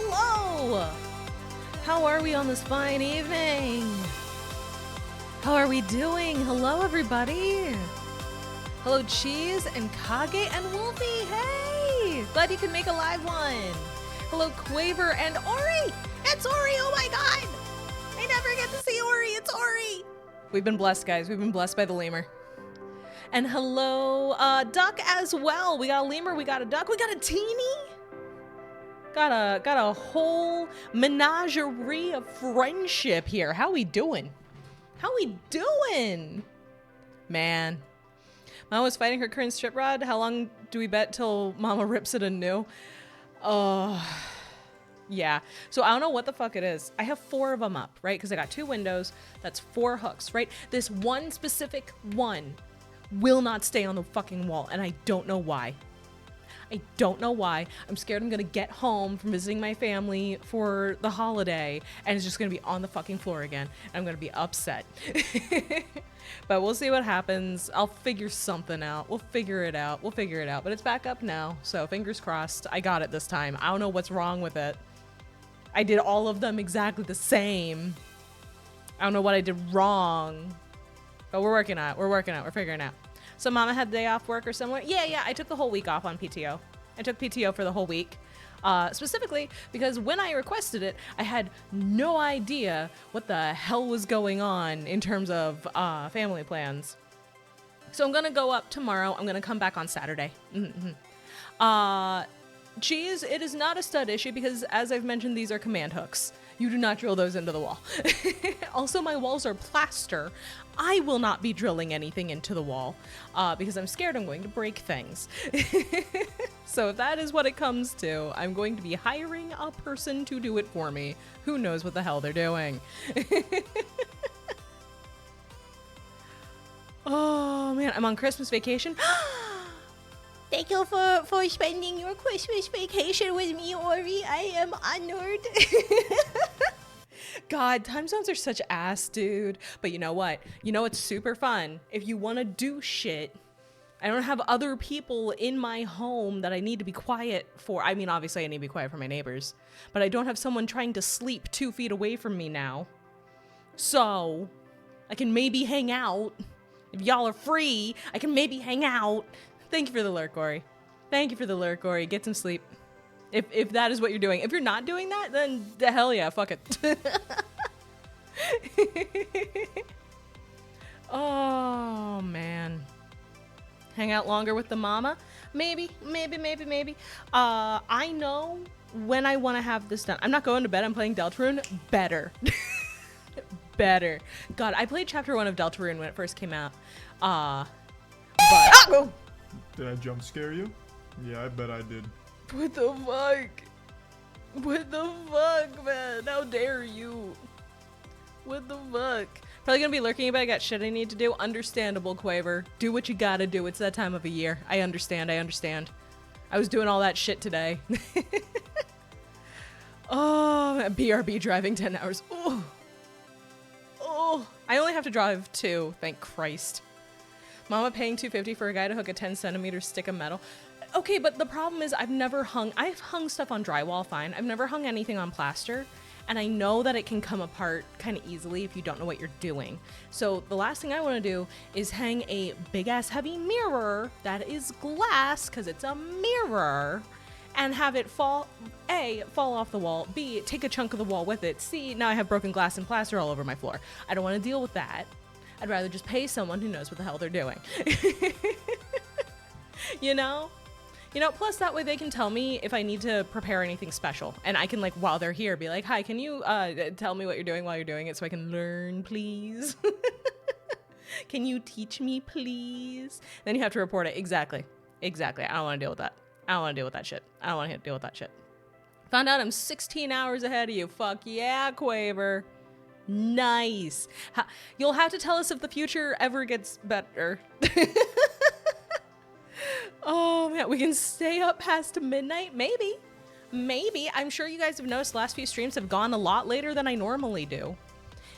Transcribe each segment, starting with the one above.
hello! How are we on this fine evening? How are we doing? Hello, everybody. Hello, Cheese and Kage and Wolfie. Hey! Glad you could make a live one. Hello, Quaver and Ori. It's Ori. Oh my God. I never get to see Ori. It's Ori. We've been blessed, guys. We've been blessed by the lemur. And hello, Duck as well. We got a lemur. We got a duck. We got a teeny. Got a whole menagerie of friendship here. How we doing? How we doing? Man. Mama was fighting her current strip rod. How long do we bet till Mama rips it anew? Yeah. So I don't know what the fuck it is. I have 4 of them up, right? Because I got 2 windows. That's 4 hooks, right? This one specific one will not stay on the fucking wall, and I don't know why. I don't know why. I'm scared I'm gonna get home from visiting my family for the holiday and it's just gonna be on the fucking floor again. I'm gonna be upset. But we'll see what happens. I'll figure something out. We'll figure it out. We'll figure it out. But it's back up now, so fingers crossed. I got it this time. I don't know what's wrong with it. I did all of them exactly the same. I don't know what I did wrong. But we're working on it. We're working on it. We're figuring it out. So Mama had the day off work or somewhere? Yeah, I took the whole week off on PTO. I took PTO for the whole week. Specifically because when I requested it, I had no idea what the hell was going on in terms of family plans. So I'm gonna go up tomorrow. I'm gonna come back on Saturday. Cheese, it is not a stud issue because as I've mentioned, these are command hooks. You do not drill those into the wall. Also, my walls are plaster. I will not be drilling anything into the wall because I'm scared I'm going to break things. So if that is what it comes to, I'm going to be hiring a person to do it for me. Who knows what the hell they're doing? Oh man, I'm on Christmas vacation. Thank you for spending your Christmas vacation with me, Ori. I am honored. God, time zones are such ass, dude. But you know what? You know it's super fun. If you want to do shit, I don't have other people in my home that I need to be quiet for. I mean, obviously I need to be quiet for my neighbors. But I don't have someone trying to sleep 2 feet away from me now. So, I can maybe hang out. If y'all are free, I can maybe hang out. Thank you for the lurk, Ori. Thank you for the lurk, Ori. Get some sleep. If that is what you're doing. If you're not doing that, then the hell yeah, fuck it. Oh, man. Hang out longer with the mama? Maybe. I know when I want to have this done. I'm not going to bed. I'm playing Deltarune. Better. Better. God, I played Chapter 1 of Deltarune when it first came out. But... Did I jump scare you? Yeah, I bet I did. What the fuck? What the fuck, man? How dare you? What the fuck? Probably gonna be lurking, but I got shit I need to do. Understandable, Quaver. Do what you gotta do. It's that time of the year. I understand. I was doing all that shit today. Oh, BRB driving 10 hours. Oh, I only have to drive 2, thank Christ. Mama paying $250 for a guy to hook a 10-centimeter stick of metal. Okay, but the problem is I've hung stuff on drywall, fine. I've never hung anything on plaster, and I know that it can come apart kind of easily if you don't know what you're doing. So the last thing I want to do is hang a big-ass heavy mirror that is glass, because it's a mirror, and have it fall off the wall, B, take a chunk of the wall with it, C, now I have broken glass and plaster all over my floor. I don't want to deal with that. I'd rather just pay someone who knows what the hell they're doing. You know, plus that way they can tell me if I need to prepare anything special. And I can, like, while they're here, be like, hi, can you tell me what you're doing while you're doing it so I can learn, please? Can you teach me, please? Then you have to report it. Exactly. I don't want to deal with that. I don't want to deal with that shit. Found out I'm 16 hours ahead of you. Fuck yeah, Quaver. Nice. You'll have to tell us if the future ever gets better. Oh man, we can stay up past midnight? Maybe. I'm sure you guys have noticed the last few streams have gone a lot later than I normally do.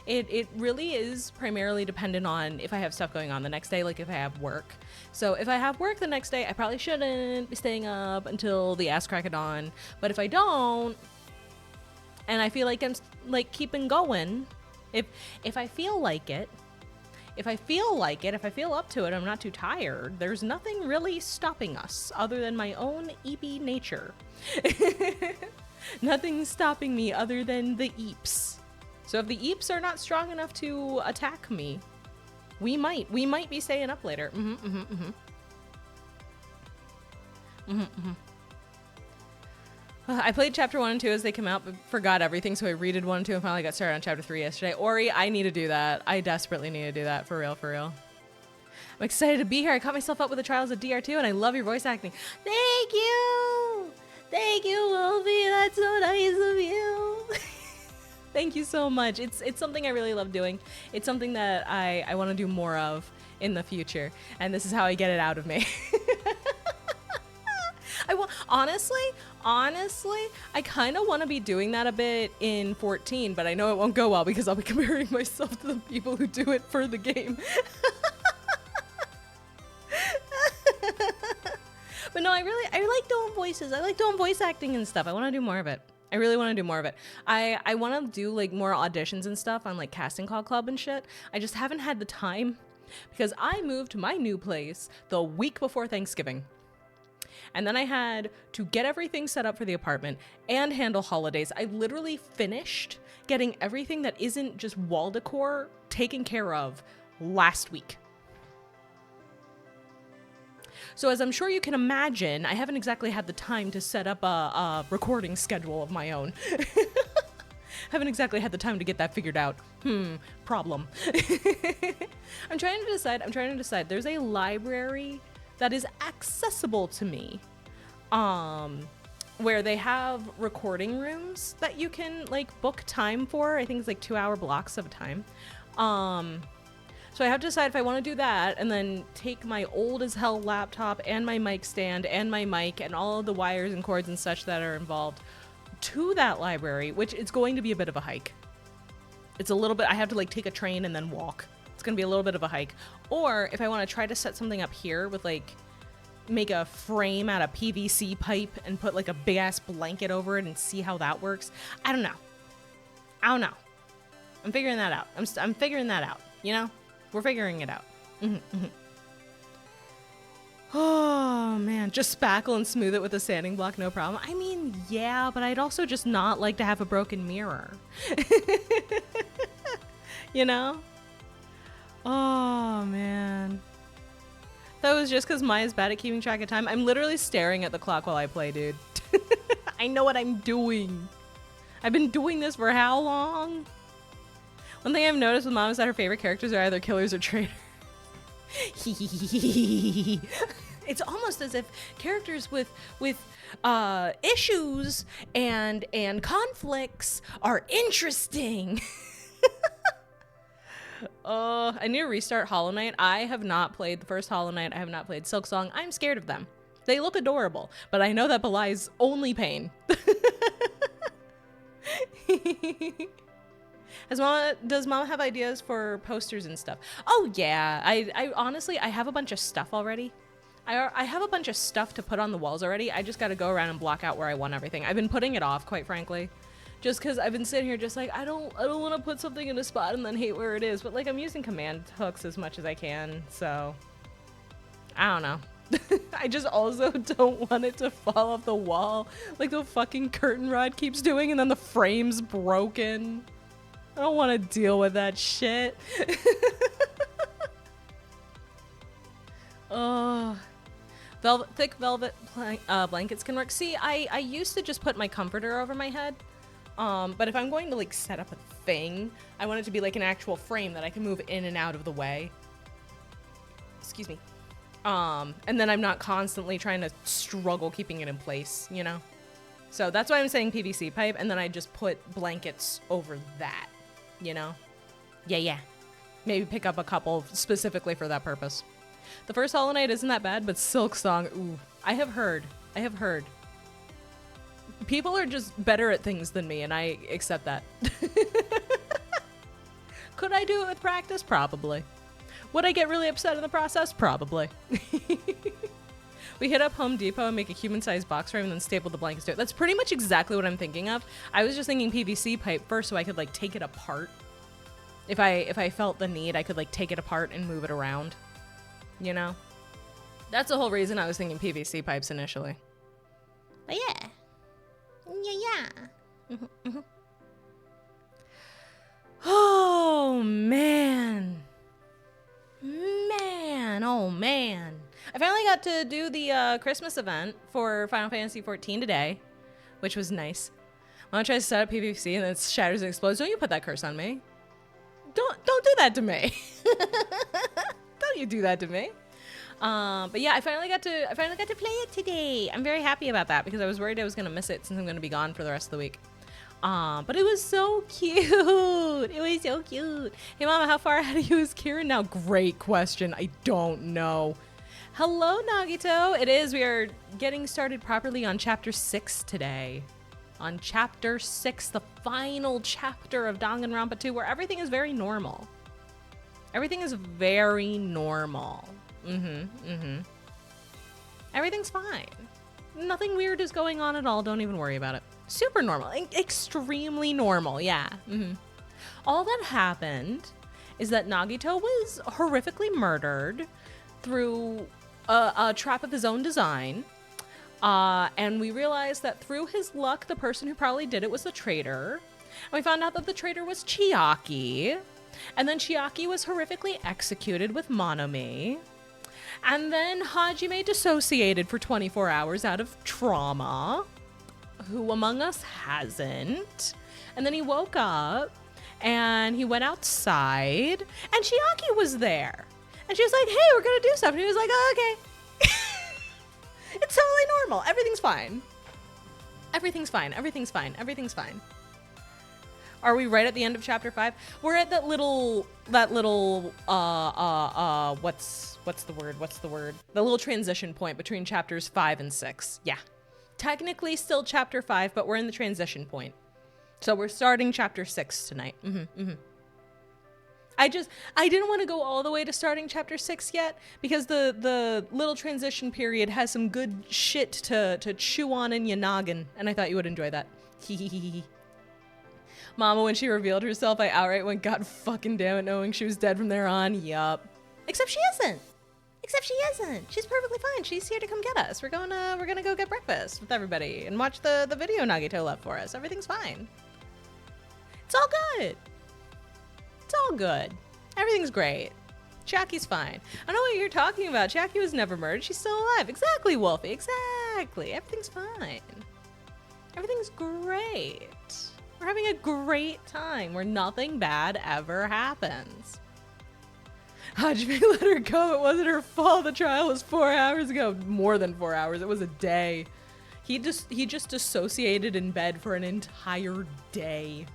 It really is primarily dependent on if I have stuff going on the next day, like if I have work. So if I have work the next day, I probably shouldn't be staying up until the ass crack of dawn. But if I don't, And I feel like I'm like keeping going. If I feel like it, if I feel up to it, I'm not too tired, there's nothing really stopping us other than my own eepy nature. Nothing's stopping me other than the eeps. So if the eeps are not strong enough to attack me, we might be staying up later. I played chapter 1 and 2 as they come out, but forgot everything, so I redid 1 and 2 and finally got started on chapter 3 yesterday. Ori, I need to do that. I desperately need to do that, for real, for real. I'm excited to be here. I caught myself up with the trials of DR2, and I love your voice acting. Thank you! Thank you, Wolfie. That's so nice of you. Thank you so much. It's something I really love doing. It's something that I want to do more of in the future, and this is how I get it out of me. Honestly, I kind of want to be doing that a bit in 14, but I know it won't go well because I'll be comparing myself to the people who do it for the game. But no, I like doing voices. I like doing voice acting and stuff. I want to do more of it. I really want to do more of it. I want to do like more auditions and stuff on like Casting Call Club and shit. I just haven't had the time because I moved to my new place the week before Thanksgiving. And then I had to get everything set up for the apartment and handle holidays. I literally finished getting everything that isn't just wall decor taken care of last week. So as I'm sure you can imagine, I haven't exactly had the time to set up a recording schedule of my own. Haven't exactly had the time to get that figured out. Problem. I'm trying to decide. There's a library that is accessible to me, where they have recording rooms that you can like book time for. I think it's like 2-hour blocks of time. So I have to decide if I want to do that and then take my old as hell laptop and my mic stand and my mic and all of the wires and cords and such that are involved to that library, which is going to be a bit of a hike. It's a little bit, I have to like take a train and then walk. It's going to be a little bit of a hike. Or if I want to try to set something up here with like, make a frame out of PVC pipe and put like a big ass blanket over it and see how that works. I don't know. I'm figuring that out. I'm figuring that out, you know? We're figuring it out. Oh man, just spackle and smooth it with a sanding block, no problem. I mean, yeah, but I'd also just not like to have a broken mirror. You know? Oh man. That was just because Maya's bad at keeping track of time. I'm literally staring at the clock while I play, dude. I know what I'm doing. I've been doing this for how long? One thing I've noticed with Mom is that her favorite characters are either killers or traitors. It's almost as if characters with issues and conflicts are interesting. I need to restart Hollow Knight. I have not played the first Hollow Knight. I have not played Silksong. I'm scared of them. They look adorable, but I know that belies only pain. Does Mom have ideas for posters and stuff? Oh yeah, I honestly, I have a bunch of stuff already. I have a bunch of stuff to put on the walls already. I just got to go around and block out where I want everything. I've been putting it off, quite frankly. Just because I've been sitting here just like, I don't want to put something in a spot and then hate where it is. But like, I'm using command hooks as much as I can, so I don't know. I just also don't want it to fall off the wall like the fucking curtain rod keeps doing and then the frame's broken. I don't want to deal with that shit. Oh, thick velvet blankets can work. See, I used to just put my comforter over my head. But if I'm going to like set up a thing, I want it to be like an actual frame that I can move in and out of the way. Excuse me. And then I'm not constantly trying to struggle keeping it in place, you know? So that's why I'm saying PVC pipe, and then I just put blankets over that, you know? Yeah. Maybe pick up a couple specifically for that purpose. The first Hollow Knight isn't that bad, but Silksong, ooh. I have heard. People are just better at things than me, and I accept that. Could I do it with practice? Probably. Would I get really upset in the process? Probably. We hit up Home Depot and make a human-sized box frame and then staple the blankets to it. That's pretty much exactly what I'm thinking of. I was just thinking PVC pipe first so I could like take it apart. If I felt the need, I could like take it apart and move it around. You know? That's the whole reason I was thinking PVC pipes initially. But yeah. Yeah. Oh, man. Oh, man. I finally got to do the Christmas event for Final Fantasy XIV today, which was nice. Mom tries to set up PVC and then it shatters and explodes. Don't you put that curse on me. Don't do that to me. Don't you do that to me. But yeah, I finally got to play it today. I'm very happy about that because I was worried I was going to miss it since I'm going to be gone for the rest of the week. But it was so cute. It was so cute. Hey, Mama, how far ahead of you is Kieran now? Great question. I don't know. Hello, Nagito. It is. We are getting started properly on Chapter 6 today. On Chapter 6, the final chapter of Danganronpa 2, where everything is very normal. Everything is very normal. Everything's fine. Nothing weird is going on at all. Don't even worry about it. Super normal. Extremely normal, yeah. All that happened is that Nagito was horrifically murdered through a trap of his own design. And we realized that through his luck, the person who probably did it was the traitor. And we found out that the traitor was Chiaki. And then Chiaki was horrifically executed with Monomi. And then Hajime dissociated for 24 hours out of trauma. Who among us hasn't? And then he woke up and he went outside and Chiaki was there. And she was like, hey, we're gonna do stuff. And he was like, oh, okay. It's totally normal. Everything's fine. Everything's fine. Everything's fine. Everything's fine. Are we right at the end of chapter 5? We're at that little what's the word? The little transition point between chapters 5 and 6. Yeah. Technically still chapter 5, but we're in the transition point. So we're starting chapter 6 tonight. I didn't want to go all the way to starting chapter 6 yet because the little transition period has some good shit to chew on in your noggin, and I thought you would enjoy that. Mama, when she revealed herself, I outright went, God fucking damn it, knowing she was dead from there on. Yup. Except she isn't. She's perfectly fine. She's here to come get us. We're gonna go get breakfast with everybody and watch the video Nagito left for us. Everything's fine. It's all good. It's all good. Everything's great. Chiaki's fine. I know what you're talking about. Chiaki was never murdered. She's still alive. Exactly, Wolfie. Exactly. Everything's fine. Everything's great. We're having a great time where nothing bad ever happens. Hajime let her go. It wasn't her fault. The trial was 4 hours ago. More than 4 hours. It was a day. He just dissociated in bed for an entire day.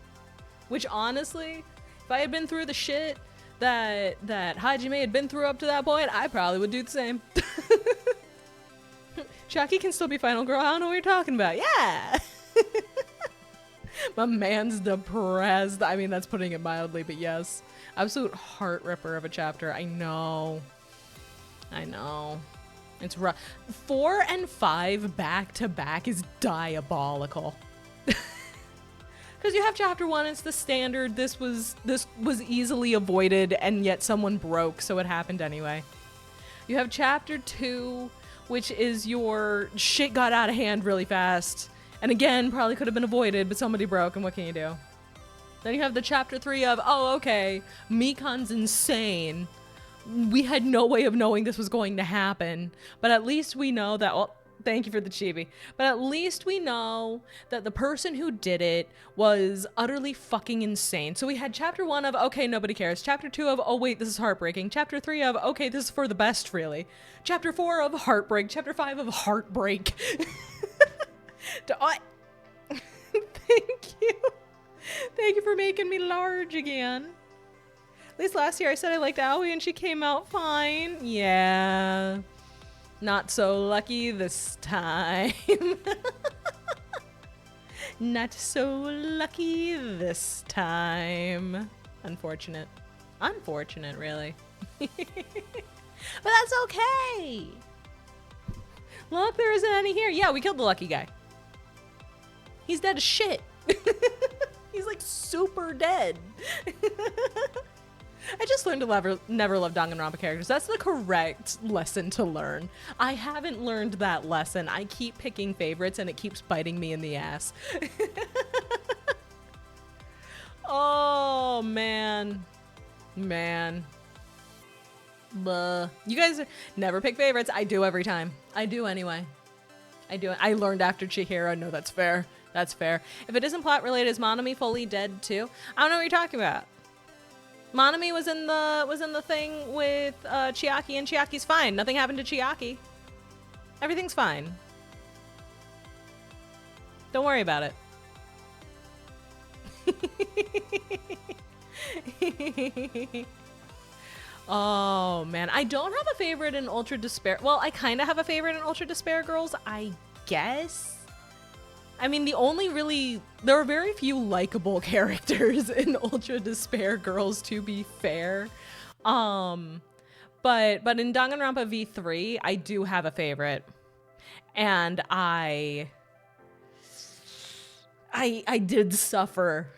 Which honestly, if I had been through the shit that Hajime had been through up to that point, I probably would do the same. Chiaki can still be final girl. I don't know what you're talking about. Yeah. My man's depressed. I mean, that's putting it mildly, but yes. Absolute heart ripper of a chapter. I know. It's rough. 4 and 5 back to back is diabolical. Because you have chapter 1, it's the standard. This was easily avoided, and yet someone broke, so it happened anyway. You have chapter 2, which is your shit got out of hand really fast. And again, probably could have been avoided, but somebody broke, and what can you do? Then you have the chapter 3 of, oh, okay, Mikan's insane. We had no way of knowing this was going to happen, but at least we know that, well, thank you for the chibi, but at least we know that the person who did it was utterly fucking insane. So we had chapter 1 of, okay, nobody cares. Chapter 2 of, oh wait, this is heartbreaking. Chapter 3 of, okay, this is for the best, really. Chapter 4 of heartbreak. Chapter 5 of heartbreak. Thank you. Thank you for making me large again. At least last year I said I liked Aoi and she came out fine. Yeah. Not so lucky this time. Not so lucky this time. Unfortunate. Unfortunate, really. But that's okay. Look, there isn't any here. Yeah, we killed the lucky guy. He's dead as shit. He's like super dead. I just learned to never love Danganronpa characters. That's the correct lesson to learn. I haven't learned that lesson. I keep picking favorites and it keeps biting me in the ass. Oh, man. Man. Buh. You guys never pick favorites. I do every time. I do anyway. I do. I learned after Chihiro. No, that's fair. That's fair. If it isn't plot related, is Monami fully dead too? I don't know what you're talking about. Monami was in the thing with Chiaki, and Chiaki's fine. Nothing happened to Chiaki. Everything's fine. Don't worry about it. Oh man, I don't have a favorite in Ultra Despair. Well, I kind of have a favorite in Ultra Despair Girls, I guess. I mean, there are very few likable characters in Ultra Despair Girls, to be fair. But in Danganronpa V3, I do have a favorite. And I did suffer.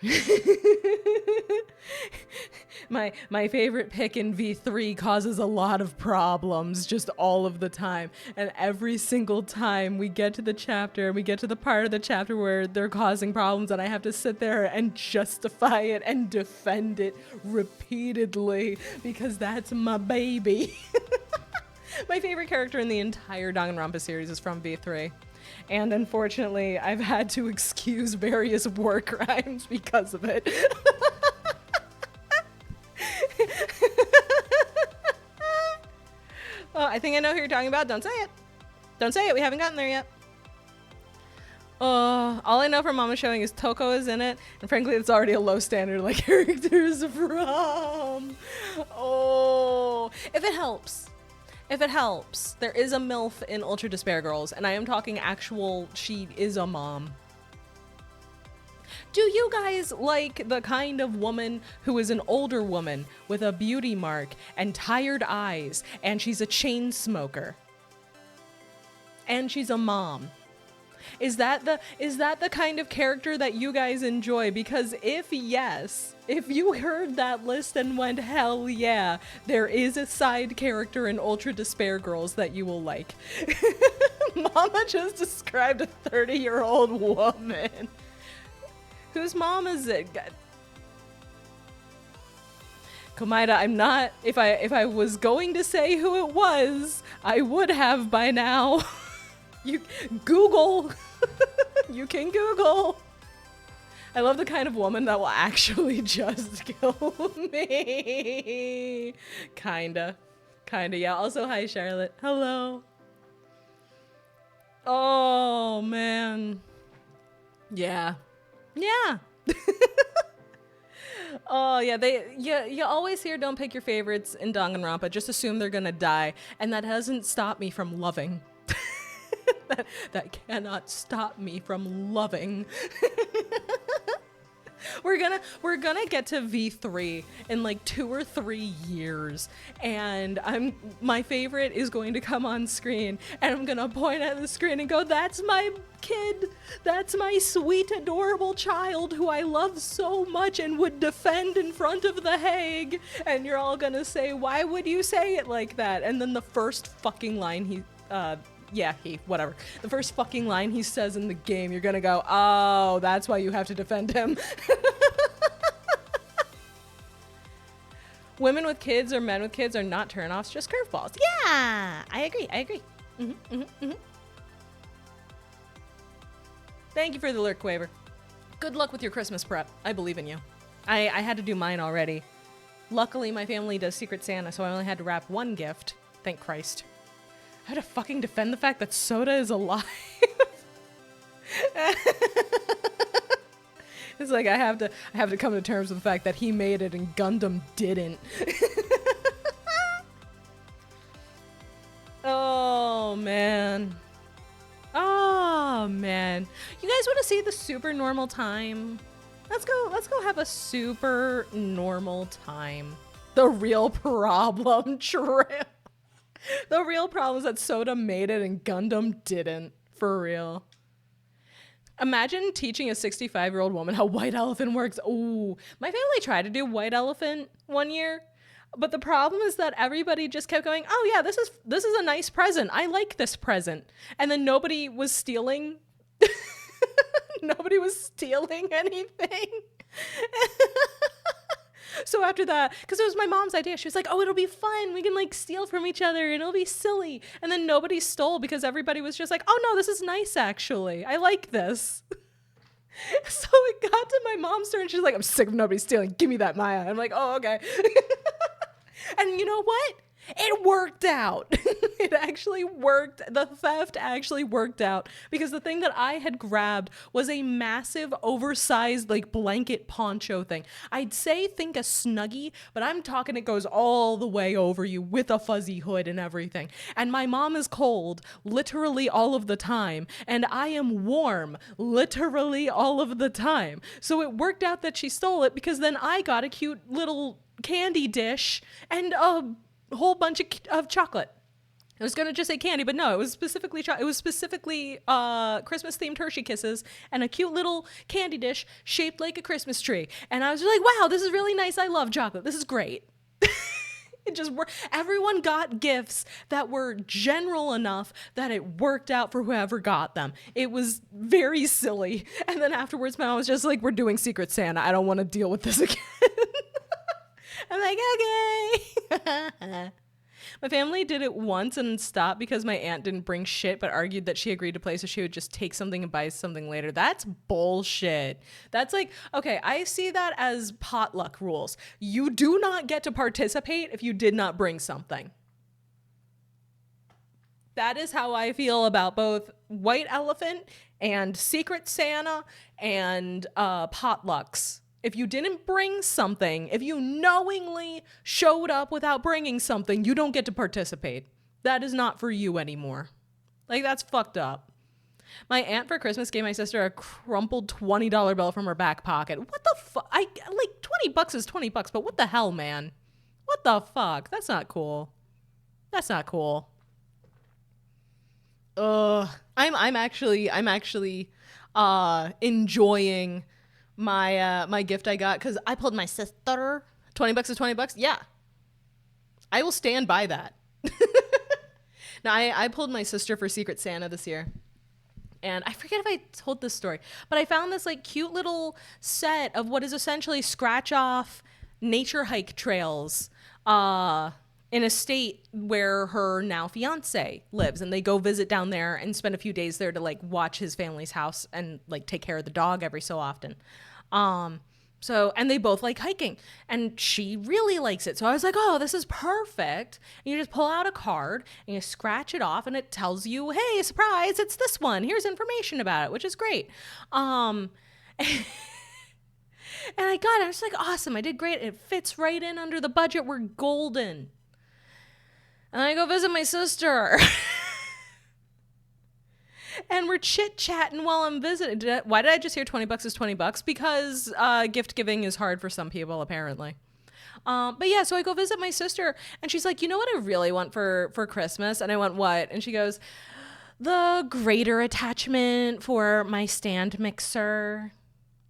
My favorite pick in V3 causes a lot of problems just all of the time. And every single time we get to the chapter, we get to the part of the chapter where they're causing problems and I have to sit there and justify it and defend it repeatedly because that's my baby. My favorite character in the entire Danganronpa series is from V3. And unfortunately, I've had to excuse various war crimes because of it. Oh, I think I know who you're talking about. Don't say it. Don't say it. We haven't gotten there yet. All I know from Mama Showing is Toko is in it. And frankly, it's already a low standard like characters from. Oh, if it helps. If it helps, there is a MILF in Ultra Despair Girls, and I am talking actual, she is a mom. Do you guys like the kind of woman who is an older woman with a beauty mark and tired eyes, and she's a chain smoker? And she's a mom. Is that the kind of character that you guys enjoy? Because if yes, if you heard that list and went, hell yeah, there is a side character in Ultra Despair Girls that you will like. Mama just described a 30-year-old woman. Whose mom is it? Komaida, I'm not, if I was going to say who it was, I would have by now. You Google. You can Google. I love the kind of woman that will actually just kill me. Kinda, yeah. Also, hi, Charlotte. Hello. Oh, man. Yeah. Oh, yeah, you always hear don't pick your favorites in Danganronpa. Just assume they're gonna die. And that doesn't stop me from loving. That cannot stop me from loving. We're gonna get to V3 in like 2 or 3 years, and my favorite is going to come on screen, and I'm gonna point at the screen and go, "That's my kid. That's my sweet, adorable child who I love so much and would defend in front of the Hague." And you're all gonna say, "Why would you say it like that?" And then the first fucking line the first fucking line he says in the game, you're gonna go, "Oh, that's why you have to defend him." Women with kids or men with kids are not turnoffs, just curveballs. Yeah, I agree. Thank you for the lurk, Quaver. Good luck with your Christmas prep. I believe in you. I had to do mine already. Luckily, my family does Secret Santa, so I only had to wrap one gift. Thank Christ. I had to fucking defend the fact that Soda is alive. It's like I have to come to terms with the fact that he made it and Gundam didn't. Oh man. You guys want to see the super normal time? Let's go have a super normal time. The real problem trip. The real problem is that Soda made it and Gundam didn't. For real. Imagine teaching a 65-year-old woman how White Elephant works. Ooh, my family tried to do White Elephant one year, but the problem is that everybody just kept going, oh yeah, this is a nice present. I like this present. And then nobody was stealing. Nobody was stealing anything. So after that, because it was my mom's idea, she was like, oh, it'll be fun. We can like steal from each other and it'll be silly. And then nobody stole because everybody was just like, oh no, this is nice actually. I like this. So it got to my mom's turn. She's like, I'm sick of nobody stealing. Give me that, Maya. I'm like, oh, okay. And you know what? It worked out. It actually worked. The theft actually worked out because the thing that I had grabbed was a massive oversized like blanket poncho thing. I'd say think a Snuggie, but I'm talking it goes all the way over you with a fuzzy hood and everything. And my mom is cold literally all of the time. And I am warm literally all of the time. So it worked out that she stole it because then I got a cute little candy dish and a whole bunch of chocolate. I was gonna just say candy, but no, it was specifically Christmas themed Hershey Kisses and a cute little candy dish shaped like a Christmas tree. And I was like, wow, this is really nice. I love chocolate. This is great. It just worked. Everyone got gifts that were general enough that it worked out for whoever got them. It was very silly. And then afterwards, my mom was just like, we're doing Secret Santa. I don't want to deal with this again. I'm like, okay. My family did it once and stopped because my aunt didn't bring shit but argued that she agreed to play so she would just take something and buy something later. That's bullshit. That's like, okay, I see that as potluck rules. You do not get to participate if you did not bring something. That is how I feel about both White Elephant and Secret Santa and potlucks. If you didn't bring something, if you knowingly showed up without bringing something, you don't get to participate. That is not for you anymore. Like, that's fucked up. My aunt for Christmas gave my sister a crumpled $20 bill from her back pocket. What the fuck? Like, $20 is $20, but what the hell, man? What the fuck? That's not cool. That's not cool. I'm actually enjoying my gift I got because I pulled my sister. $20 is $20. Yeah, I will stand by that. Now I pulled my sister for Secret Santa this year, and I forget if I told this story, but I found this like cute little set of what is essentially scratch off nature hike trails. In a state where her now fiance lives, and they go visit down there and spend a few days there to like watch his family's house and like take care of the dog every so often. And they both like hiking and she really likes it. So I was like, oh, this is perfect. And you just pull out a card and you scratch it off and it tells you, hey, surprise, it's this one. Here's information about it, which is great. And I got it. I was like, awesome. I did great. It fits right in under the budget. We're golden. And I go visit my sister. And we're chit-chatting while I'm visiting. Why did I just hear $20 is $20? Because gift giving is hard for some people, apparently. But yeah, so I go visit my sister, and she's like, you know what I really want for Christmas? And I went, what? And she goes, the grater attachment for my stand mixer.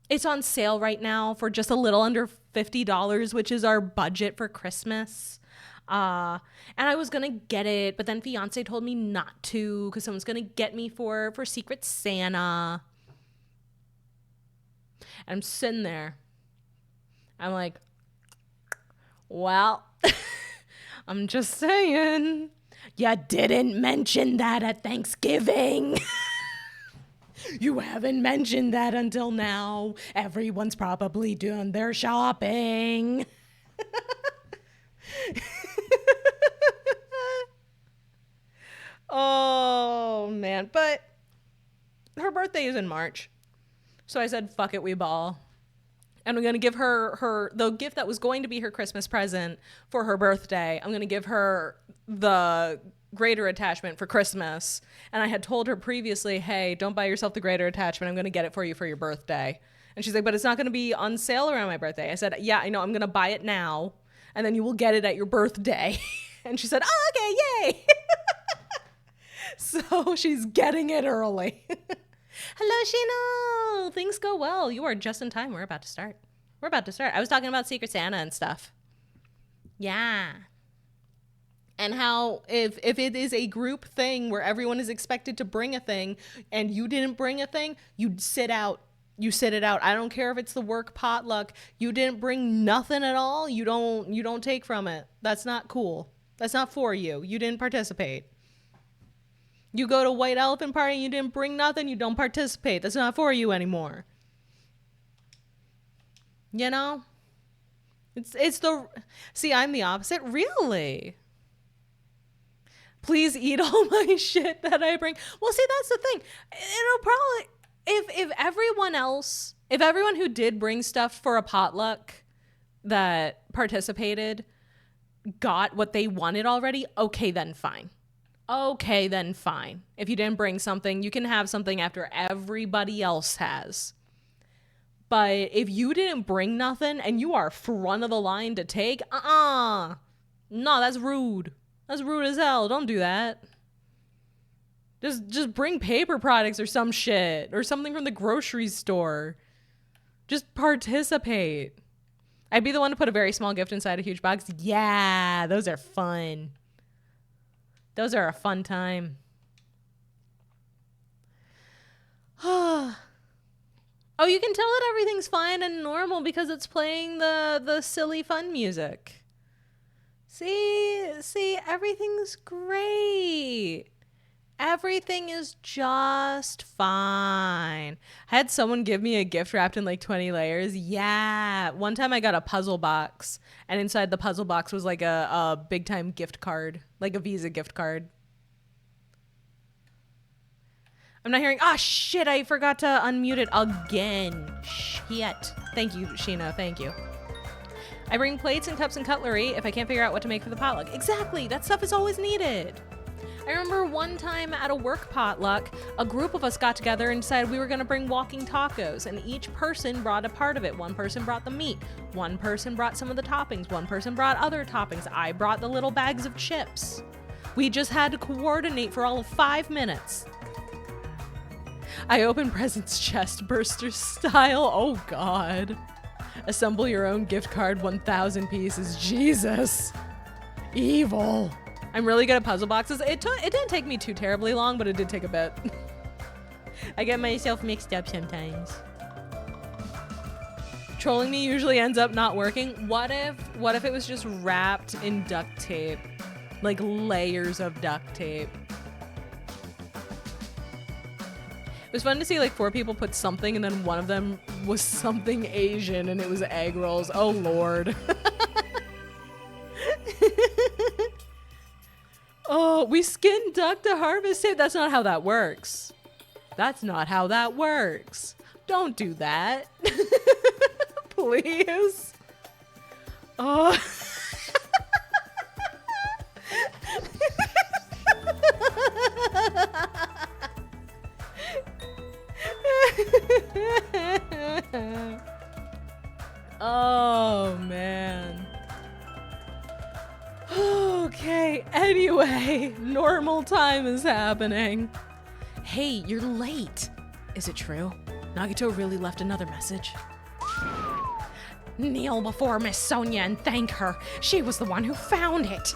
It's on sale right now for just a little under $50, which is our budget for Christmas. And I was gonna get it, but then fiance told me not to because someone's gonna get me for Secret Santa. And I'm sitting there. I'm like, well, I'm just saying, you didn't mention that at Thanksgiving. You haven't mentioned that until now. Everyone's probably doing their shopping. Oh, man. But her birthday is in March. So I said, fuck it, we ball. And I'm going to give her the gift that was going to be her Christmas present for her birthday. I'm going to give her the grater attachment for Christmas. And I had told her previously, hey, don't buy yourself the grater attachment. I'm going to get it for you for your birthday. And she's like, but it's not going to be on sale around my birthday. I said, yeah, I know. I'm going to buy it now. And then you will get it at your birthday. And she said, oh, okay, yay. So she's getting it early. Hello, Shino. Things go well. You are just in time. We're about to start. I was talking about Secret Santa and stuff. Yeah. And how if it is a group thing where everyone is expected to bring a thing and you didn't bring a thing, you sit out. You sit it out. I don't care if it's the work potluck. You didn't bring nothing at all. You don't take from it. That's not cool. That's not for you. You didn't participate. You go to White Elephant Party and you didn't bring nothing. You don't participate. That's not for you anymore. You know? See, I'm the opposite. Really? Please eat all my shit that I bring. Well, see, that's the thing. It'll probably, if everyone who did bring stuff for a potluck that participated got what they wanted already, okay, then fine. If you didn't bring something, you can have something after everybody else has. But if you didn't bring nothing and you are front of the line to take, no, that's rude. That's rude as hell. Don't do that. Just bring paper products or some shit or something from the grocery store. Just participate. I'd be the one to put a very small gift inside a huge box. Yeah, those are fun. Those are a fun time. Oh, you can tell that everything's fine and normal because it's playing the silly fun music. See, everything's great. Everything is just fine. I had someone give me a gift wrapped in like 20 layers. Yeah. One time I got a puzzle box, and inside the puzzle box was like a big time gift card, like a Visa gift card. I'm not hearing. Ah, shit. I forgot to unmute it again. Shit. Thank you, Sheena. Thank you. I bring plates and cups and cutlery if I can't figure out what to make for the potluck. Exactly. That stuff is always needed. I remember one time at a work potluck, a group of us got together and decided we were going to bring walking tacos, and each person brought a part of it. One person brought the meat. One person brought some of the toppings. One person brought other toppings. I brought the little bags of chips. We just had to coordinate for all of 5 minutes. I opened presents chest burster style. Oh, God. Assemble your own gift card, 1,000 pieces. Jesus. Evil. I'm really good at puzzle boxes. It didn't take me too terribly long, but it did take a bit. I get myself mixed up sometimes. Trolling me usually ends up not working. What if it was just wrapped in duct tape? Like layers of duct tape. It was fun to see like 4 people put something and then one of them was something Asian and it was egg rolls. Oh, Lord. Oh, we skin duck to harvest it. That's not how that works. That's not how that works. Don't do that. Please. Oh. Oh, man. Okay, anyway, normal time is happening. Hey, you're late. Is it true? Nagito really left another message. Kneel before Miss Sonia and thank her. She was the one who found it.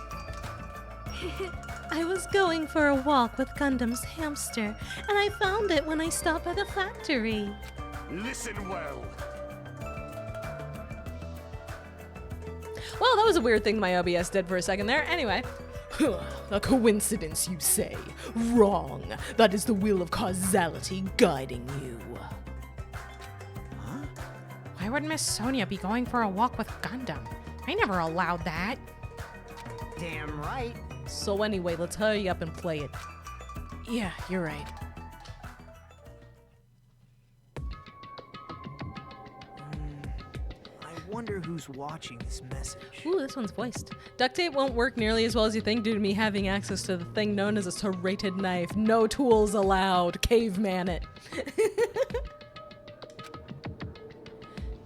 I was going for a walk with Gundam's hamster, and I found it when I stopped by the factory. Listen well. Well, that was a weird thing my OBS did for a second there. Anyway. A coincidence, you say? Wrong. That is the wheel of causality guiding you. Huh? Why would Miss Sonia be going for a walk with Gundam? I never allowed that. Damn right. So anyway, let's hurry up and play it. Yeah, you're right. I wonder who's watching this message. Ooh, this one's voiced. Duct tape won't work nearly as well as you think due to me having access to the thing known as a serrated knife. No tools allowed. Caveman it.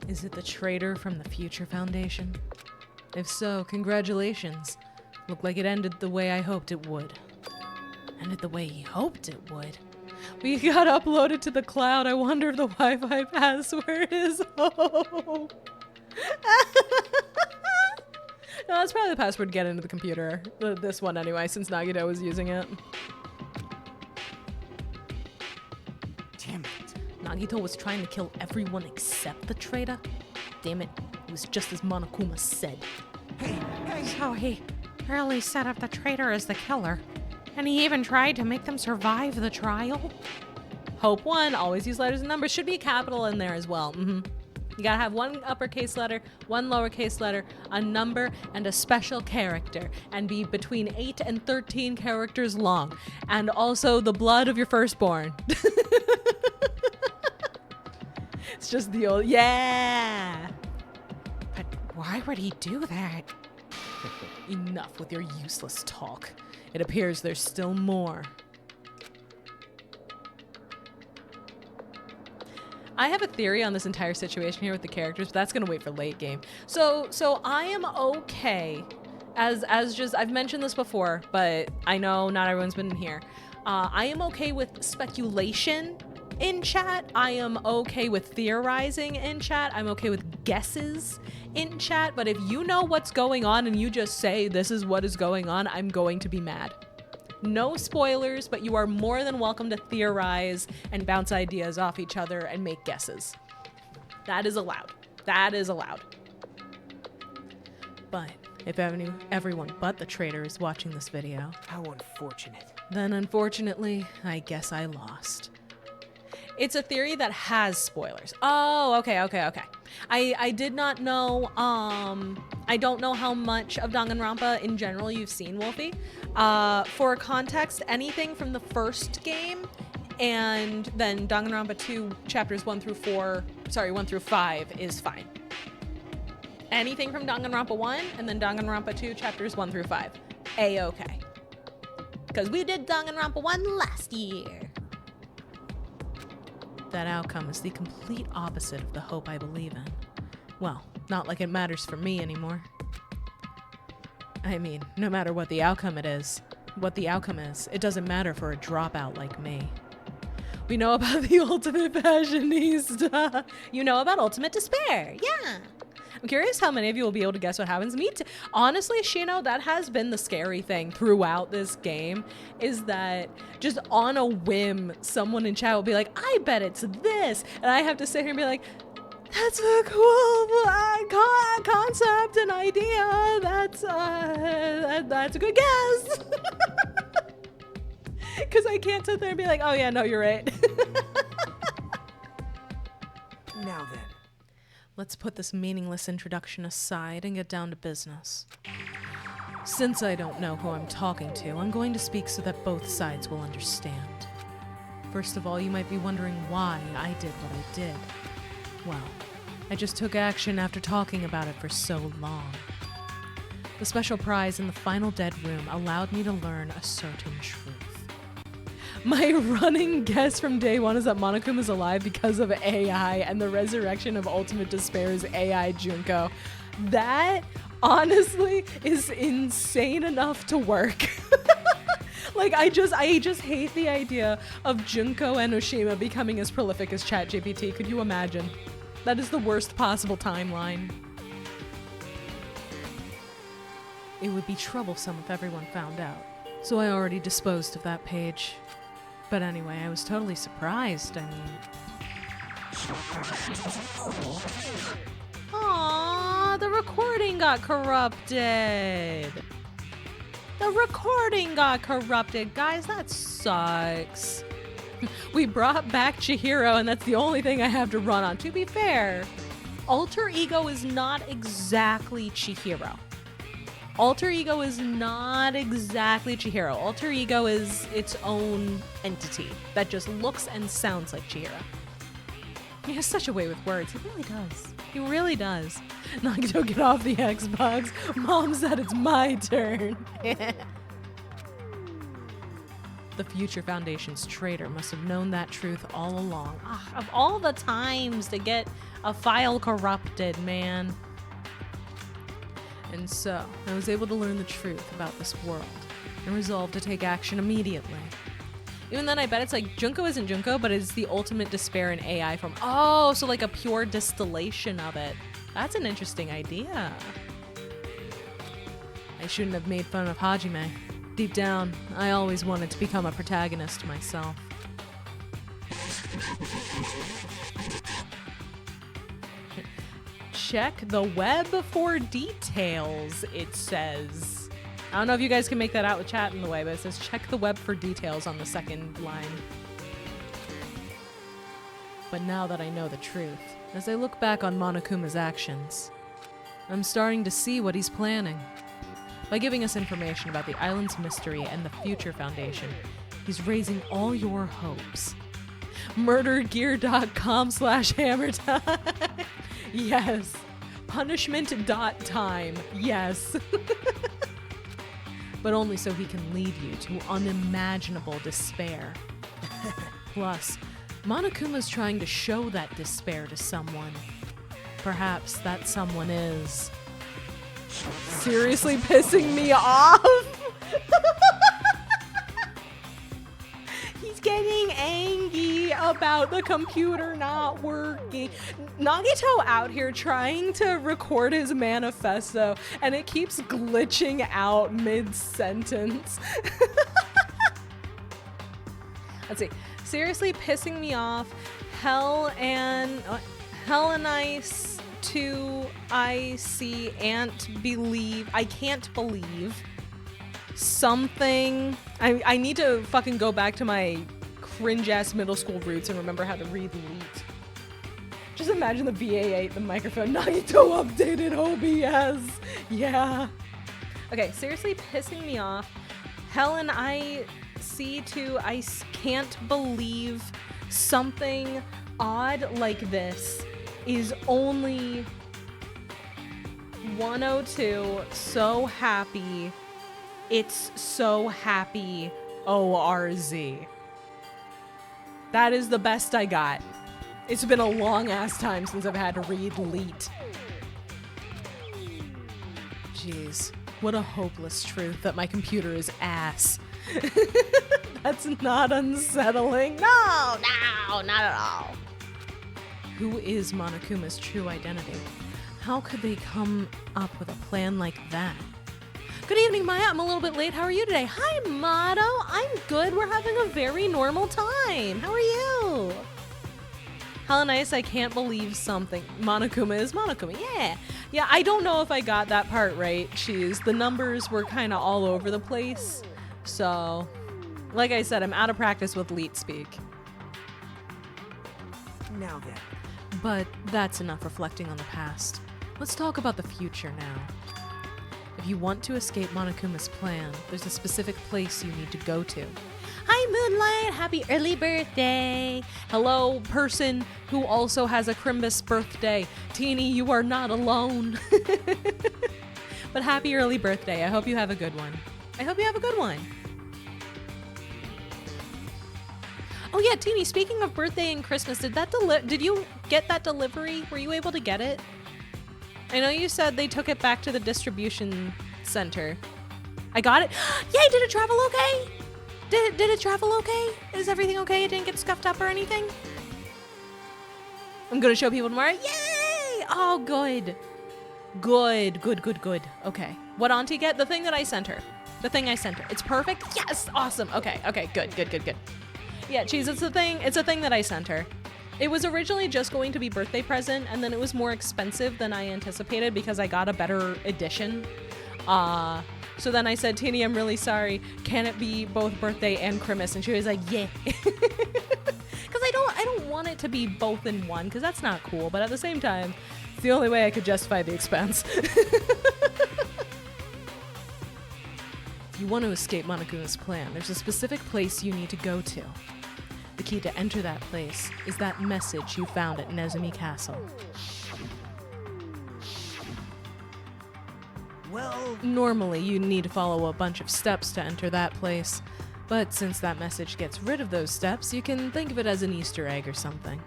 Is it the traitor from the Future Foundation? If so, congratulations. Looked like it ended the way I hoped it would. Ended the way he hoped it would. We got uploaded to the cloud. I wonder if the Wi-Fi password is home. No, that's probably the password to get into the computer. This one anyway, since Nagito was using it. Damn it. Nagito was trying to kill everyone except the traitor? Damn it. It was just as Monokuma said. So he really set up the traitor as the killer. And he even tried to make them survive the trial? Hope 1, always use letters and numbers. Should be a capital in there as well. You gotta have one uppercase letter, one lowercase letter, a number, and a special character. And be between 8 and 13 characters long. And also the blood of your firstborn. It's just the old, yeah! But why would he do that? Enough with your useless talk. It appears there's still more. I have a theory on this entire situation here with the characters, but that's gonna wait for late game. So I am okay, as just, I've mentioned this before, but I know not everyone's been in here. I am okay with speculation in chat. I am okay with theorizing in chat. I'm okay with guesses in chat, but if you know what's going on and you just say this is what is going on, I'm going to be mad. No spoilers, but you are more than welcome to theorize and bounce ideas off each other and make guesses. That is allowed. That is allowed. But if everyone but the traitor is watching this video, How unfortunate. then unfortunately, I guess I lost. It's a theory that has spoilers. Oh, okay. I did not know, I don't know how much of Danganronpa in general you've seen, Wolfie. For context, anything from the first game and then Danganronpa 2 chapters 1 through 5 is fine. Anything from Danganronpa 1 and then Danganronpa 2 chapters 1 through 5, A-okay. Because we did Danganronpa 1 last year. That outcome is the complete opposite of the hope I believe in. Well, not like it matters for me anymore. I mean, no matter what the outcome is, it doesn't matter for a dropout like me. We know about the ultimate fashionista. You know about ultimate despair, yeah. I'm curious how many of you will be able to guess what happens. Me too. Honestly, Shino, that has been the scary thing throughout this game, is that just on a whim, someone in chat will be like, I bet it's this. And I have to sit here and be like, that's a cool concept and idea. That's a good guess. Because I can't sit there and be like, oh yeah, no, you're right. Now then. Let's put this meaningless introduction aside and get down to business. Since I don't know who I'm talking to, I'm going to speak so that both sides will understand. First of all, you might be wondering why I did what I did. Well, I just took action after talking about it for so long. The special prize in the final dead room allowed me to learn a certain truth. My running guess from day one is that Monokuma is alive because of AI and the resurrection of Ultimate Despair's AI Junko. That, honestly, is insane enough to work. Like, I just hate the idea of Junko and Oshima becoming as prolific as ChatGPT. Could you imagine? That is the worst possible timeline. It would be troublesome if everyone found out. So I already disposed of that page. But anyway, I was totally surprised, I mean. Aww, the recording got corrupted. The recording got corrupted, guys, that sucks. We brought back Chihiro, and that's the only thing I have to run on. To be fair, Alter Ego is not exactly Chihiro. Alter Ego is not exactly Chihiro. Alter Ego is its own entity that just looks and sounds like Chihiro. He has such a way with words. He really does. He really does. Nagito, get off the Xbox. Mom said it's my turn. The Future Foundation's traitor must have known that truth all along. Of all the times to get a file corrupted, man. And so, I was able to learn the truth about this world, and resolved to take action immediately. Even then, I bet it's like, Junko isn't Junko, but it's the ultimate despair in AI form. Oh, so like a pure distillation of it. That's an interesting idea. I shouldn't have made fun of Hajime. Deep down, I always wanted to become a protagonist myself. Check the web for details, it says. I don't know if you guys can make that out with chat in the way, but it says check the web for details on the second line. But now that I know the truth, as I look back on Monokuma's actions, I'm starting to see what he's planning. By giving us information about the island's mystery and the Future Foundation, he's raising all your hopes. Murdergear.com/hammertime. Yes. Punishment.time. Yes. But only so he can lead you to unimaginable despair. Plus, Monokuma's trying to show that despair to someone. Perhaps that someone is seriously pissing me off. He's getting angry about the computer not working. Nagito out here trying to record his manifesto, and it keeps glitching out mid-sentence. Let's see. Seriously pissing me off. Hell and ice to I see and believe. I can't believe something. I need to fucking go back to my cringe-ass middle school roots and remember how to read leet. Just imagine the VA8, the microphone. Nagito updated OBS. Yeah. Okay, seriously pissing me off. Helen, I see to I can't believe something odd like this is only 102. So happy. It's so happy. ORZ. That is the best I got. It's been a long ass time since I've had to read leet. Jeez, what a hopeless truth that my computer is ass. That's not unsettling. No, not at all. Who is Monokuma's true identity? How could they come up with a plan like that? Good evening, Maya. I'm a little bit late. How are you today? Hi, Motto. I'm good. We're having a very normal time. How are you? Hella nice. I can't believe something. Monokuma is Monokuma. Yeah. Yeah, I don't know if I got that part right. The numbers were kind of all over the place. So, like I said, I'm out of practice with leet speak. Now then. But that's enough reflecting on the past. Let's talk about the future now. If you want to escape Monokuma's plan, there's a specific place you need to go to. Hi, Moonlight! Happy early birthday! Hello, person who also has a Crimbus birthday. Teeny, you are not alone. But happy early birthday. I hope you have a good one. Oh yeah, Teeny, speaking of birthday and Christmas, did you get that delivery? Were you able to get it? I know you said they took it back to the distribution center. I got it. Yay, did it travel okay? Did it travel okay? Is everything okay? It didn't get scuffed up or anything? I'm gonna show people tomorrow. Yay! Oh, good. Good. Okay. What Auntie get? The thing that I sent her. It's perfect? Yes! Awesome. Okay, good. Yeah, Cheese, it's a thing that I sent her. It was originally just going to be birthday present, and then it was more expensive than I anticipated because I got a better edition. So then I said, Teeny, I'm really sorry. Can it be both birthday and Christmas? And she was like, yeah. Because I don't want it to be both in one, because that's not cool. But at the same time, it's the only way I could justify the expense. If you want to escape Monokuma's plan, there's a specific place you need to go to. The key to enter that place is that message you found at Nezumi Castle. Well, normally you'd need to follow a bunch of steps to enter that place, but since that message gets rid of those steps, you can think of it as an Easter egg or something.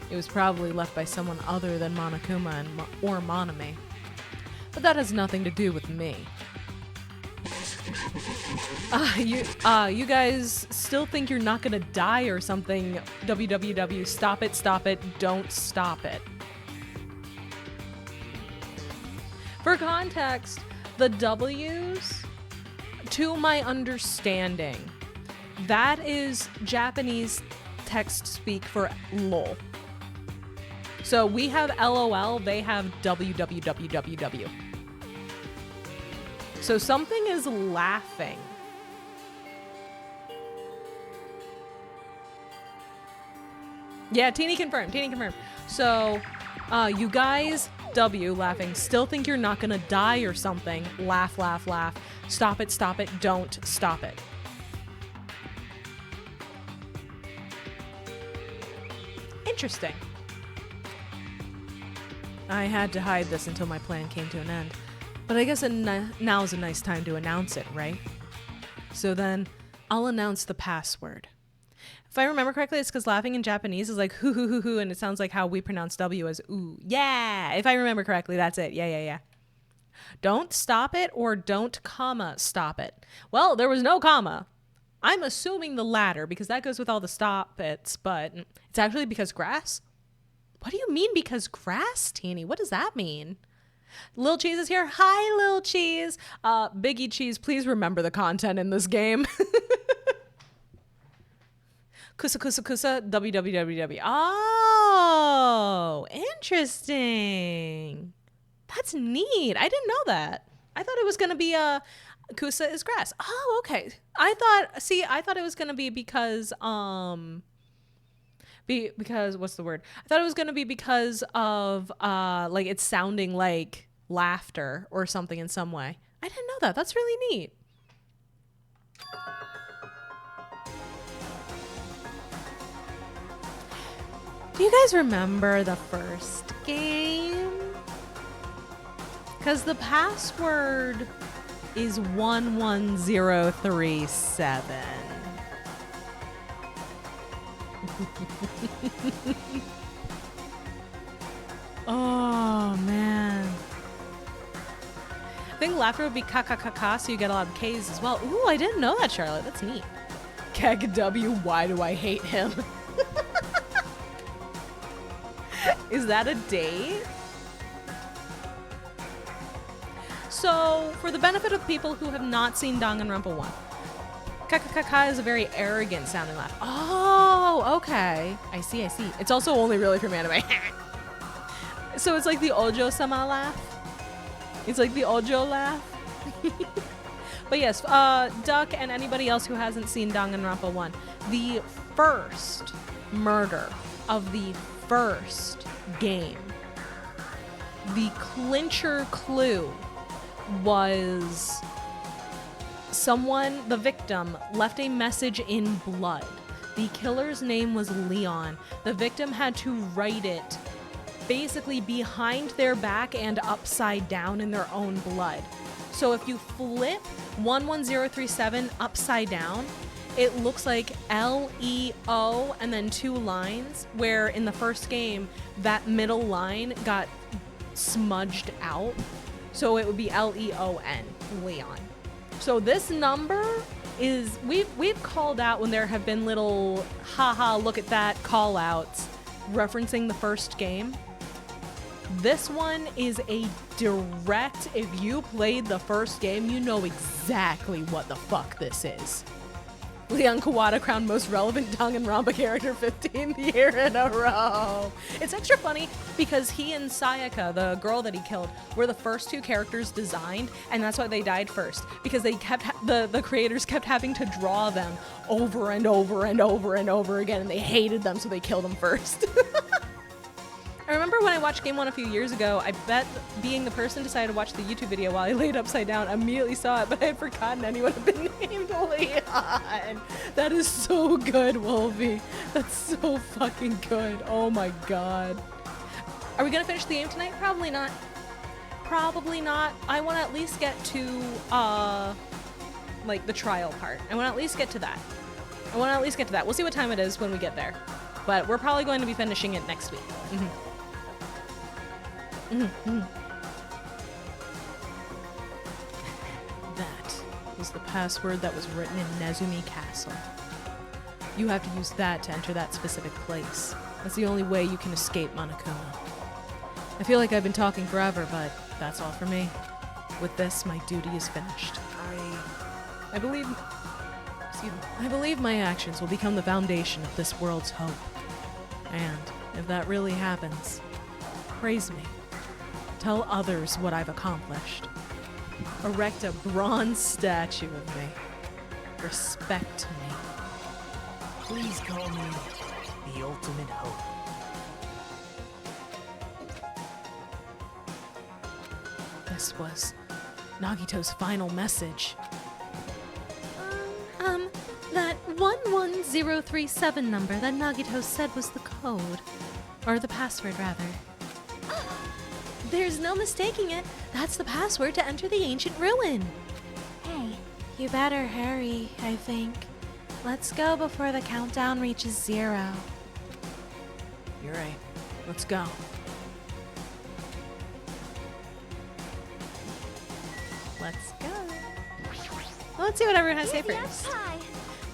It was probably left by someone other than Monokuma or Monome. but that has nothing to do with me. You guys still think you're not gonna die or something? www, stop it, don't stop it. For context, the W's, to my understanding, that is Japanese text speak for lol. So we have LOL, they have www. So something is laughing. Yeah, Teeny confirmed. So, you guys, W, laughing, still think you're not gonna die or something. Laugh. Stop it, don't stop it. Interesting. I had to hide this until my plan came to an end. But I guess now is a nice time to announce it, right? So then, I'll announce the password. If I remember correctly, it's because laughing in Japanese is like hoo hoo hoo hoo, and it sounds like how we pronounce W as ooh. Yeah! If I remember correctly, that's it. Yeah. Don't stop it or don't comma stop it. Well, there was no comma. I'm assuming the latter because that goes with all the stop it's, but it's actually because grass? What do you mean because grass, Teeny? What does that mean? Lil Cheese is here. Hi, Lil Cheese. Biggie Cheese, please remember the content in this game. Kusa, www. Oh, interesting. That's neat. I didn't know that. I thought it was going to be Kusa is grass. Oh, okay. I thought it was going to be because what's the word? I thought it was going to be because of like it's sounding like laughter or something in some way. I didn't know that. That's really neat. Do you guys remember the first game? Because the password is 11037. Oh, man. I think laughter would be ka, so you get a lot of K's as well. Ooh, I didn't know that, Charlotte. That's neat. Keg W, why do I hate him? Is that a date? So, for the benefit of people who have not seen DanganRonpa 1, Ka is a very arrogant sounding laugh. Oh, okay. I see. It's also only really from anime. So it's like the Ojo-sama laugh. It's like the Ojo laugh. But yes, Duck and anybody else who hasn't seen DanganRonpa 1, the first murder of the first game, the clincher clue was the victim left a message in blood. The killer's name was Leon. The victim had to write it basically behind their back and upside down in their own blood. So if you flip 11037 upside down, it looks like L-E-O and then two lines, where in the first game, that middle line got smudged out. So it would be L-E-O-N, Leon. So this number is, we've called out when there have been little haha, look at that call outs referencing the first game. This one is a direct, if you played the first game, you know exactly what the fuck this is. Leon Kawada crowned most relevant Danganronpa character 15th year in a row. It's extra funny because he and Sayaka, the girl that he killed, were the first two characters designed, and that's why they died first. Because they kept the creators kept having to draw them over and over and over and over again, and they hated them, so they killed them first. I remember when I watched Game 1 a few years ago, I bet being the person decided to watch the YouTube video while I laid upside down, immediately saw it, but I had forgotten anyone had been named Leon. That is so good, Wolfie. That's so fucking good. Oh my god. Are we gonna finish the game tonight? Probably not. Probably not. I want to at least get to, like, the trial part. I want to at least get to that. We'll see what time it is when we get there. But we're probably going to be finishing it next week. was the password that was written in Nezumi Castle. You have to use that to enter that specific place. That's the only way you can escape Monokuma. I feel like I've been talking forever, but that's all for me. With this, my duty is finished. I believe my actions will become the foundation of this world's hope. And if that really happens, praise me. Tell others what I've accomplished. Erect a bronze statue of me. Respect me. Please call me the ultimate hope. This was Nagito's final message. That 11037 number that Nagito said was the code. Or the password, rather. There's no mistaking it. That's the password to enter the ancient ruin. Hey, you better hurry, I think. Let's go before the countdown reaches 0. You're right. Let's go. Let's go. Let's see what everyone has to say first.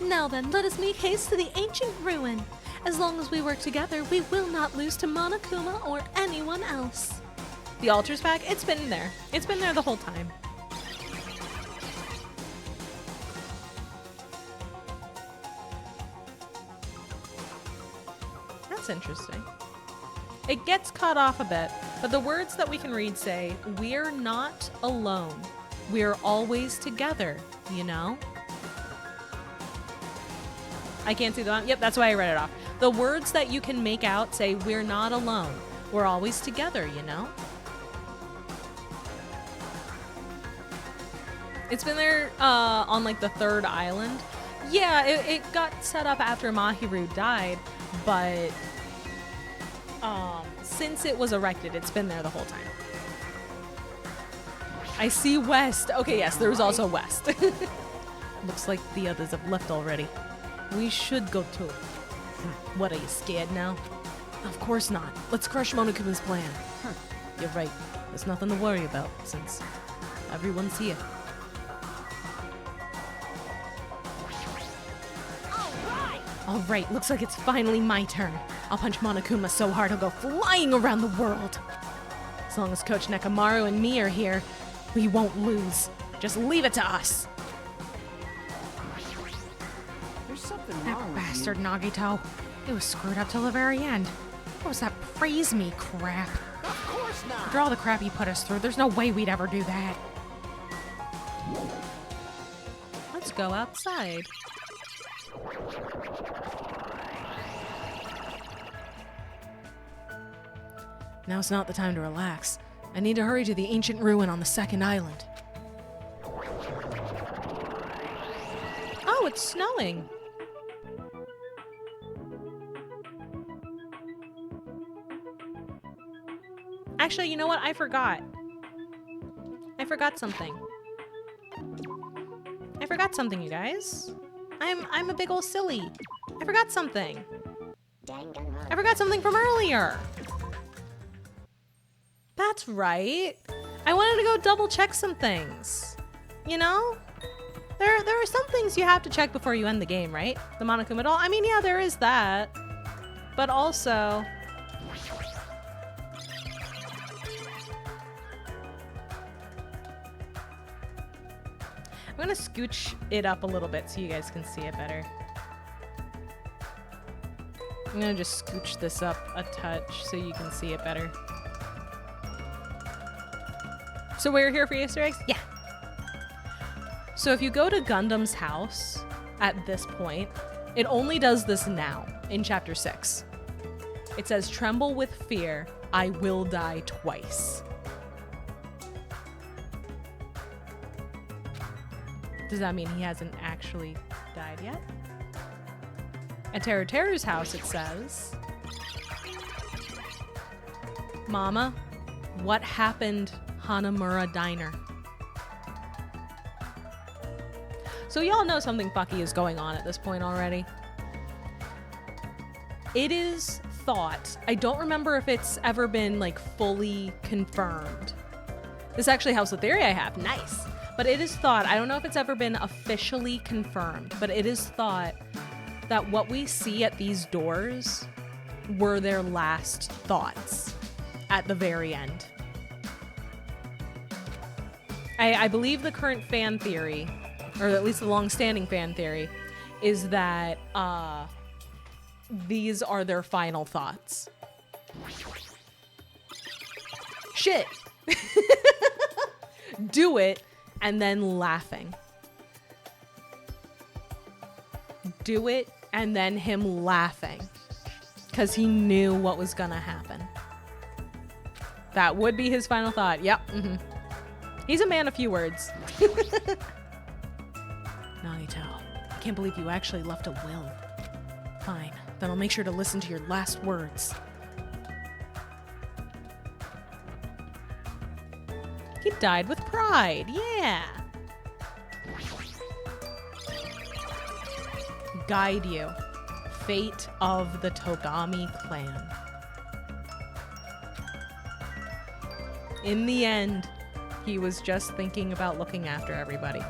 Now then, let us make haste to the ancient ruin. As long as we work together, we will not lose to Monokuma or anyone else. The altars pack, it's been there. It's been there the whole time. That's interesting. It gets cut off a bit, but the words that we can read say, "We're not alone. We're always together," you know? I can't see the one. Yep, that's why I read it off. The words that you can make out say, "We're not alone. We're always together," you know? It's been there on like the 3rd island. Yeah, it got set up after Mahiru died, but since it was erected, it's been there the whole time. I see west. Okay, yes, there was also west. Looks like the others have left already. We should go too. What, are you scared now? Of course not. Let's crush Monokuma's plan. You're right. There's nothing to worry about since everyone's here. All right, looks like it's finally my turn. I'll punch Monokuma so hard he'll go flying around the world. As long as Coach Nekamaru and me are here, we won't lose. Just leave it to us. There's something That wrong bastard Nagito. It was screwed up till the very end. What was that praise me crap? Of course not. After all the crap he put us through, there's no way we'd ever do that. Let's go outside. Now's not the time to relax. I need to hurry to the ancient ruin on the 2nd island. Oh, it's snowing. Actually, you know what? I forgot. I forgot something. I forgot something, you guys. I'm a big ol' silly. I forgot something. I forgot something from earlier. That's right. I wanted to go double check some things. You know? There are some things you have to check before you end the game, right? The Monokuma doll. I mean, yeah, there is that. But also... I'm gonna scooch it up a little bit so you guys can see it better. I'm gonna just scooch this up a touch so you can see it better. So we're here for Easter eggs? Yeah. So if you go to Gundam's house at this point, it only does this now in chapter 6. It says, "Tremble with fear, I will die twice." Does that mean he hasn't actually died yet? At Teru's house, it says, "Mama, what happened Hanamura Diner?" So y'all know something fucky is going on at this point already. It is thought, I don't remember if it's ever been like fully confirmed. This actually helps the theory I have, nice. But it is thought, I don't know if it's ever been officially confirmed, but it is thought that what we see at these doors were their last thoughts at the very end. I believe the current fan theory, or at least the long-standing fan theory, is that these are their final thoughts. Shit. Do it, and then laughing. Do it, and then him laughing. Because he knew what was gonna happen. That would be his final thought. Yep. Mm-hmm. He's a man of few words. Nagito, I can't believe you actually left a will. Fine, then I'll make sure to listen to your last words. He died with pride, yeah. Guide you. Fate of the Togami clan. In the end, he was just thinking about looking after everybody.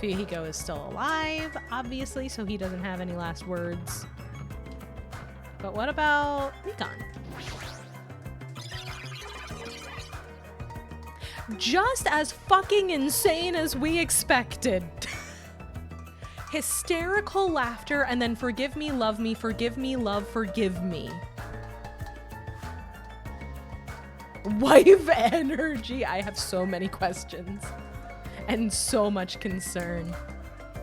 Fuyuhiko is still alive, obviously, so he doesn't have any last words. But what about Rikan? Just as fucking insane as we expected. Hysterical laughter and then forgive me, love me, forgive me, love, forgive me. Wife energy. I have so many questions and so much concern.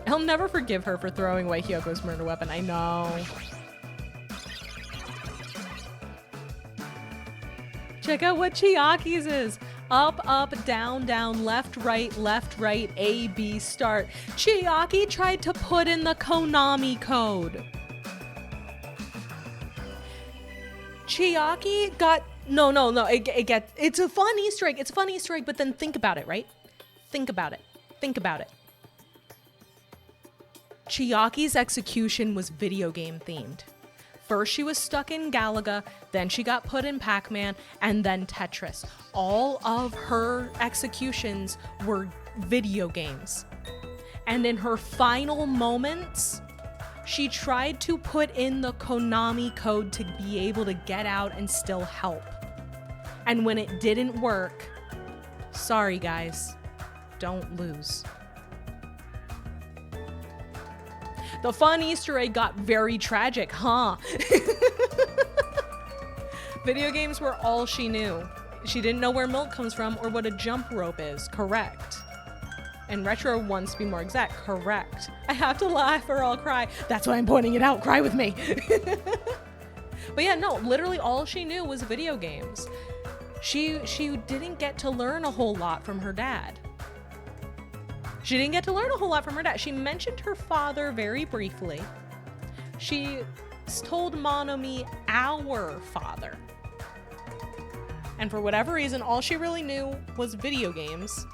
I'll never forgive her for throwing away Hyoko's murder weapon. I know. Check out what Chiaki's is. Up, up, down, down, left, right, A, B, start. Chiaki tried to put in the Konami code. Chiaki got... No. It's a fun Easter egg. It's a fun Easter egg, but then think about it, right? Think about it. Chiaki's execution was video game themed. First she was stuck in Galaga, then she got put in Pac-Man, and then Tetris. All of her executions were video games. And in her final moments, she tried to put in the Konami code to be able to get out and still help. And when it didn't work, sorry guys, don't lose. The fun Easter egg got very tragic, huh? Video games were all she knew. She didn't know where milk comes from or what a jump rope is. Correct. And retro ones, to be more exact. Correct. I have to laugh or I'll cry. That's why I'm pointing it out. Cry with me. But yeah, no, literally all she knew was video games. She didn't get to learn a whole lot from her dad. She didn't get to learn a whole lot from her dad. She mentioned her father very briefly. She told Monomi our father. And for whatever reason, all she really knew was video games.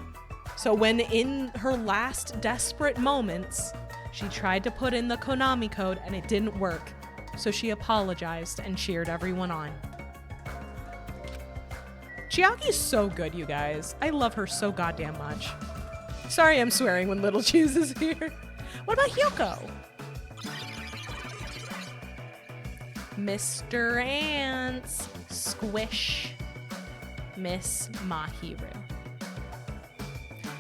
So when in her last desperate moments, she tried to put in the Konami code and it didn't work. So she apologized and cheered everyone on. Chiaki's so good, you guys. I love her so goddamn much. Sorry I'm swearing when Little Cheese is here. What about Hyoko? Mr. Ants. Squish. Miss Mahiru.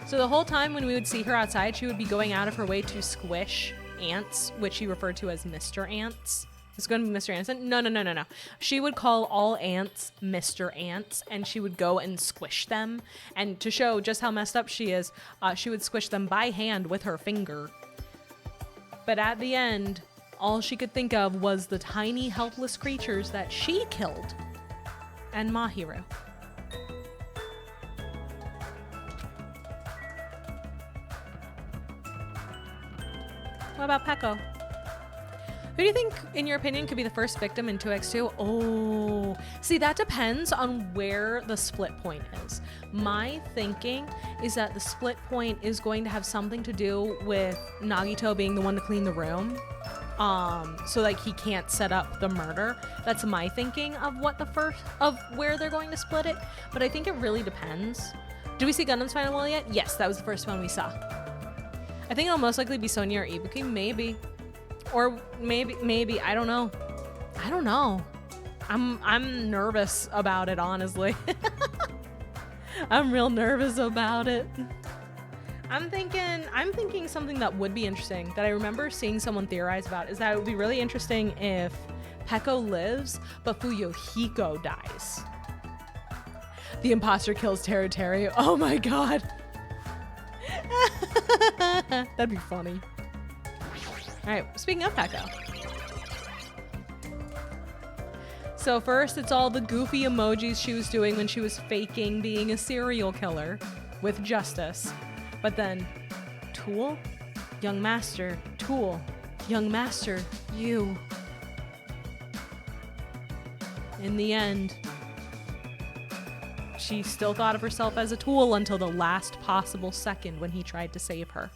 So the whole time when we would see her outside, she would be going out of her way to squish ants, which she referred to as Mr. Ants. It's going to be Mr. Ants. No. She would call all ants Mr. Ants, and she would go and squish them. And to show just how messed up she is, she would squish them by hand with her finger. But at the end, all she could think of was the tiny, helpless creatures that she killed. And Mahiru. What about Peko? Who do you think, in your opinion, could be the first victim in 2x2? Oh, see, that depends on where the split point is. My thinking is that the split point is going to have something to do with Nagito being the one to clean the room. So like he can't set up the murder. That's my thinking of where they're going to split it. But I think it really depends. Did we see Gundam's final wall yet? Yes, that was the first one we saw. I think it'll most likely be Sonya or Ibuki, maybe. Or maybe, I don't know. I don't know. I'm nervous about it, honestly. I'm real nervous about it. I'm thinking something that would be interesting that I remember seeing someone theorize about is that it would be really interesting if Peko lives, but Fuyuhiko dies. The imposter kills Teru. Oh my god. That'd be funny. Alright, speaking of Peko. So first, it's all the goofy emojis she was doing when she was faking being a serial killer with Justice. But then, Tool? Young Master, Tool. Young Master, you. In the end, she still thought of herself as a tool until the last possible second when he tried to save her.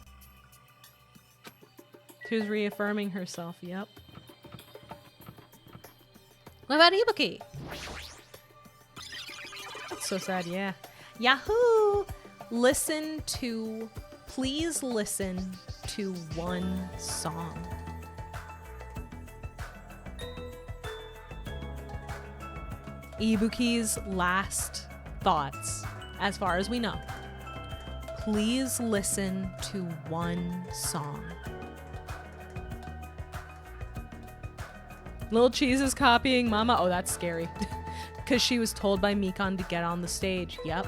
She was reaffirming herself, yep. What about Ibuki? That's so sad, yeah. Yahoo! Please listen to one song. Ibuki's last thoughts, as far as we know. Please listen to one song. Little Cheese is copying Mama. Oh, that's scary. Because she was told by Mikan to get on the stage. Yep.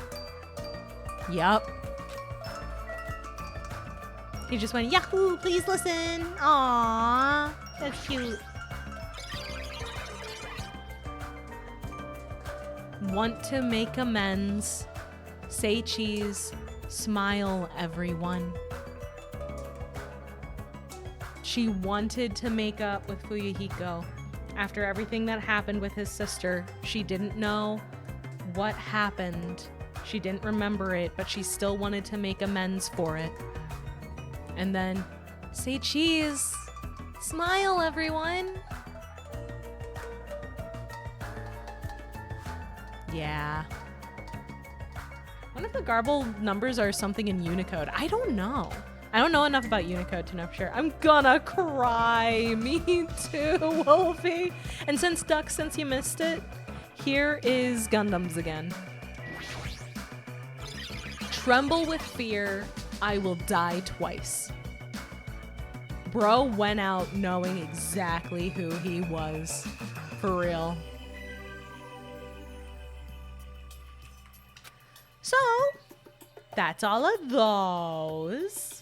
He just went, Yahoo, please listen. Aww, that's cute. Want to make amends. Say cheese. Smile, everyone. She wanted to make up with Fuyuhiko. After everything that happened with his sister, she didn't know what happened. She didn't remember it, but she still wanted to make amends for it. And then, say cheese. Smile, everyone. Yeah. I wonder if the garble numbers are something in Unicode. I don't know. I don't know enough about Unicode to know for sure. I'm gonna cry. Me too, Wolfie. And since you missed it, here is Gundams again. Tremble with fear, I will die twice. Bro went out knowing exactly who he was. For real. So, that's all of those.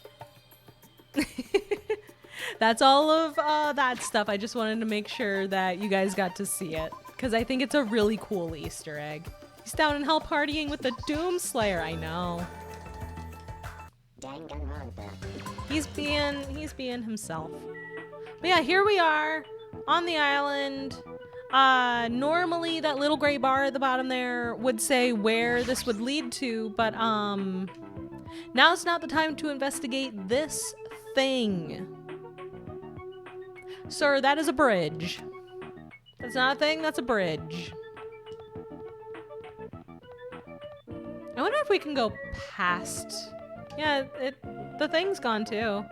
That's all of that stuff. I just wanted to make sure that you guys got to see it, because I think it's a really cool Easter egg. He's down in hell partying with the Doomslayer. I know. DanganRonpa. He's being himself. But yeah, here we are on the island. Normally that little gray bar at the bottom there would say where this would lead to, but now's not the time to investigate this thing. Sir, that is a bridge. That's not a thing, that's a bridge. I wonder if we can go past. Yeah, the thing's gone too.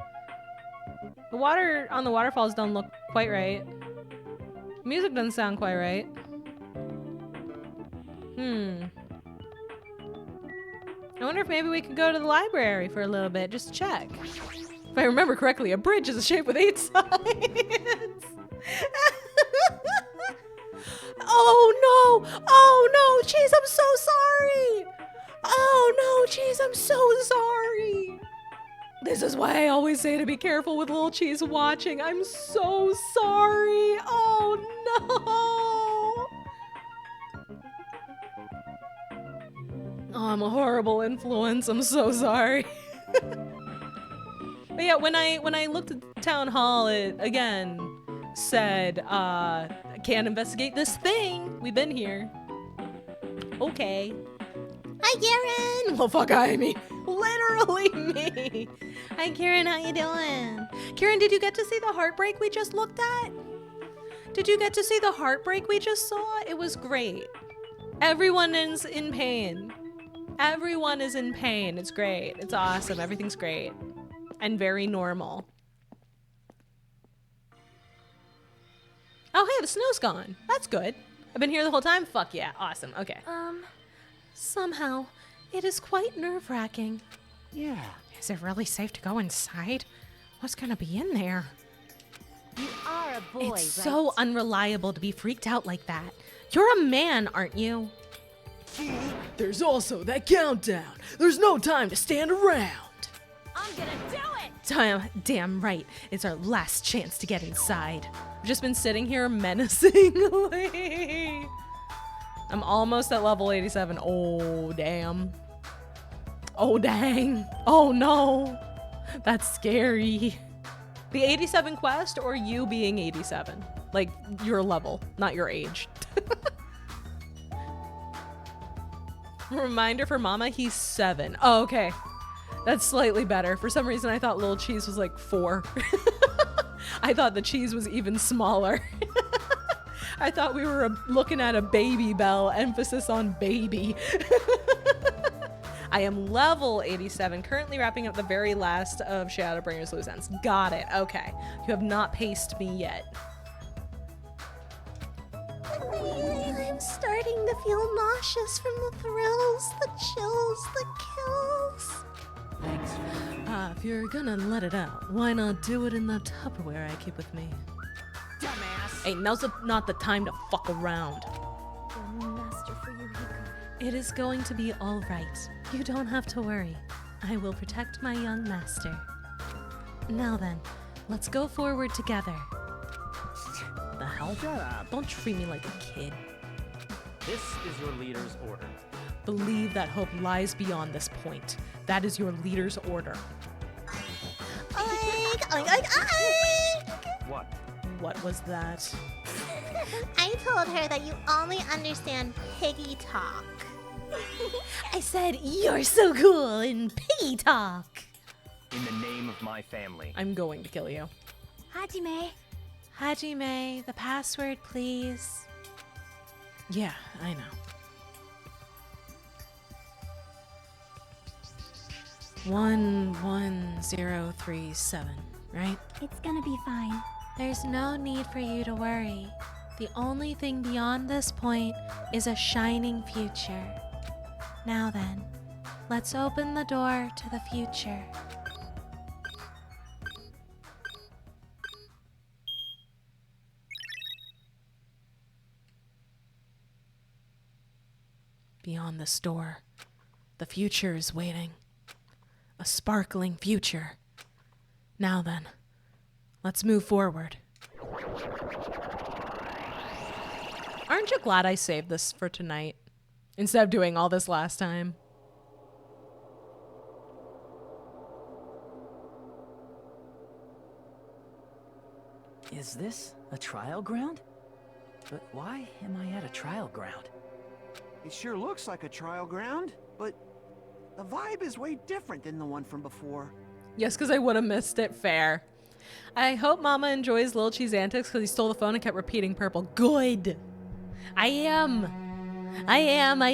The water on the waterfalls don't look quite right. Music doesn't sound quite right. I wonder if maybe we could go to the library for a little bit, just to check. If I remember correctly, a bridge is a shape with 8 sides. Oh no! Oh no! Jeez, I'm so sorry! Oh no, Cheese, I'm so sorry. This is why I always say to be careful with little Cheese watching. I'm so sorry. Oh no. Oh, I'm a horrible influence. I'm so sorry. But yeah, when I looked at the town hall, it again said, can't investigate this thing. We've been here. Okay. Hi, Garen. Well, fuck, I mean, Literally me. Hi, Kieran. How you doing? Kieran, did you get to see the heartbreak we just looked at? Did you get to see the heartbreak we just saw? It was great. Everyone is in pain. Everyone is in pain. It's great. It's awesome. Everything's great. And very normal. Oh, hey, the snow's gone. That's good. I've been here the whole time? Fuck yeah. Awesome. Okay. Somehow, it is quite nerve-wracking. Yeah. Is it really safe to go inside? What's gonna be in there? You are a boy, It's so unreliable to be freaked out like that. You're a man, aren't you? There's also that countdown. There's no time to stand around. I'm gonna do it! Damn right. It's our last chance to get inside. I've just been sitting here menacingly. I'm almost at level 87. Oh, damn. Oh, dang. Oh, no. That's scary. The 87 quest or you being 87? Like, your level, not your age. Reminder for Mama, he's 7. Oh, okay. That's slightly better. For some reason, I thought Little Cheese was like 4. I thought the cheese was even smaller. I thought we were looking at a baby bell, emphasis on baby. I am level 87, currently wrapping up the very last of Shadowbringer's Loose Ends. Got it. Okay. You have not paced me yet. I'm starting to feel nauseous from the thrills, the chills, the kills. If you're gonna let it out, why not do it in the Tupperware I keep with me? Dumbass. Hey, now's not the time to fuck around. Master for Eureka. It is going to be all right. You don't have to worry. I will protect my young master. Now then, let's go forward together. The hell? Shut up. Don't treat me like a kid. This is your leader's order. Believe that hope lies beyond this point. That is your leader's order. Oink, oink, oink, oink! What? What was that? I told her that you only understand piggy talk. I said, you're so cool in piggy talk. In the name of my family. I'm going to kill you. Hajime. Hajime, the password, please. Yeah, I know. 11037, right? It's gonna be fine. There's no need for you to worry. The only thing beyond this point is a shining future. Now then, let's open the door to the future. Beyond this door, the future is waiting. A sparkling future. Now then, let's move forward. Aren't you glad I saved this for tonight? Instead of doing all this last time. Is this a trial ground? But why am I at a trial ground? It sure looks like a trial ground, but the vibe is way different than the one from before. Yes, because I would have missed it. Fair. I hope Mama enjoys Lil Cheese antics because he stole the phone and kept repeating purple. Good. I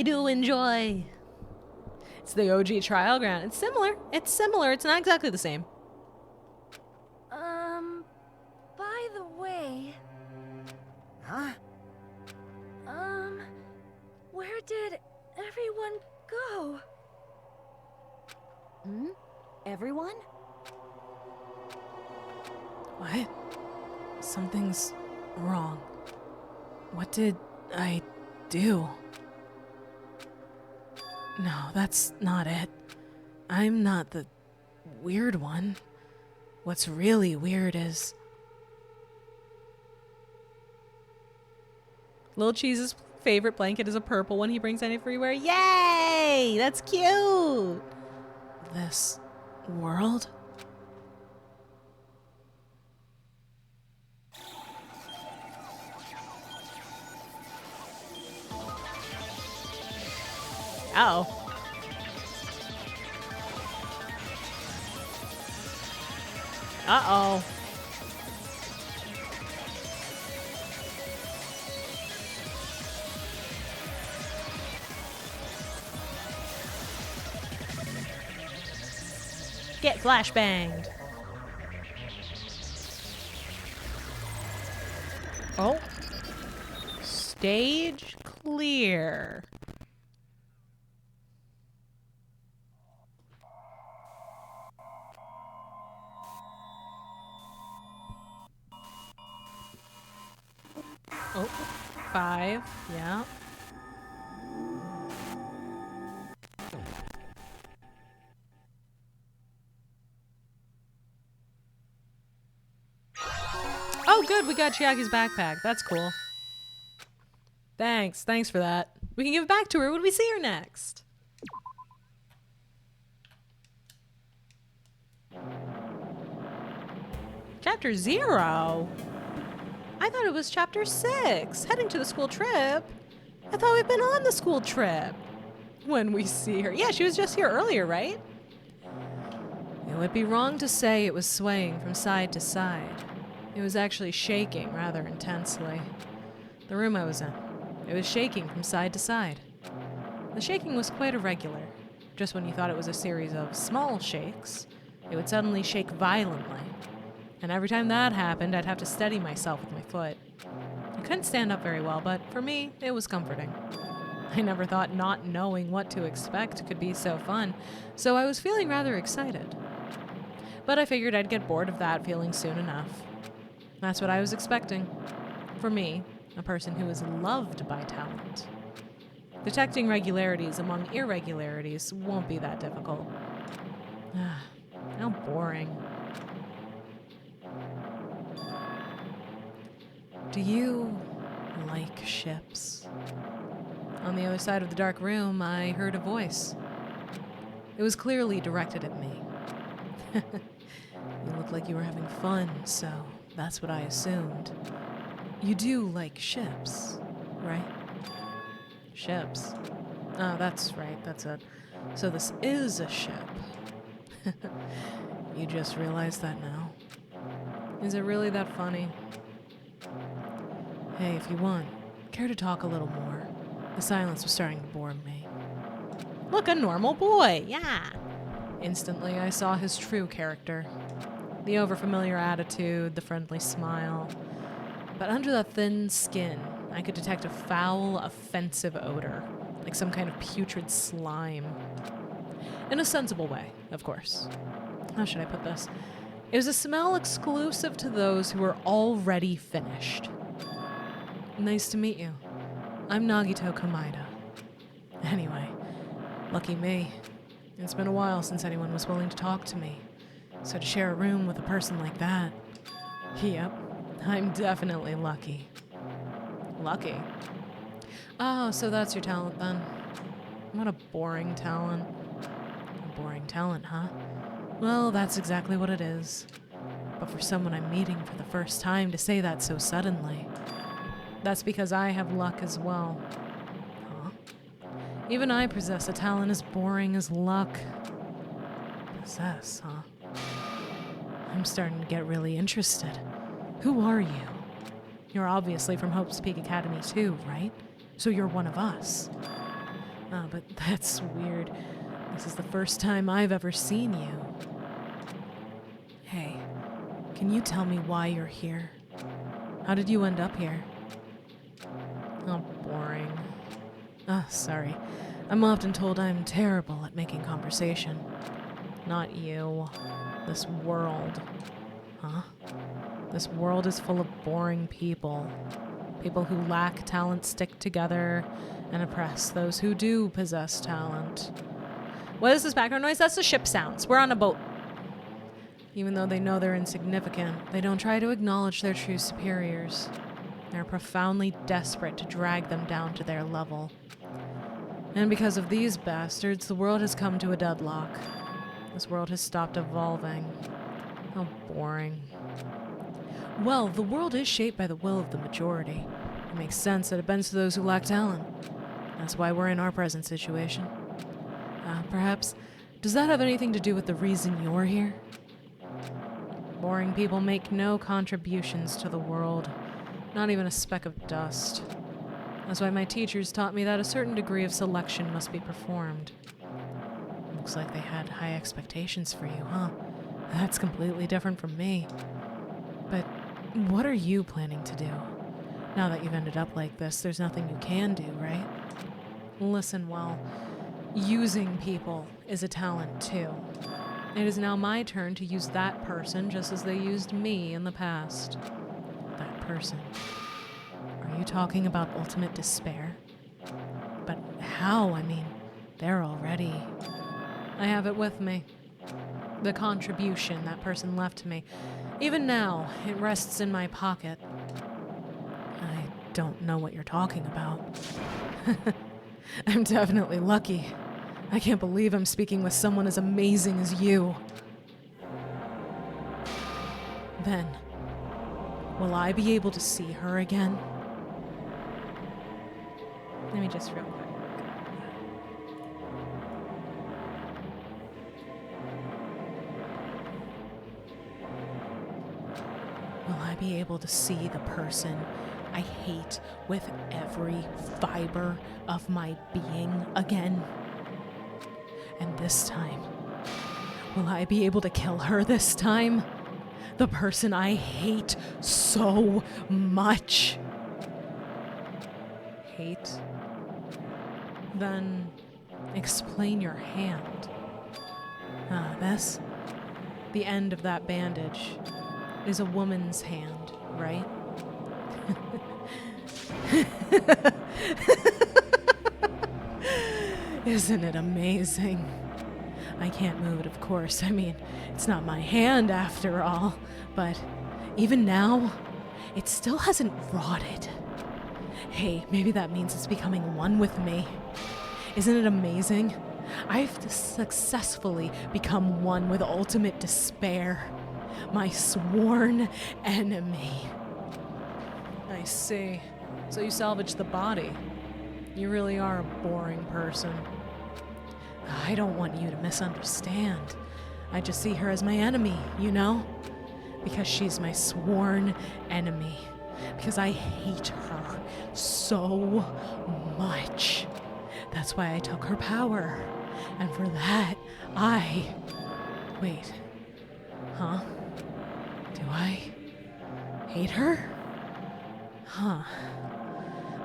do enjoy. It's the OG trial ground. It's similar. It's not exactly the same. By the way, Huh? where did everyone go? Everyone? What? Something's wrong. What did I do? No, that's not it. I'm not the weird one. What's really weird is Lil Cheese's favorite blanket is a purple one he brings everywhere. Yay! That's cute! This world? Oh. Uh-oh. Get flashbanged. Oh. Stage clear. Oh, 5, yeah. Oh, good, we got Chiaki's backpack. That's cool. Thanks for that. We can give it back to her when we see her next. Chapter 0? I thought it was chapter 6, heading to the school trip. I thought we'd been on the school trip. When we see her. Yeah, she was just here earlier, right? It would be wrong to say it was swaying from side to side. It was actually shaking rather intensely. The room I was in, it was shaking from side to side. The shaking was quite irregular. Just when you thought it was a series of small shakes, it would suddenly shake violently. And every time that happened, I'd have to steady myself with my foot. I couldn't stand up very well, but for me, it was comforting. I never thought not knowing what to expect could be so fun, so I was feeling rather excited. But I figured I'd get bored of that feeling soon enough. That's what I was expecting. For me, a person who is loved by talent. Detecting regularities among irregularities won't be that difficult. How boring. Do you like ships? On the other side of the dark room, I heard a voice. It was clearly directed at me. You looked like you were having fun, so that's what I assumed. You do like ships, right? Ships. Oh, that's right, that's it. So this is a ship. You just realized that now? Is it really that funny? Hey, if you want, care to talk a little more? The silence was starting to bore me. Look, a normal boy, yeah! Instantly, I saw his true character. The overfamiliar attitude, the friendly smile. But under that thin skin, I could detect a foul, offensive odor, like some kind of putrid slime. In a sensible way, of course. How should I put this? It was a smell exclusive to those who were already finished. Nice to meet you. I'm Nagito Komaeda. Anyway, lucky me. It's been a while since anyone was willing to talk to me. So to share a room with a person like that... Yep, I'm definitely lucky. Lucky? Oh, so that's your talent then. What a boring talent. A boring talent, huh? Well, that's exactly what it is. But for someone I'm meeting for the first time to say that so suddenly... That's because I have luck as well. Huh? Even I possess a talent as boring as luck. Possess, huh? I'm starting to get really interested. Who are you? You're obviously from Hope's Peak Academy too, right? So you're one of us. Oh, but that's weird. This is the first time I've ever seen you. Hey, can you tell me why you're here? How did you end up here? Oh, boring. Ah, sorry. I'm often told I'm terrible at making conversation. Not you. This world. Huh? This world is full of boring people. People who lack talent stick together and oppress those who do possess talent. What is this background noise? That's the ship sounds. We're on a boat. Even though they know they're insignificant, they don't try to acknowledge their true superiors. They're profoundly desperate to drag them down to their level. And because of these bastards, the world has come to a deadlock. This world has stopped evolving. How boring. Well, the world is shaped by the will of the majority. It makes sense that it bends to those who lack talent. That's why we're in our present situation. Perhaps, does that have anything to do with the reason you're here? Boring people make no contributions to the world, not even a speck of dust. That's why my teachers taught me that a certain degree of selection must be performed. Looks like they had high expectations for you, huh? That's completely different from me. But what are you planning to do? Now that you've ended up like this, there's nothing you can do, right? Listen, well, using people is a talent too. It is now my turn to use that person just as they used me in the past. That person. Are you talking about ultimate despair? But how? I mean, they're already... I have it with me. The contribution that person left me. Even now, it rests in my pocket. I don't know what you're talking about. I'm definitely lucky. I can't believe I'm speaking with someone as amazing as you. Then, will I be able to see her again? Let me just real quick. Will I be able to see the person I hate with every fiber of my being again? And this time, will I be able to kill her this time? The person I hate so much. Hate? Then explain your hand. Ah, this? The end of that bandage is a woman's hand, right? Isn't it amazing? I can't move it, of course. I mean, it's not my hand after all. But even now, it still hasn't rotted. Hey, maybe that means it's becoming one with me. Isn't it amazing? I've successfully become one with ultimate despair. My sworn enemy. I see. So you salvaged the body. You really are a boring person. I don't want you to misunderstand. I just see her as my enemy, you know? Because she's my sworn enemy. Because I hate her so much. That's why I took her power. And for that, Wait. Huh? Do I hate her? Huh.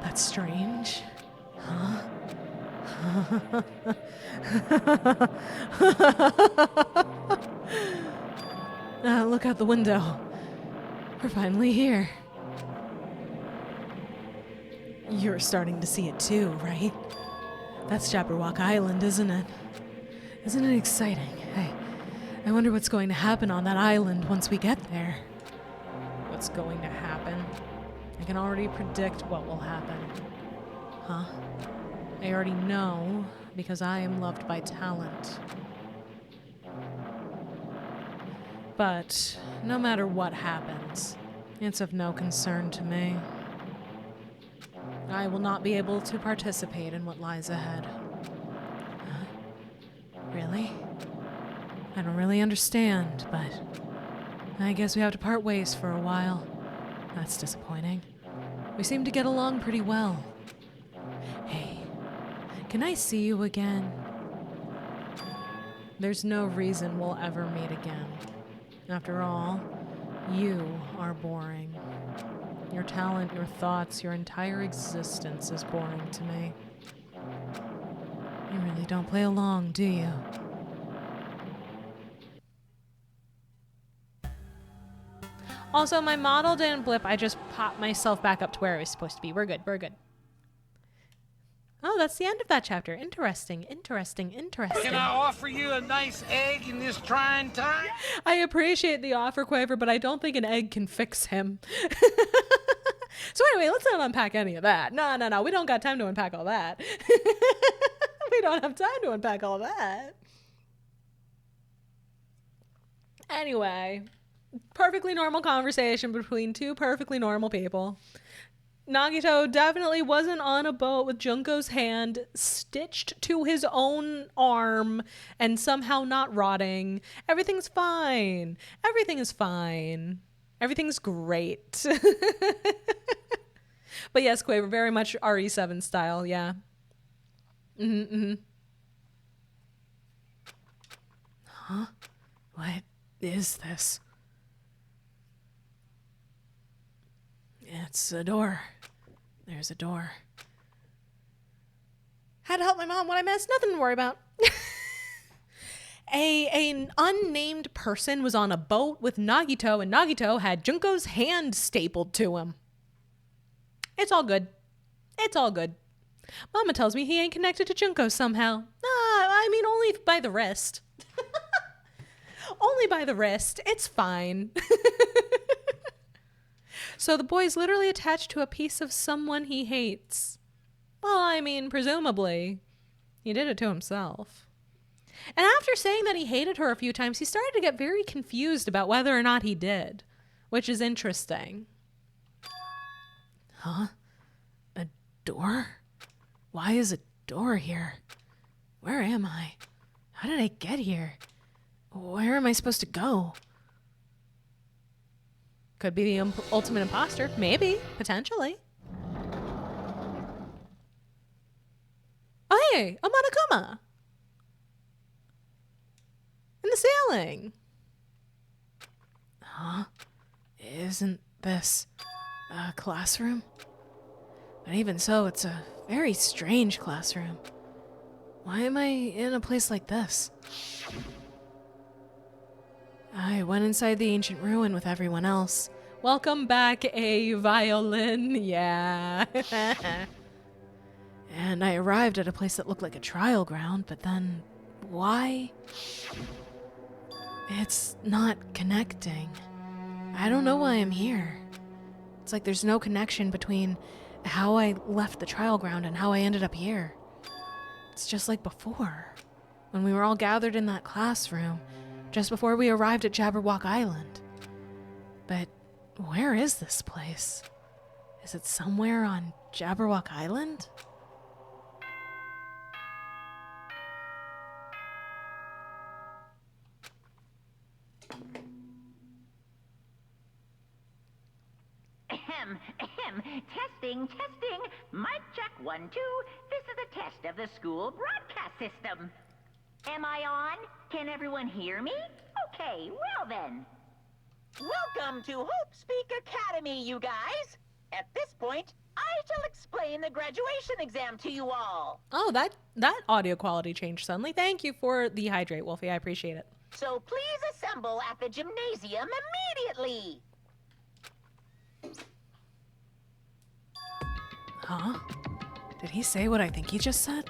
That's strange. Huh? Look out the window. We're finally here. You're starting to see it too, right? That's Jabberwock Island, isn't it? Isn't it exciting? I wonder what's going to happen on that island once we get there. What's going to happen? I can already predict what will happen. Huh? I already know because I am loved by talent. But no matter what happens, it's of no concern to me. I will not be able to participate in what lies ahead. Huh? Really? I don't really understand, but I guess we have to part ways for a while. That's disappointing. We seem to get along pretty well. Hey, can I see you again? There's no reason we'll ever meet again. After all, you are boring. Your talent, your thoughts, your entire existence is boring to me. You really don't play along, do you? Also, my model didn't blip. I just popped myself back up to where I was supposed to be. We're good. We're good. Oh, that's the end of that chapter. Interesting, interesting, interesting. Can I offer you a nice egg in this trying time? I appreciate the offer, Quaver, but I don't think an egg can fix him. So anyway, let's not unpack any of that. No. We don't got time to unpack all that. We don't have time to unpack all that. Anyway, perfectly normal conversation between two perfectly normal people. Nagito definitely wasn't on a boat with Junko's hand stitched to his own arm and somehow not rotting. Everything's fine. Everything is fine. Everything's great. But yes, Quaver, very much RE7 style, yeah. Huh? What is this? It's a door. There's a door. Had to help my mom. What I missed? Nothing to worry about. An unnamed person was on a boat with Nagito, and Nagito had Junko's hand stapled to him. It's all good. It's all good. Mama tells me he ain't connected to Junko somehow. I mean, only by the wrist. Only by the wrist. It's fine. So the boy's literally attached to a piece of someone he hates. Well, I mean, presumably, he did it to himself. And after saying that he hated her a few times, he started to get very confused about whether or not he did, which is interesting. Huh? A door? Why is a door here? Where am I? How did I get here? Where am I supposed to go? Could be the ultimate imposter. Maybe. Potentially. Oh, hey! A Monokuma! In the ceiling! Huh? Isn't this a classroom? But even so, it's a very strange classroom. Why am I in a place like this? I went inside the ancient ruin with everyone else. Welcome back, a violin. Yeah. And I arrived at a place that looked like a trial ground, but then why? It's not connecting. I don't know why I'm here. It's like there's no connection between how I left the trial ground and how I ended up here. It's just like before, when we were all gathered in that classroom, just before we arrived at Jabberwock Island. But where is this place? Is it somewhere on Jabberwock Island? Testing. Mic check 1, 2. This is a test of the school broadcast system. Am I on? Can everyone hear me? Okay, well then. Welcome to Hope Speak Academy, you guys. At this point, I shall explain the graduation exam to you all. Oh, that audio quality changed suddenly. Thank you for the hydrate, Wolfie. I appreciate it. So please assemble at the gymnasium immediately. Huh? Did he say what I think he just said?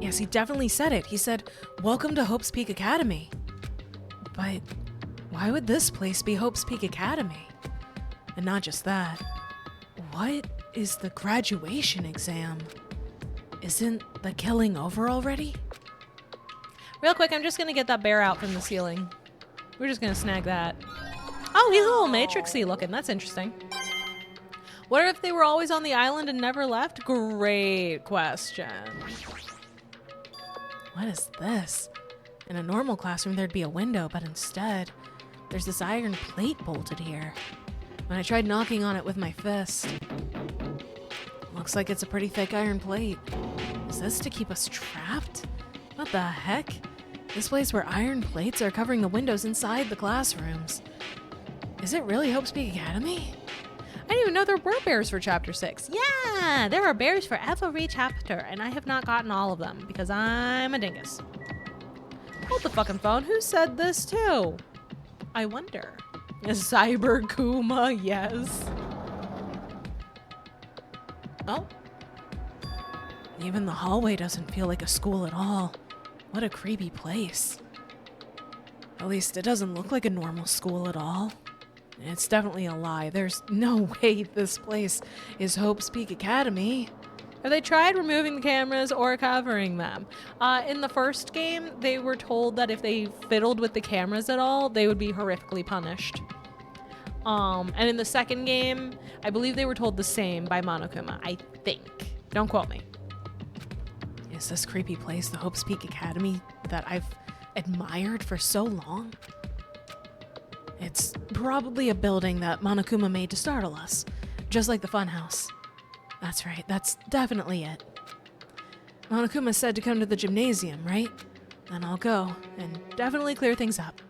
Yes, he definitely said it. He said, "Welcome to Hope's Peak Academy." But why would this place be Hope's Peak Academy? And not just that. What is the graduation exam? Isn't the killing over already? Real quick, I'm just going to get that bear out from the ceiling. We're just going to snag that. Oh, he's a little Matrixy looking. That's interesting. What if they were always on the island and never left? Great question. What is this? In a normal classroom, there'd be a window, but instead, there's this iron plate bolted here. When I tried knocking on it with my fist, looks like it's a pretty thick iron plate. Is this to keep us trapped? What the heck? This place where iron plates are covering the windows inside the classrooms. Is it really Hope's Peak Academy? I didn't even know there were bears for Chapter 6. Yeah, there are bears for every chapter, and I have not gotten all of them because I'm a dingus. Hold the fucking phone. Who said this too? I wonder. Cyber Kuma, yes. Oh. Even the hallway doesn't feel like a school at all. What a creepy place. At least it doesn't look like a normal school at all. It's definitely a lie. There's no way this place is Hope's Peak Academy. Have they tried removing the cameras or covering them? In the first game, they were told that if they fiddled with the cameras at all, they would be horrifically punished. And in the second game, I believe they were told the same by Monokuma. I think. Don't quote me. Is this creepy place the Hope's Peak Academy that I've admired for so long? It's probably a building that Monokuma made to startle us, just like the funhouse. That's right, that's definitely it. Monokuma said to come to the gymnasium, right? Then I'll go and definitely clear things up.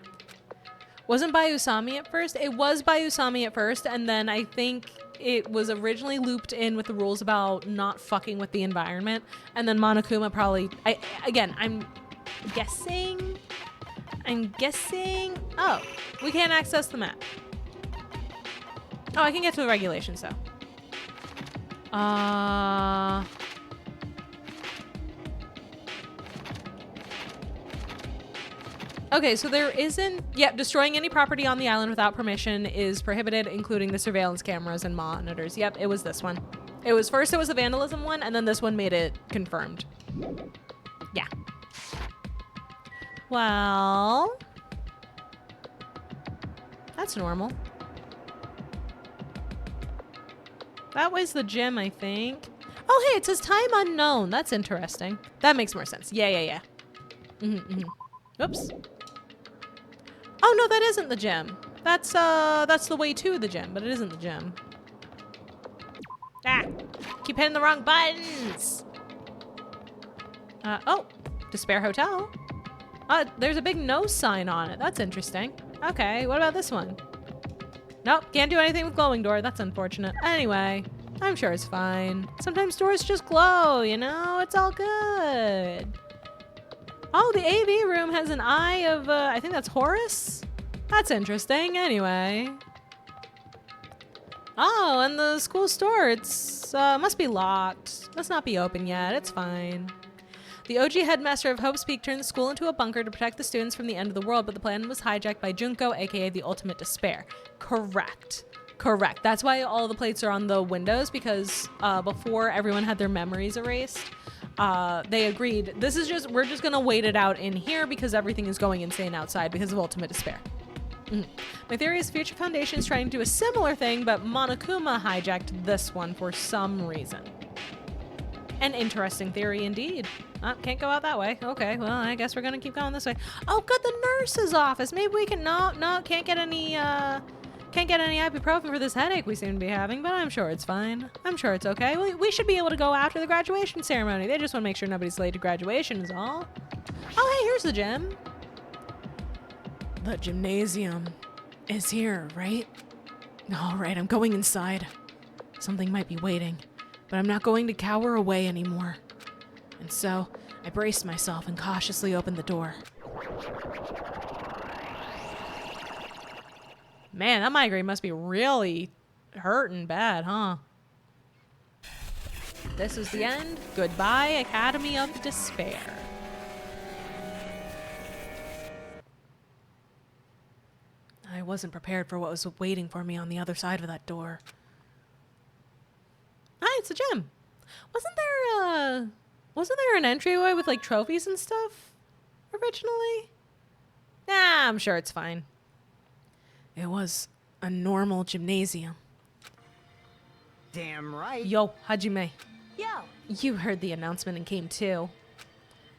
Wasn't by Usami at first? It was by Usami at first, and then I think it was originally looped in with the rules about not fucking with the environment, and then Monokuma probably... I'm guessing... Oh, we can't access the map. Oh, I can get to the regulations, though. Okay, so there isn't... Yep, destroying any property on the island without permission is prohibited, including the surveillance cameras and monitors. Yep, it was this one. It was the vandalism one, and then this one made it confirmed. Yeah. Well... That's normal. That was the gym, I think. Oh, hey, it says time unknown. That's interesting. That makes more sense. Yeah. Oops. Oh, no, that isn't the gym. That's the way to the gym, but it isn't the gym. Ah, keep hitting the wrong buttons. Oh, Despair Hotel. There's a big no sign on it. That's interesting. Okay, what about this one? Nope, can't do anything with glowing door. That's unfortunate. Anyway, I'm sure it's fine. Sometimes doors just glow, you know? It's all good. Oh, the AV room has an eye of, I think that's Horus? That's interesting. Anyway. Oh, and the school store, it's, must be locked. Must not be open yet. It's fine. The OG headmaster of Hope's Peak turned the school into a bunker to protect the students from the end of the world, but the plan was hijacked by Junko, aka the ultimate despair. Correct. That's why all the plates are on the windows, because before everyone had their memories erased, they agreed, we're just gonna wait it out in here because everything is going insane outside because of ultimate despair. My theory is Future Foundation is trying to do a similar thing, but Monokuma hijacked this one for some reason. An interesting theory indeed. Can't go out that way. Okay, well, I guess we're gonna keep going this way. Oh, good, the nurse's office. Maybe we can, no, can't get any ibuprofen for this headache we seem to be having, but I'm sure it's fine. I'm sure it's okay. We should be able to go after the graduation ceremony. They just want to make sure nobody's late to graduation is all. Oh, hey, here's the gym. The gymnasium is here, right? All right, I'm going inside. Something might be waiting, but I'm not going to cower away anymore. And so, I braced myself and cautiously opened the door. Man, that migraine must be really hurting bad, huh? This is the end. Goodbye, Academy of Despair. I wasn't prepared for what was waiting for me on the other side of that door. Hi, it's a gym. Wasn't there an entryway with like trophies and stuff originally? Nah, I'm sure it's fine. It was a normal gymnasium. Damn right. Yo, Hajime. Yo. You heard the announcement and came too.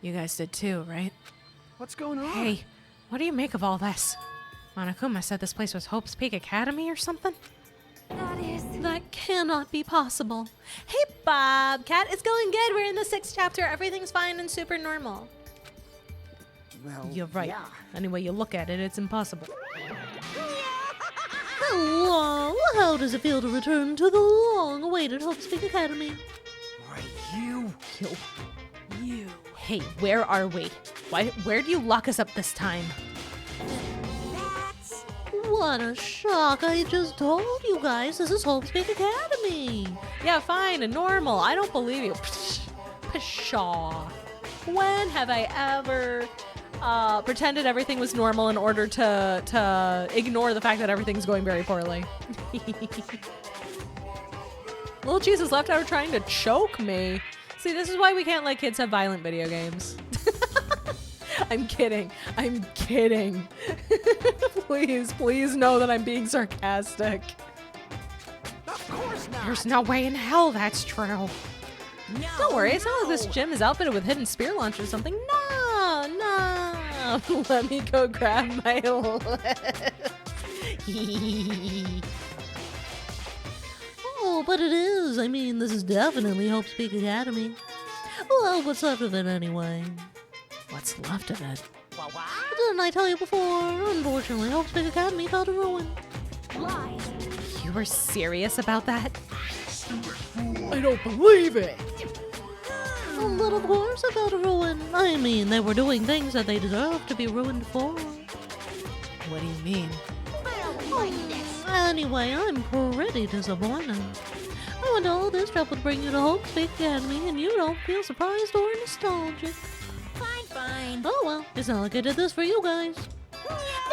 You guys did too, right? What's going on? Hey, what do you make of all this? Monokuma said this place was Hope's Peak Academy or something? That cannot be possible. Hey, Bobcat, it's going good. We're in the 6th chapter. Everything's fine and super normal. Well, You're right. yeah. Any way you look at it, it's impossible. Hello, how does it feel to return to the long-awaited Hope's Peak Academy? Why, you. You. Hey, where are we? Where do you lock us up this time? What a shock. I just told you guys this is Hope's Peak Academy. Yeah, fine and normal. I don't believe you. Pshaw. When have I ever pretended everything was normal in order to ignore the fact that everything's going very poorly? Little Jesus left out trying to choke me. See, this is why we can't let kids have violent video games. I'm kidding. Please know that I'm being sarcastic. Of course not. There's no way in hell that's true. No, Don't worry, it's not like this gym is outfitted with hidden spear launchers or something. No. Let me go grab my Oh, but it is. I mean, this is definitely Hope Speak Academy. Well, what's left of it anyway? What's left of it? Didn't I tell you before? Unfortunately, Hope Speak Academy fell to ruin. You were serious about that? I don't believe it. But of course it fell to ruin. I mean, they were doing things that they deserved to be ruined for. What do you mean? Anyway, I'm pretty disappointed. I went to all this trouble to bring you to Hope Speak Academy, and you don't feel surprised or nostalgic. Fine. Oh well, it's not like I did this for you guys.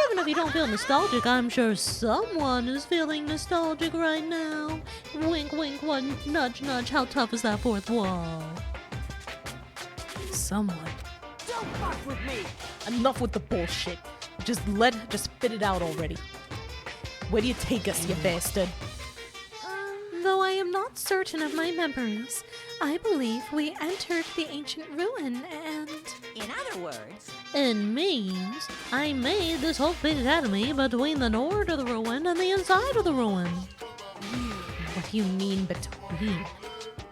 Even if you don't feel nostalgic, I'm sure someone is feeling nostalgic right now. Wink, wink, one nudge, nudge. How tough is that fourth wall? Someone. Don't fuck with me. Enough with the bullshit. Just spit it out already. Where do you take us, you bastard? Though I am not certain of my memories, I believe we entered the ancient ruin and... In other words, It means I made this whole big academy between the north of the ruin and the inside of the ruin. What do you mean between?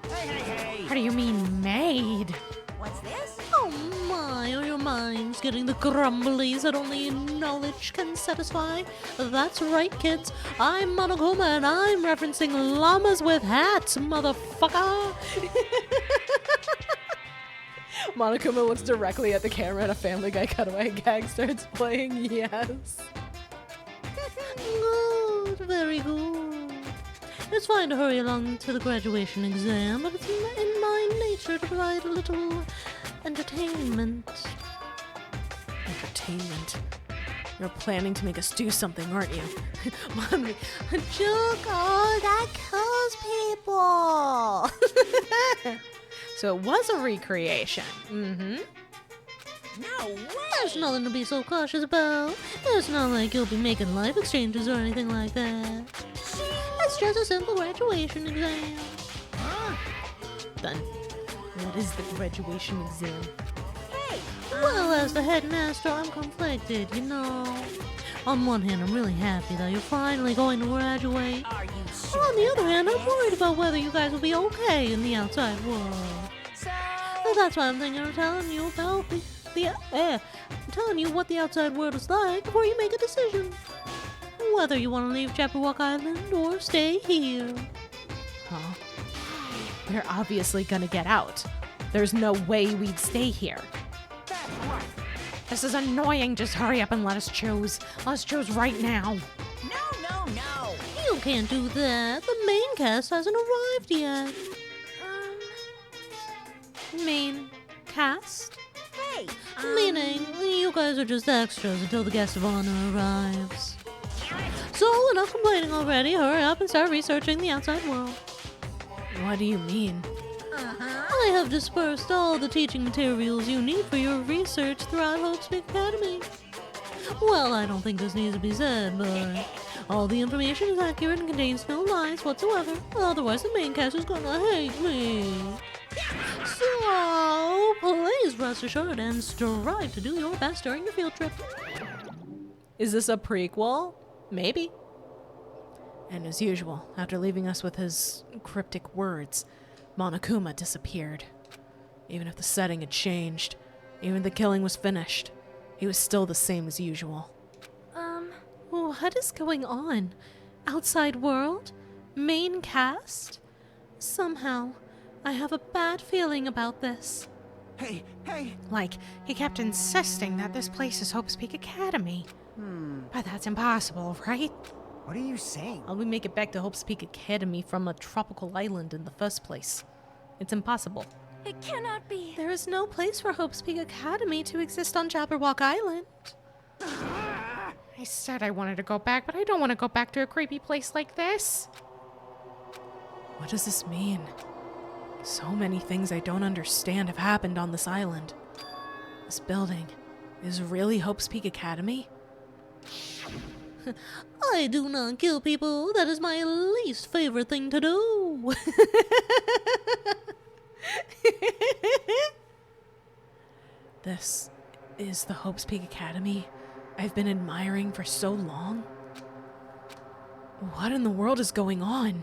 Hey. What do you mean made? what's this? Oh my, are your minds getting the grumblies that only knowledge can satisfy? That's right, kids. I'm Monokuma and I'm referencing llamas with hats, motherfucker. Monokuma looks directly at the camera and a Family Guy cutaway gag starts playing. Yes. Good, very good. It's fine to hurry along to the graduation exam, but it's in my nature to provide a little entertainment. Entertainment. You're planning to make us do something, aren't you? Joke, oh, that kills people. So it was a recreation. Mm-hmm. No way! There's nothing to be so cautious about. It's not like you'll be making life exchanges or anything like that. It's just a simple graduation exam. Then, what is the graduation exam? Well, as the headmaster, I'm conflicted, you know. On one hand, I'm really happy that you're finally going to graduate. Are you sure? On the other hand, I'm worried about whether you guys will be okay in the outside world. So, That's why I'm thinking of telling you about telling you what the outside world is like before you make a decision. Whether you want to leave Jabberwock Island or stay here. Huh? We're obviously gonna get out. There's no way we'd stay here. That's right. This is annoying. Just hurry up and let us choose. Let's choose right now. no. You can't do that. The main cast hasn't arrived yet. Main cast? Hey, Meaning, you guys are just extras until the guest of honor arrives. So, enough complaining already. Hurry up and start researching the outside world. What do you mean? I have dispersed all the teaching materials you need for your research throughout Hope Speak Academy. Well, I don't think this needs to be said, but all the information is accurate and contains no lies whatsoever. Otherwise, the main cast is gonna hate me. So, please rest assured and strive to do your best during your field trip. Is this a prequel? Maybe. And as usual, after leaving us with his cryptic words, Monokuma disappeared. Even if the setting had changed, even if the killing was finished, he was still the same as usual. What is going on? Outside world? Main cast? Somehow, I have a bad feeling about this. Hey. Like, he kept insisting that this place is Hope Speak Academy. But that's impossible, right? What are you saying? How do we make it back to Hope Speak Academy from a tropical island in the first place? It's impossible. It cannot be. There is no place for Hope Speak Academy to exist on Jabberwock Island. I said I wanted to go back, but I don't want to go back to a creepy place like this. What does this mean? So many things I don't understand have happened on this island. This building is really Hope Speak Academy? I do not kill people. That is my least favorite thing to do. This is the Hope's Peak Academy I've been admiring for so long. What in the world is going on?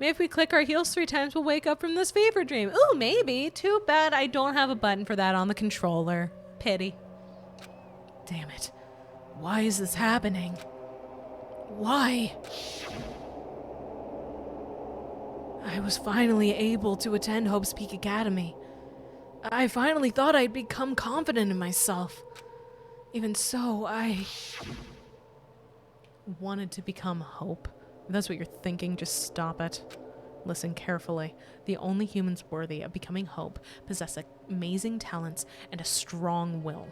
Maybe if we click our heels 3 times, we'll wake up from this fever dream. Ooh, maybe. Too bad I don't have a button for that on the controller. Pity. Damn it. Why is this happening? Why? I was finally able to attend Hope's Peak Academy. I finally thought I'd become confident in myself. Even so, I wanted to become Hope. If that's what you're thinking, just stop it. Listen carefully. The only humans worthy of becoming Hope possess amazing talents and a strong will.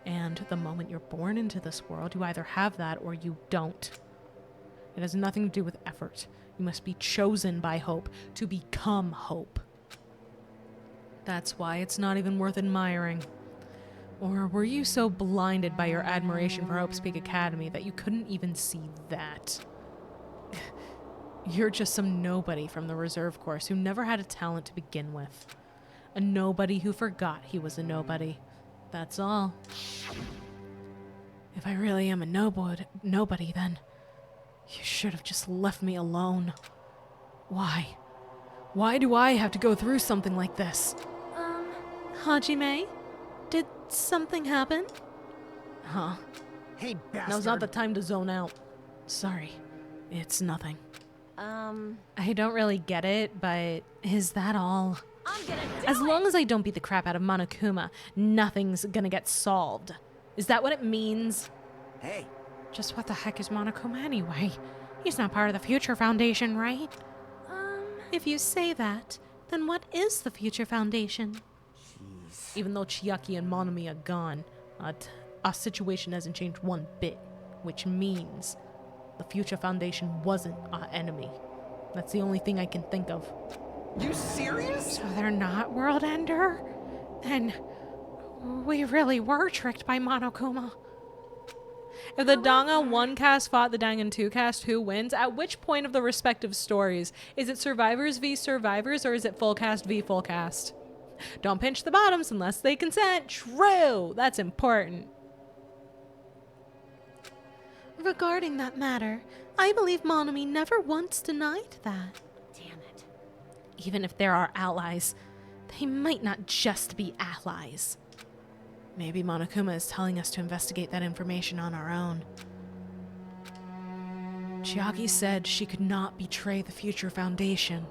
And the moment you're born into this world, you either have that or you don't. It has nothing to do with effort. You must be chosen by Hope to become Hope. That's why it's not even worth admiring. Or were you so blinded by your admiration for Hope's Peak Academy that you couldn't even see that? You're just some nobody from the reserve course who never had a talent to begin with. A nobody who forgot he was a nobody. That's all. If I really am a nobody, then you should have just left me alone. Why? Why do I have to go through something like this? Hajime, did something happen? Huh? Hey, bastard. Now's not the time to zone out. Sorry. It's nothing. I don't really get it, but is that all? I'm gonna do As long as I don't beat the crap out of Monokuma, nothing's gonna get solved. Is that what it means? Hey, Just what the heck is Monokuma anyway? He's not part of the Future Foundation, right? If you say that, then what is the Future Foundation? Even though Chiaki and Monami are gone, our situation hasn't changed one bit, which means the Future Foundation wasn't our enemy. That's the only thing I can think of. you serious? So they're not World Ender? Then we really were tricked by Monokuma. If the Dangan 1 cast fought the Dangan 2 cast, who wins? At which point of the respective stories? Is it Survivors v Survivors, or is it Full Cast v Full Cast? Don't pinch the bottoms unless they consent. True! That's important. Regarding that matter, I believe Monami never once denied that. Damn it. Even if there are allies, they might not just be allies. Maybe Monokuma is telling us to investigate that information on our own. Chiaki said she could not betray the Future Foundation.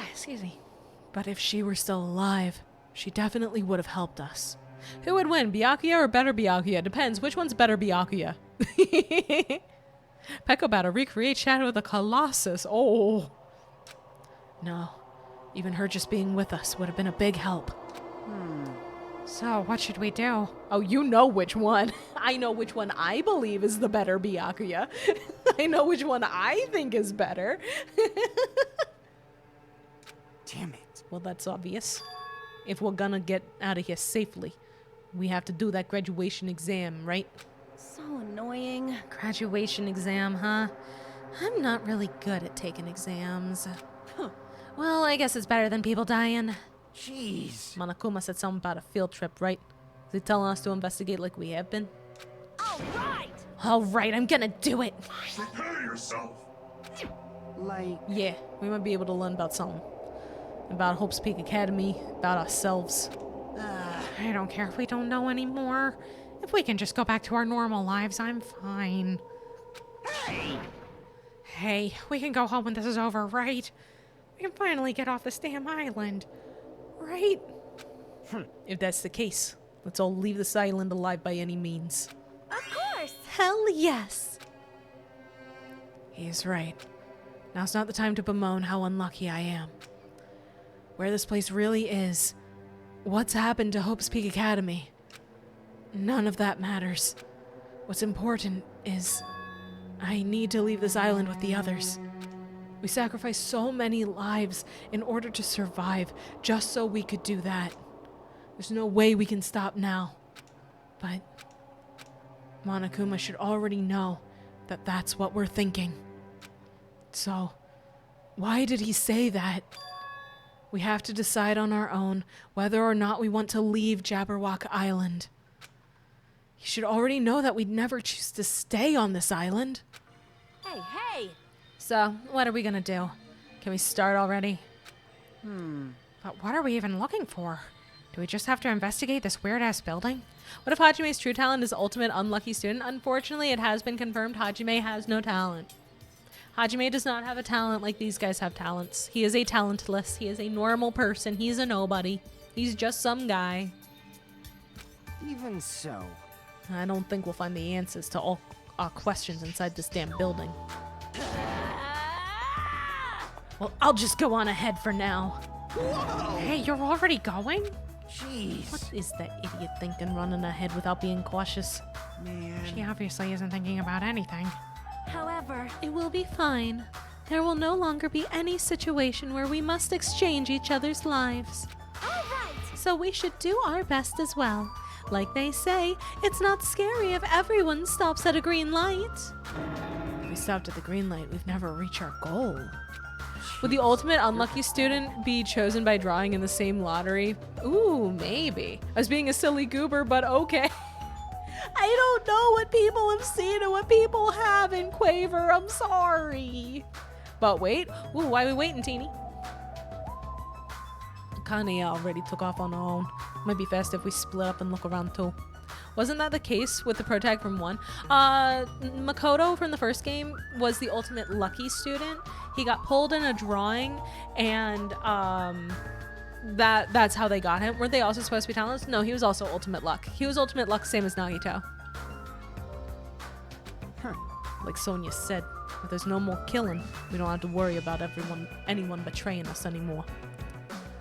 Excuse me. But if she were still alive, she definitely would have helped us. Who would win, Byakuya or better Byakuya? Depends. Which one's better Byakuya? Peko battle. Recreate Shadow of the Colossus. Oh. No. Even her just being with us would have been a big help. So, what should we do? Oh, you know which one. I know which one I believe is the better Byakuya. I know which one I think is better. Damn it. Well, that's obvious. If we're gonna get out of here safely, we have to do that graduation exam, right? So annoying. Graduation exam, huh? I'm not really good at taking exams. Well, I guess it's better than people dying. Jeez. Monokuma said something about a field trip, right? Is he telling us to investigate like we have been? All right, I'm gonna do it. Prepare yourself. Like, Yeah, we might be able to learn about something. About Hope's Peak Academy, about ourselves. I don't care if we don't know anymore. If we can just go back to our normal lives, I'm fine. Hey, we can go home when this is over, right? We can finally get off this damn island. Right? If that's the case, let's all leave this island alive by any means. Of course. Hell yes. He's right. Now's not the time to bemoan how unlucky I am. Where this place really is, what's happened to Hope's Peak Academy, none of that matters. What's important is I need to leave this island with the others. We sacrificed so many lives in order to survive, just so we could do that. There's no way we can stop now. But Monokuma should already know that that's what we're thinking. So, why did he say that? We have to decide on our own whether or not we want to leave Jabberwock Island. He should already know that we'd never choose to stay on this island. Hey! So, what are we gonna do? Can we start already? But what are we even looking for? Do we just have to investigate this weird-ass building? What if Hajime's true talent is ultimate unlucky student? Unfortunately, it has been confirmed Hajime has no talent. Hajime does not have a talent like these guys have talents. He is a talentless. He is a normal person. He's a nobody. He's just some guy. Even so. I don't think we'll find the answers to all our questions inside this damn building. Well, I'll just go on ahead for now. Whoa! Hey, you're already going? Jeez. What is that idiot thinking running ahead without being cautious? Man. She obviously isn't thinking about anything. However, It will be fine. There will no longer be any situation where we must exchange each other's lives. Alright! So we should do our best as well. Like they say, it's not scary if everyone stops at a green light. If we stopped at the green light, we've never reached our goal. Would the ultimate unlucky student be chosen by drawing in the same lottery? Ooh, maybe. I was being a silly goober, but okay. I don't know what people have seen and what people haven't, Quaver. I'm sorry. But wait. Ooh, why are we waiting, Teeny? Kanye already took off on her own. Might be fast if we split up and look around too. Wasn't that the case with the pro tag from 1? Makoto from the first game was the ultimate lucky student. He got pulled in a drawing, and that's how they got him. Weren't they also supposed to be talentless? No, he was also ultimate luck. He was ultimate luck, same as Nagito. Like Sonia said, if there's no more killing, we don't have to worry about anyone betraying us anymore.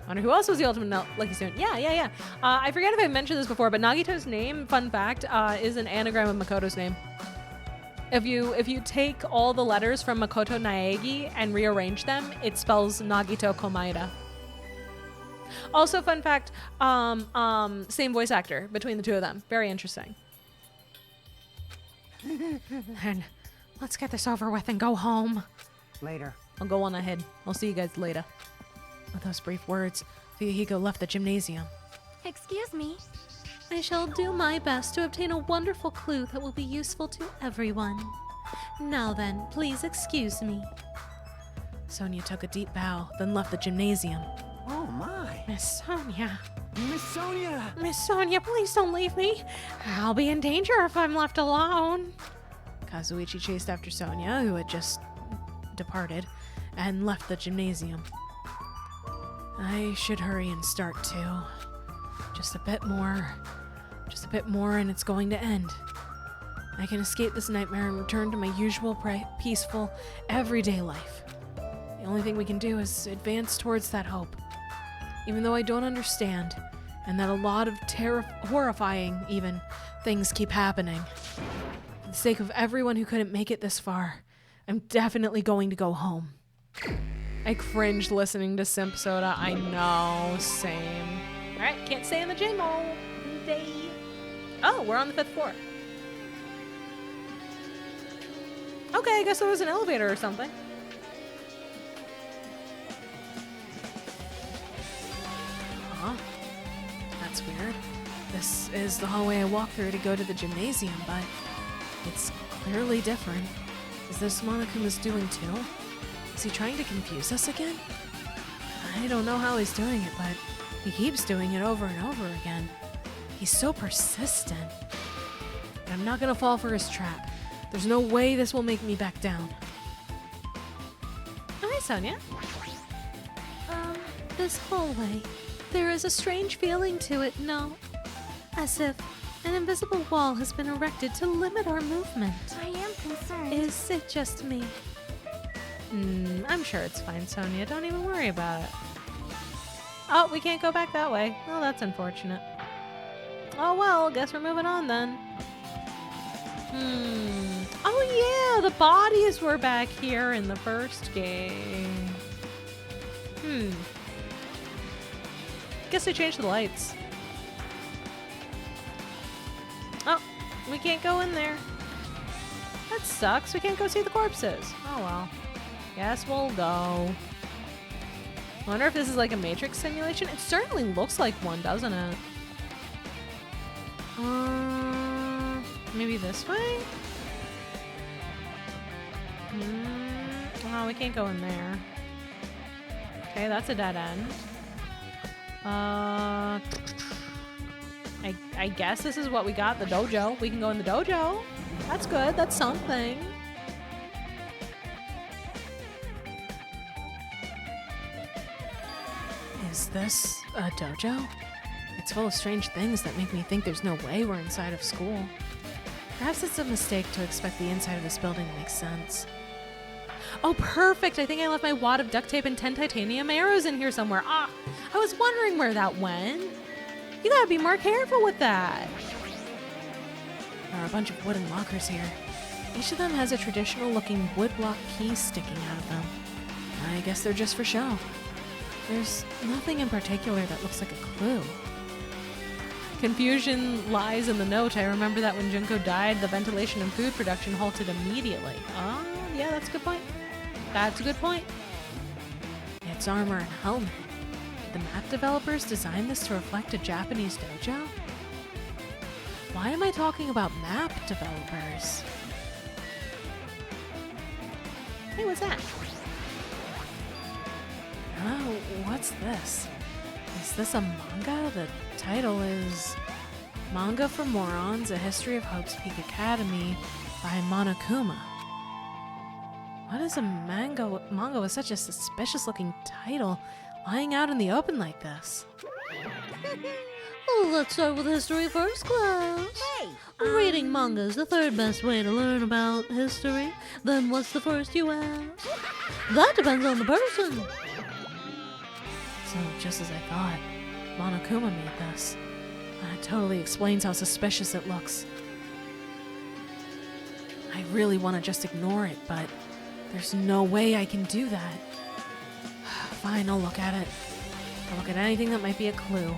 I wonder who else was the ultimate lucky student. Yeah. I forget if I mentioned this before, but Nagito's name, fun fact, is an anagram of Makoto's name. If you take all the letters from Makoto Naegi and rearrange them, it spells Nagito Komaeda. Also, fun fact, same voice actor between the two of them. Very interesting. And let's get this over with and go home. Later. I'll go on ahead. I'll see you guys later. With those brief words, Fuyuhiko left the gymnasium. Excuse me. I shall do my best to obtain a wonderful clue that will be useful to everyone. Now then, please excuse me. Sonia took a deep bow, then left the gymnasium. Oh my. Miss Sonia. Miss Sonia! Miss Sonia, please don't leave me. I'll be in danger if I'm left alone. Kazuichi chased after Sonia, who had just departed, and left the gymnasium. I should hurry and start too. Just a bit more and it's going to end. I can escape this nightmare and return to my usual peaceful, everyday life. The only thing we can do is advance towards that hope. Even though I don't understand, and that a lot of horrifying, even, things keep happening. For the sake of everyone who couldn't make it this far, I'm definitely going to go home. I cringed listening to Simp Soda. I know, same. Alright, can't stay in the gym all day. Oh, we're on the 5th floor. Okay, I guess there was an elevator or something. Huh? That's weird. This is the hallway I walked through to go to the gymnasium, but it's clearly different. Is this Monokuma's doing too? Is he trying to confuse us again? I don't know how he's doing it, but he keeps doing it over and over again. He's so persistent. But I'm not gonna fall for his trap. There's no way this will make me back down. Hi, Sonia. This hallway. There is a strange feeling to it, no? As if an invisible wall has been erected to limit our movement. I am concerned. Is it just me? I'm sure it's fine, Sonia. Don't even worry about it. Oh, we can't go back that way. Oh, that's unfortunate. Oh well, guess we're moving on then. Oh yeah, the bodies were back here in the first game. Guess they changed the lights. Oh, We can't go in there. That sucks. We can't go see the corpses. Oh well. Guess we'll go. I wonder if this is like a Matrix simulation. It certainly looks like one, doesn't it? Maybe this way? Oh, we can't go in there. Okay, that's a dead end. I guess this is what we got, the dojo. We can go in the dojo. That's good. That's something. Is this a dojo? It's full of strange things that make me think there's no way we're inside of school. Perhaps it's a mistake to expect the inside of this building to make sense. Oh, perfect! I think I left my wad of duct tape and 10 titanium arrows in here somewhere. Ah, I was wondering where that went. You gotta be more careful with that. There are a bunch of wooden lockers here. Each of them has a traditional-looking woodblock key sticking out of them. I guess they're just for show. There's nothing in particular that looks like a clue. Confusion lies in the note. I remember that when Junko died, the ventilation and food production halted immediately. Oh, yeah, that's a good point. That's a good point. It's armor and helmet. Did the map developers design this to reflect a Japanese dojo? Why am I talking about map developers? Hey, what's that? Oh, what's this? Is this a manga? The title is Manga for Morons, A History of Hope's Peak Academy by Monokuma. What is a manga with such a suspicious looking title lying out in the open like this? Let's start with history first, class. Hey! Reading manga is the third best way to learn about history. Then what's the first, you ask? That depends on the person. So, just as I thought, Monokuma made this. That totally explains how suspicious it looks. I really want to just ignore it, but there's no way I can do that. Fine, I'll look at it. I'll look at anything that might be a clue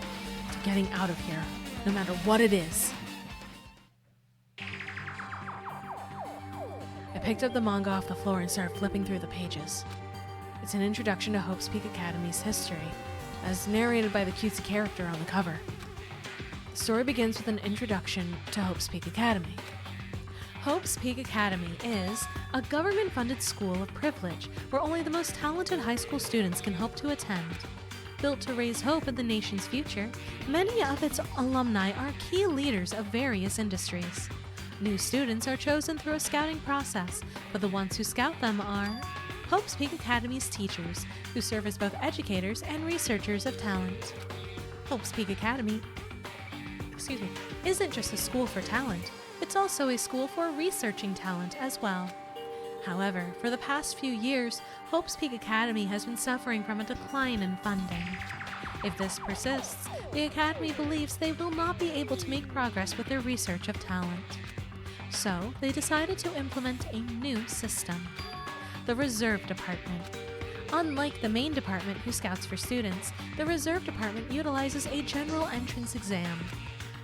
to getting out of here, no matter what it is. I picked up the manga off the floor and started flipping through the pages. It's an introduction to Hope's Peak Academy's history, as narrated by the cutesy character on the cover. The story begins with an introduction to Hope's Peak Academy. Hope's Peak Academy is a government-funded school of privilege where only the most talented high school students can hope to attend. Built to raise hope in the nation's future, many of its alumni are key leaders of various industries. New students are chosen through a scouting process, but the ones who scout them are Hope's Peak Academy's teachers, who serve as both educators and researchers of talent. Hope's Peak Academy, isn't just a school for talent, it's also a school for researching talent as well. However, for the past few years, Hope's Peak Academy has been suffering from a decline in funding. If this persists, the Academy believes they will not be able to make progress with their research of talent. So, they decided to implement a new system. The Reserve Department. Unlike the main department who scouts for students, the Reserve Department utilizes a general entrance exam.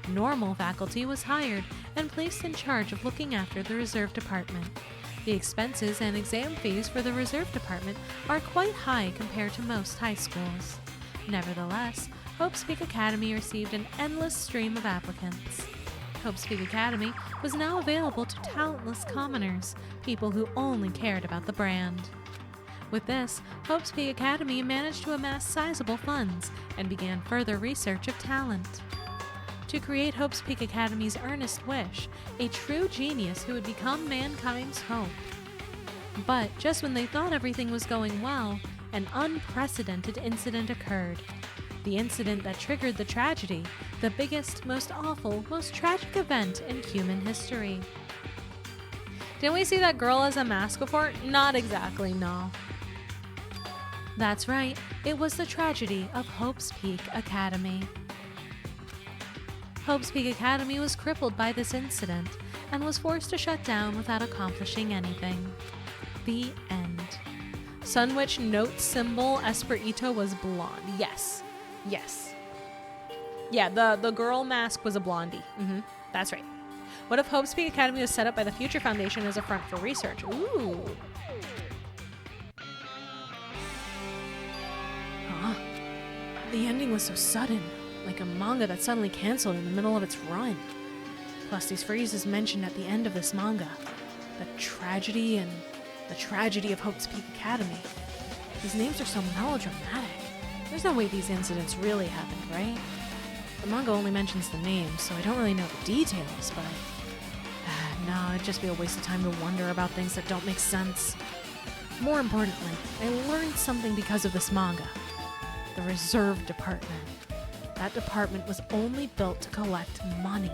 Normal faculty was hired and placed in charge of looking after the Reserve Department. The expenses and exam fees for the Reserve Department are quite high compared to most high schools. Nevertheless, Hope's Peak Academy received an endless stream of applicants. Hope's Peak Academy was now available to talentless commoners, people who only cared about the brand. With this, Hope's Peak Academy managed to amass sizable funds and began further research of talent. To create Hope's Peak Academy's earnest wish, a true genius who would become mankind's hope. But just when they thought everything was going well, an unprecedented incident occurred. The incident that triggered the tragedy, the biggest, most awful, most tragic event in human history. Didn't we see that girl as a mask before? Not exactly, no. That's right, it was the tragedy of Hope's Peak Academy. Hope's Peak Academy was crippled by this incident and was forced to shut down without accomplishing anything. The end. Sunwitch note symbol Esperito was blonde. Yes. Yes. Yeah, the girl mask was a blondie. That's right. What if Hope's Peak Academy was set up by the Future Foundation as a front for research? Ooh. Huh. The ending was so sudden, like a manga that suddenly canceled in the middle of its run. Plus, these phrases mentioned at the end of this manga, the tragedy and the tragedy of Hope's Peak Academy. These names are so melodramatic. There's no way these incidents really happened, right? The manga only mentions the names, so I don't really know the details, but no, it'd just be a waste of time to wonder about things that don't make sense. More importantly, I learned something because of this manga. The Reserve Department. That department was only built to collect money.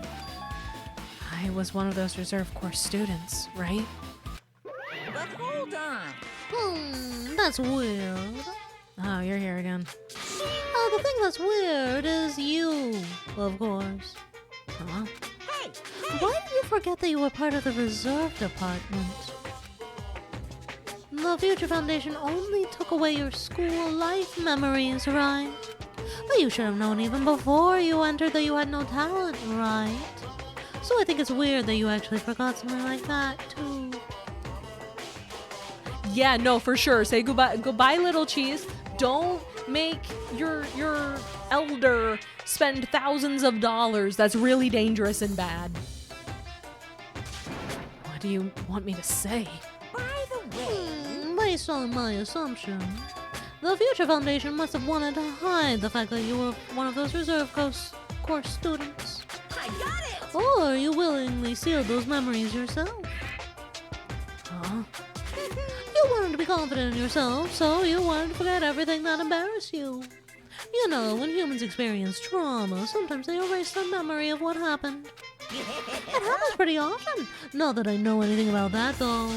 I was one of those Reserve Corps students, right? But hold on. That's weird. Oh, you're here again. The thing that's weird is you, of course. Huh? Hey! Why did you forget that you were part of the Reserve Department? The Future Foundation only took away your school life memories, right? But you should have known even before you entered that you had no talent, right? So I think it's weird that you actually forgot something like that, too. Yeah, no, for sure. Say goodbye, little cheese. Don't make your elder spend thousands of dollars. That's really dangerous and bad. What do you want me to say? By the way, Based on my assumption, the Future Foundation must have wanted to hide the fact that you were one of those Reserve Corps students. I got it! Or you willingly sealed those memories yourself. Huh? You wanted to be confident in yourself, so you wanted to forget everything that embarrassed you. You know, when humans experience trauma, sometimes they erase their memory of what happened. It happens pretty often. Not that I know anything about that, though.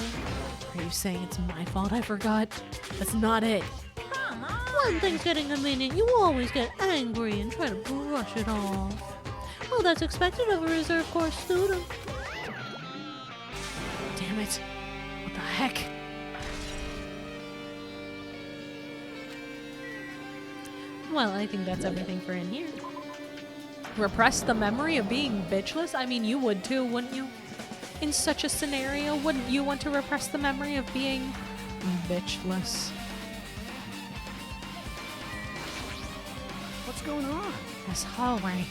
Are you saying it's my fault I forgot? That's not it. Come on! When things get inconvenient, you always get angry and try to brush it off. Well, that's expected of a Reserve Corps student. Damn it. What the heck? Well, I think that's everything for in here. Repress the memory of being bitchless? I mean, you would too, wouldn't you? In such a scenario, wouldn't you want to repress the memory of being bitchless? What's going on? This hallway.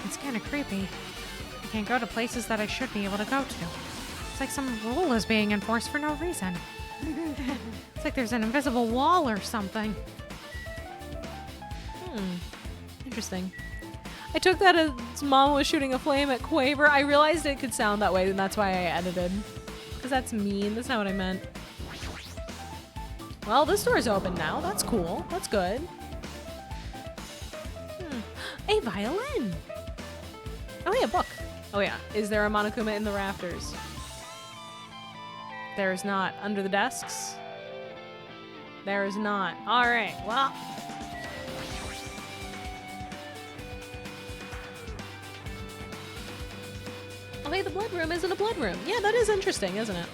It's kind of creepy. I can't go to places that I should be able to go to. It's like some rule is being enforced for no reason. It's like there's an invisible wall or something. Interesting. I took that as Mom was shooting a flame at Quaver. I realized it could sound that way, and that's why I edited. Because that's mean. That's not what I meant. Well, this door's open now. That's cool. That's good. A violin. Oh, yeah, book. Oh, yeah. Is there a Monokuma in the rafters? There is not. Under the desks? There is not. All right. Well. Okay, the blood room isn't a blood room. Yeah, that is interesting, isn't it?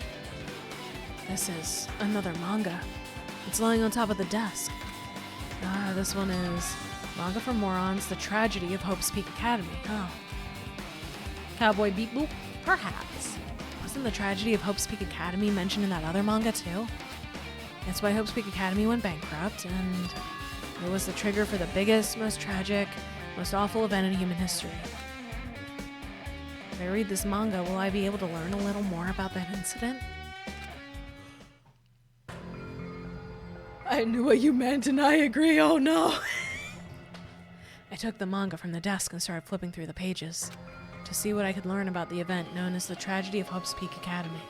This is another manga. It's lying on top of the desk. This one is Manga for Morons, The Tragedy of Hope's Peak Academy. Oh. Cowboy Beep Boop? Perhaps. Wasn't The Tragedy of Hope's Peak Academy mentioned in that other manga too? That's why Hope's Peak Academy went bankrupt, and it was the trigger for the biggest, most tragic, most awful event in human history. If I read this manga, will I be able to learn a little more about that incident? I knew what you meant, and I agree. Oh no. I took the manga from the desk and started flipping through the pages to see what I could learn about the event known as the Tragedy of Hope's Peak Academy.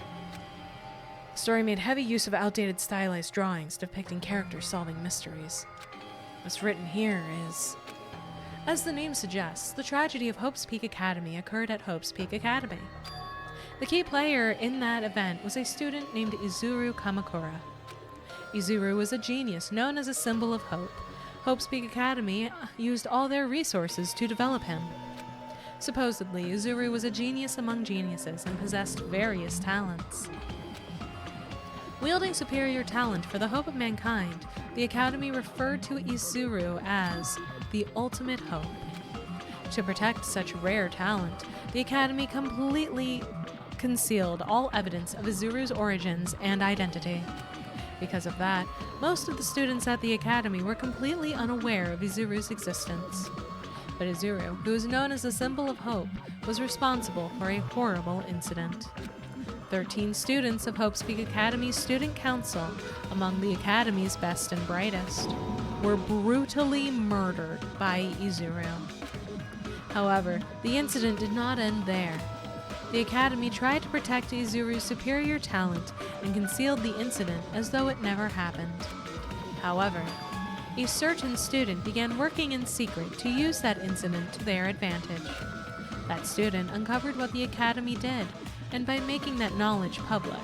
The story made heavy use of outdated stylized drawings depicting characters solving mysteries. What's written here is, as the name suggests, the tragedy of Hope's Peak Academy occurred at Hope's Peak Academy. The key player in that event was a student named Izuru Kamakura. Izuru was a genius known as a symbol of hope. Hope's Peak Academy used all their resources to develop him. Supposedly, Izuru was a genius among geniuses and possessed various talents. Wielding superior talent for the hope of mankind, the Academy referred to Izuru as the ultimate hope. To protect such rare talent, the Academy completely concealed all evidence of Izuru's origins and identity. Because of that, most of the students at the Academy were completely unaware of Izuru's existence. But Izuru, who is known as the symbol of hope, was responsible for a horrible incident. 13 students of Hope's Peak Academy's Student Council, among the Academy's best and brightest, were brutally murdered by Izuru. However, the incident did not end there. The Academy tried to protect Izuru's superior talent and concealed the incident as though it never happened. However, a certain student began working in secret to use that incident to their advantage. That student uncovered what the Academy did, and by making that knowledge public,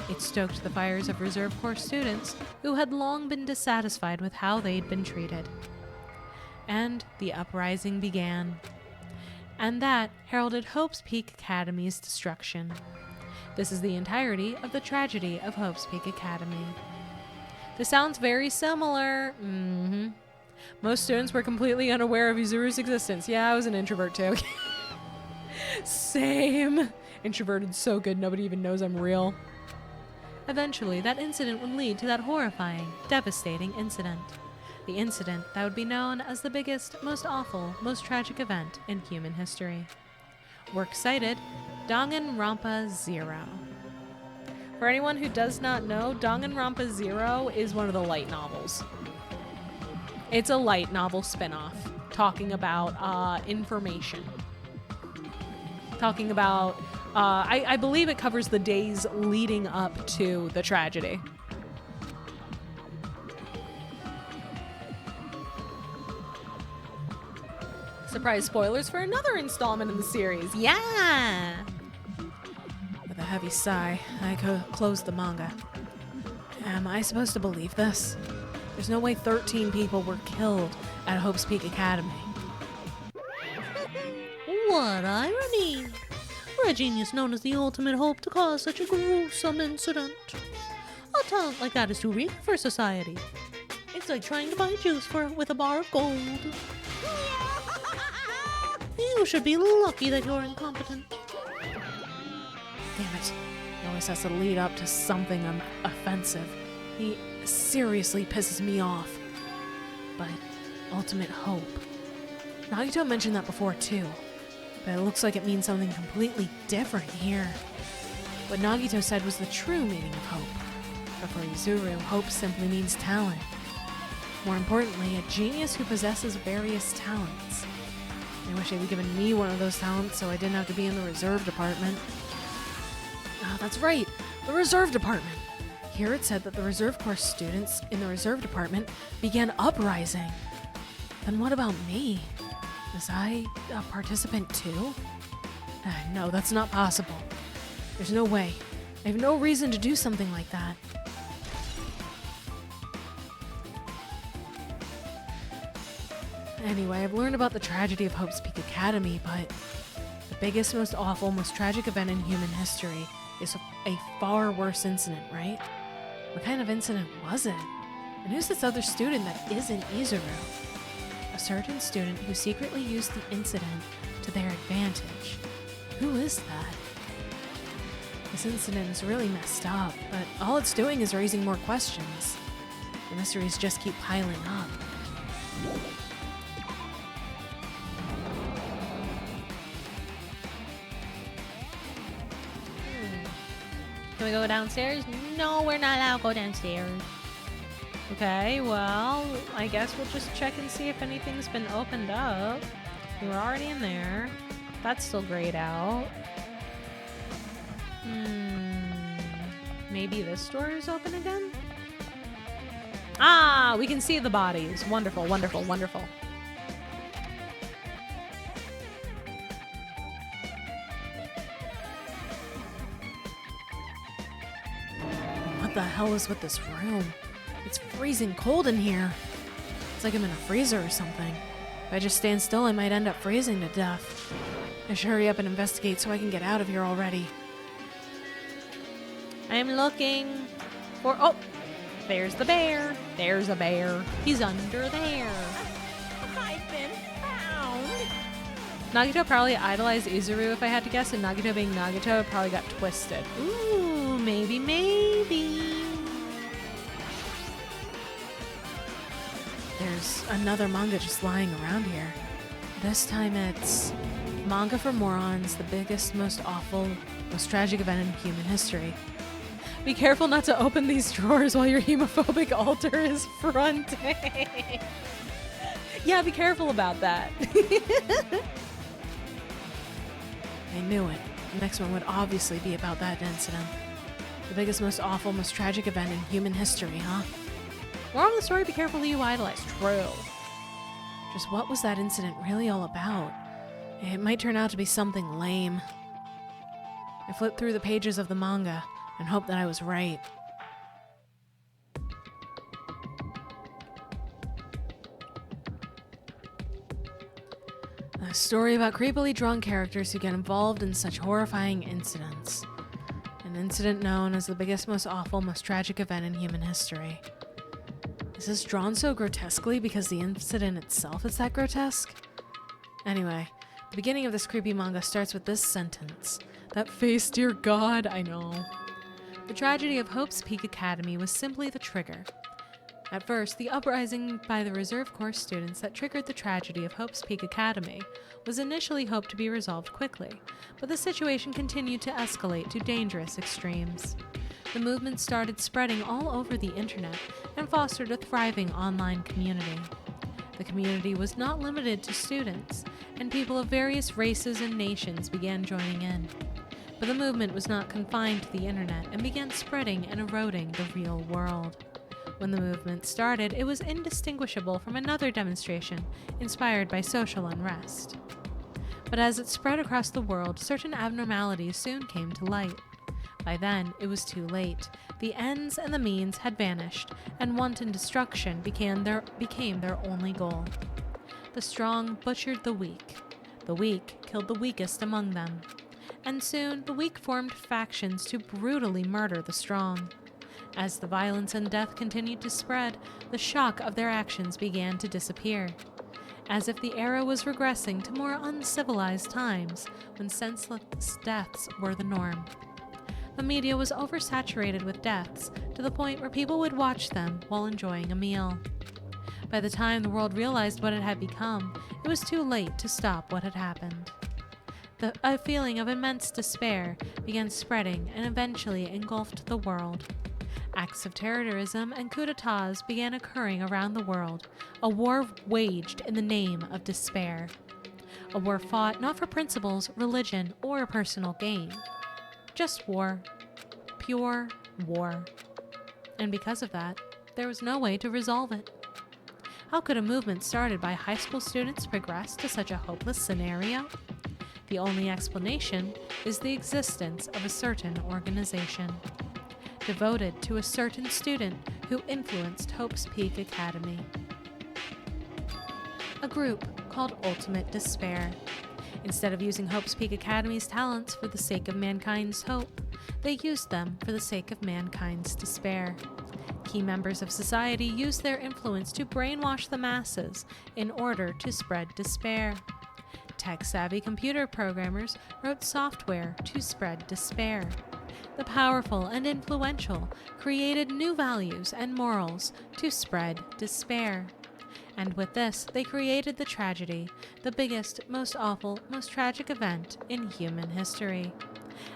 it stoked the fires of Reserve Corps students who had long been dissatisfied with how they'd been treated. And the uprising began. And that heralded Hope's Peak Academy's destruction. This is the entirety of the tragedy of Hope's Peak Academy. This sounds very similar. Most students were completely unaware of Izuru's existence. Yeah, I was an introvert too. Same. Introverted so good, nobody even knows I'm real. Eventually, that incident would lead to that horrifying, devastating incident. The incident that would be known as the biggest, most awful, most tragic event in human history. Works cited, DanganRonpa 0. For anyone who does not know, DanganRonpa 0 is one of the light novels. It's a light novel spin-off talking about information. Talking about, I believe it covers the days leading up to the tragedy. Surprise spoilers for another installment in the series. Yeah! With a heavy sigh, I closed the manga. Am I supposed to believe this? There's no way 13 people were killed at Hope's Peak Academy. What irony! For a genius known as the ultimate hope to cause such a gruesome incident. A talent like that is too real for society. It's like trying to buy juice with a bar of gold. You should be lucky that you're incompetent. Damn it. He always has to lead up to something offensive. He seriously pisses me off. But ultimate hope. Nagito mentioned that before too. But it looks like it means something completely different here. What Nagito said was the true meaning of hope. But for Izuru, hope simply means talent. More importantly, a genius who possesses various talents. I wish they'd given me one of those talents so I didn't have to be in the reserve department. Ah, that's right, the reserve department. Here it said that the Reserve Corps students in the reserve department began uprising. Then what about me? Was I a participant too? No, that's not possible. There's no way. I have no reason to do something like that. Anyway, I've learned about the tragedy of Hope's Peak Academy, but the biggest, most awful, most tragic event in human history is a far worse incident, right? What kind of incident was it? And who's this other student that isn't Izuru? A certain student who secretly used the incident to their advantage. Who is that? This incident is really messed up, but all it's doing is raising more questions. The mysteries just keep piling up. Can we go downstairs? No, we're not allowed to go downstairs. Okay, well, I guess we'll just check and see if anything's been opened up. We were already in there. That's still grayed out. Maybe this door is open again? Ah, we can see the bodies. Wonderful, wonderful, wonderful. What the hell is with this room? It's freezing cold in here. It's like I'm in a freezer or something. If I just stand still, I might end up freezing to death. I should hurry up and investigate so I can get out of here already. I'm looking for... Oh! There's the bear. There's a bear. He's under there. I've been found. Nagito probably idolized Izuru if I had to guess, and Nagito being Nagito probably got twisted. Ooh, maybe. There's another manga just lying around here. This time it's Manga for Morons, the biggest, most awful, most tragic event in human history. Be careful not to open these drawers while your hemophobic alter is fronting. Yeah, be careful about that. I knew it. The next one would obviously be about that incident. The biggest, most awful, most tragic event in human history, huh? Moral of the story, be careful who you idolize. True. Just what was that incident really all about? It might turn out to be something lame. I flipped through the pages of the manga and hoped that I was right. A story about creepily drunk characters who get involved in such horrifying incidents. An incident known as the biggest, most awful, most tragic event in human history. Is this drawn so grotesquely because the incident itself is that grotesque? Anyway, the beginning of this creepy manga starts with this sentence. That face, dear God, I know. The tragedy of Hope's Peak Academy was simply the trigger. At first, the uprising by the reserve course students that triggered the tragedy of Hope's Peak Academy was initially hoped to be resolved quickly, but the situation continued to escalate to dangerous extremes. The movement started spreading all over the internet and fostered a thriving online community. The community was not limited to students, and people of various races and nations began joining in. But the movement was not confined to the internet and began spreading and eroding the real world. When the movement started, it was indistinguishable from another demonstration inspired by social unrest. But as it spread across the world, certain abnormalities soon came to light. By then, it was too late. The ends and the means had vanished, and wanton destruction became their only goal. The strong butchered the weak. The weak killed the weakest among them. And soon, the weak formed factions to brutally murder the strong. As the violence and death continued to spread, the shock of their actions began to disappear. As if the era was regressing to more uncivilized times, when senseless deaths were the norm. The media was oversaturated with deaths to the point where people would watch them while enjoying a meal. By the time the world realized what it had become, it was too late to stop what had happened. A feeling of immense despair began spreading and eventually engulfed the world. Acts of terrorism and coups d'etats began occurring around the world, a war waged in the name of despair. A war fought not for principles, religion, or personal gain. Just war. Pure war. And because of that, there was no way to resolve it. How could a movement started by high school students progress to such a hopeless scenario? The only explanation is the existence of a certain organization, devoted to a certain student who influenced Hope's Peak Academy. A group called Ultimate Despair. Instead of using Hope's Peak Academy's talents for the sake of mankind's hope, they used them for the sake of mankind's despair. Key members of society used their influence to brainwash the masses in order to spread despair. Tech-savvy computer programmers wrote software to spread despair. The powerful and influential created new values and morals to spread despair. And with this, they created the tragedy, the biggest, most awful, most tragic event in human history.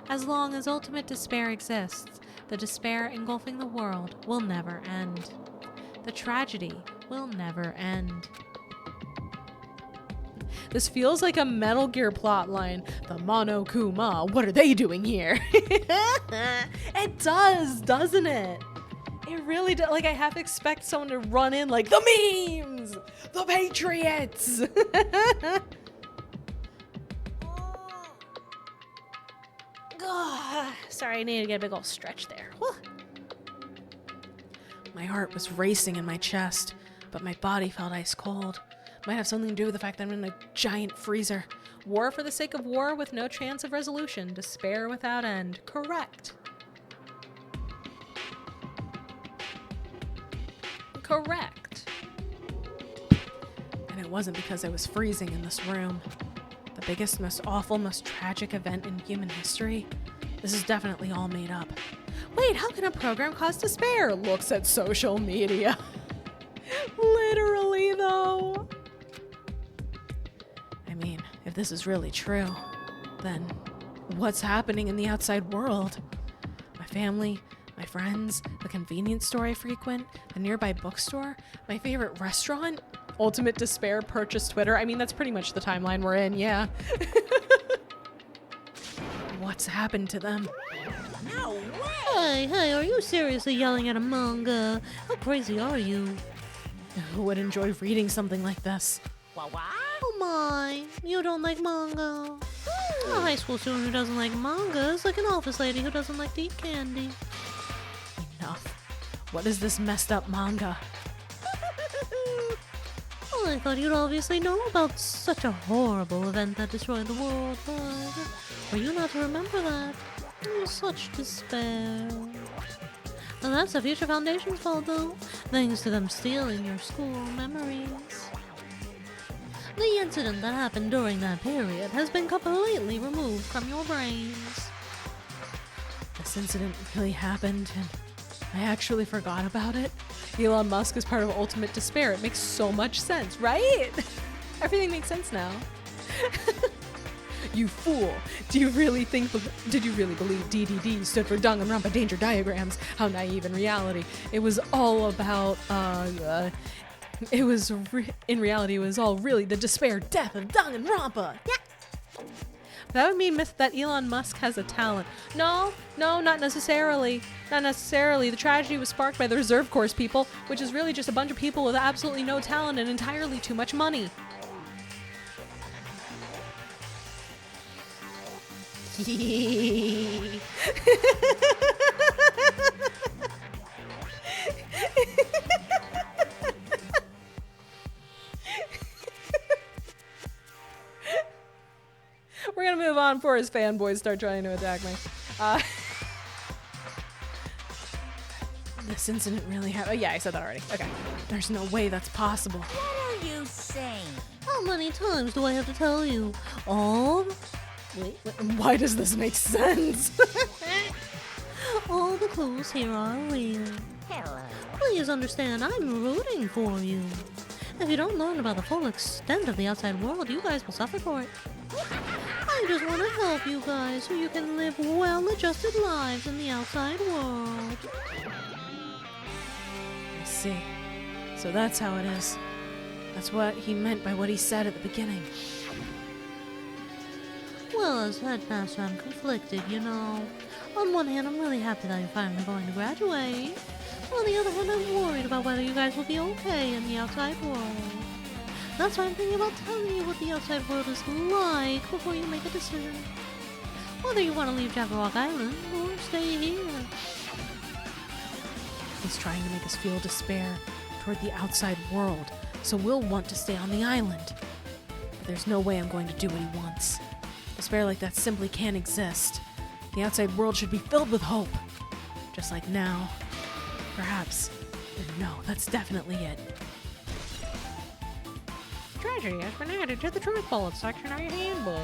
As long as ultimate despair exists, the despair engulfing the world will never end. The tragedy will never end. This feels like a Metal Gear plotline. The Monokuma, what are they doing here? It does, doesn't it? It really does. Like, I have to expect someone to run in like, the memes! The Patriots! Sorry, I need to get a big old stretch there. Whew. My heart was racing in my chest, but my body felt ice cold. Might have something to do with the fact that I'm in a giant freezer. War for the sake of war with no chance of resolution. Despair without end. Correct. Correct. And it wasn't because I was freezing in this room. The The biggest, most awful, most tragic event in human history? This is definitely all made up. Wait, how can a program cause despair? Looks at social media. Literally, though. I mean, if this is really true, then what's happening in the outside world? My family, my friends, the convenience store I frequent, the nearby bookstore, my favorite restaurant, ultimate despair, purchase Twitter. I mean, that's pretty much the timeline we're in, yeah. What's happened to them? No Hey, way! hey, are you seriously yelling at a manga? How crazy are you? Who would enjoy reading something like this? What? Oh my, you don't like manga? A high school student who doesn't like manga is like an office lady who doesn't like to eat candy. Enough. What is this messed up manga? Well, I thought you'd obviously know about such a horrible event that destroyed the world, but for you not to remember that, such despair. And that's the Future Foundation's fault, though, thanks to them stealing your school memories. The incident that happened during that period has been completely removed from your brains. This incident really happened, and I actually forgot about it. Elon Musk is part of ultimate despair. It makes so much sense, right? Everything makes sense now. You fool. Did you really believe DDD stood for DanganRonpa Danger Diagrams? How naive in reality. It was all about, in reality, it was all really the despair death of DanganRonpa. Yeah. That would mean that Elon Musk has a talent. No, not necessarily. Not necessarily. The tragedy was sparked by the Reserve Corps people, which is really just a bunch of people with absolutely no talent and entirely too much money. We're gonna move on before his fanboys start trying to attack me. This incident really happened. Oh, yeah, I said that already. Okay. There's no way that's possible. What are you saying? How many times do I have to tell you? Wait, Why does this make sense? all the clues here are real. Hello. Please understand, I'm rooting for you. If you don't learn about the full extent of the outside world, you guys will suffer for it. I just want to help you guys so you can live well-adjusted lives in the outside world. I see. So that's how it is. That's what he meant by what he said at the beginning. Well, as headmaster, I'm conflicted, you know. On one hand, I'm really happy that you're finally going to graduate. On the other hand, I'm worried about whether you guys will be okay in the outside world. That's why I'm thinking about telling you what the outside world is like before you make a decision. Whether you want to leave Jabberwock Island or stay here. He's trying to make us feel despair toward the outside world, so we'll want to stay on the island. But there's no way I'm going to do what he wants. Despair like that simply can't exist. The outside world should be filled with hope. Just like now. Perhaps. No, that's definitely it. Tragedy has been added to the truth bullet section of your handbook.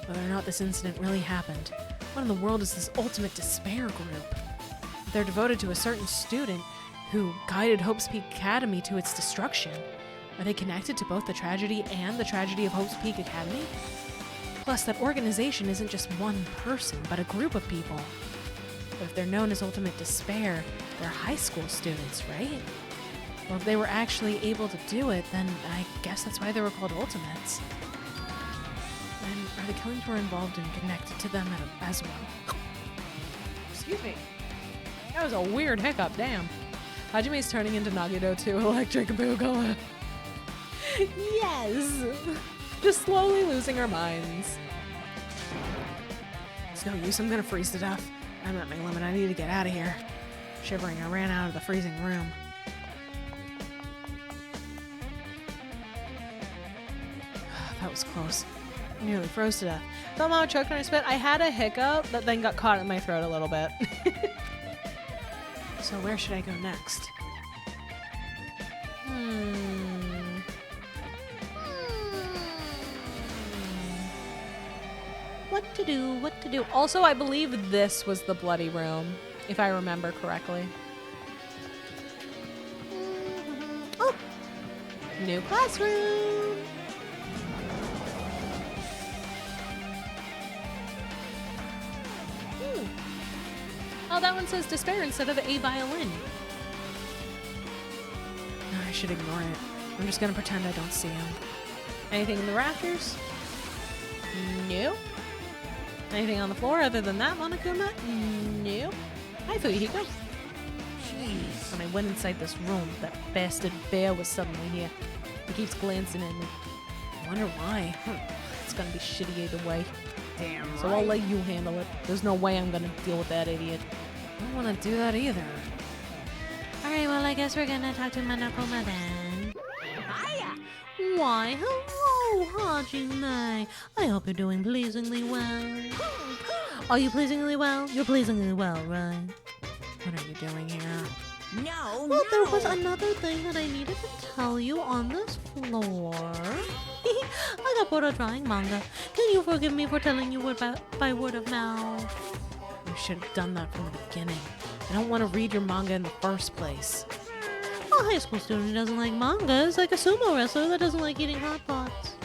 Whether or not this incident really happened, what in the world is this ultimate despair group? They're devoted to a certain student who guided Hope's Peak Academy to its destruction. Are they connected to both the tragedy and the tragedy of Hope's Peak Academy? Plus, that organization isn't just one person, but a group of people. But if they're known as Ultimate Despair, they're high school students, right? Well, if they were actually able to do it, then I guess that's why they were called Ultimates. And are the killings were involved and connected to them as well? Excuse me. That was a weird hiccup, damn. Hajime's turning into Nagito to Electric Boogaloo. Yes! Just slowly losing our minds. It's no use, I'm gonna freeze to death. I'm at my limit, I need to get out of here. Shivering, I ran out of the freezing room. That was close. I nearly froze to death. Thought Mama choked on her spit. I had a hiccup that then got caught in my throat a little bit. So where should I go next? What to do, what to do. Also, I believe this was the bloody room, if I remember correctly. Oh! New classroom! Oh, that one says despair instead of a violin. No, I should ignore it. I'm just gonna pretend I don't see him. Anything in the rafters? Nope. Anything on the floor other than that Monokuma? Nope. Hi, Fuyuhiko. Jeez. When I went inside this room, that bastard bear was suddenly here. He keeps glancing at me. I wonder why. It's gonna be shitty either way. Damn right. So I'll let you handle it. There's no way I'm gonna deal with that idiot. I don't want to do that either. Alright, well, I guess we're gonna talk to Monokuma then. Why, hello, Hajime. I hope you're doing pleasingly well. Are you pleasingly well? You're pleasingly well, right? What are you doing here? No, Well, there was another thing that I needed to tell you on this floor. I got bored of drawing manga. Can you forgive me for telling you by word of mouth? You should have done that from the beginning. I don't want to read your manga in the first place. A high school student who doesn't like manga is like a sumo wrestler that doesn't like eating hot pots.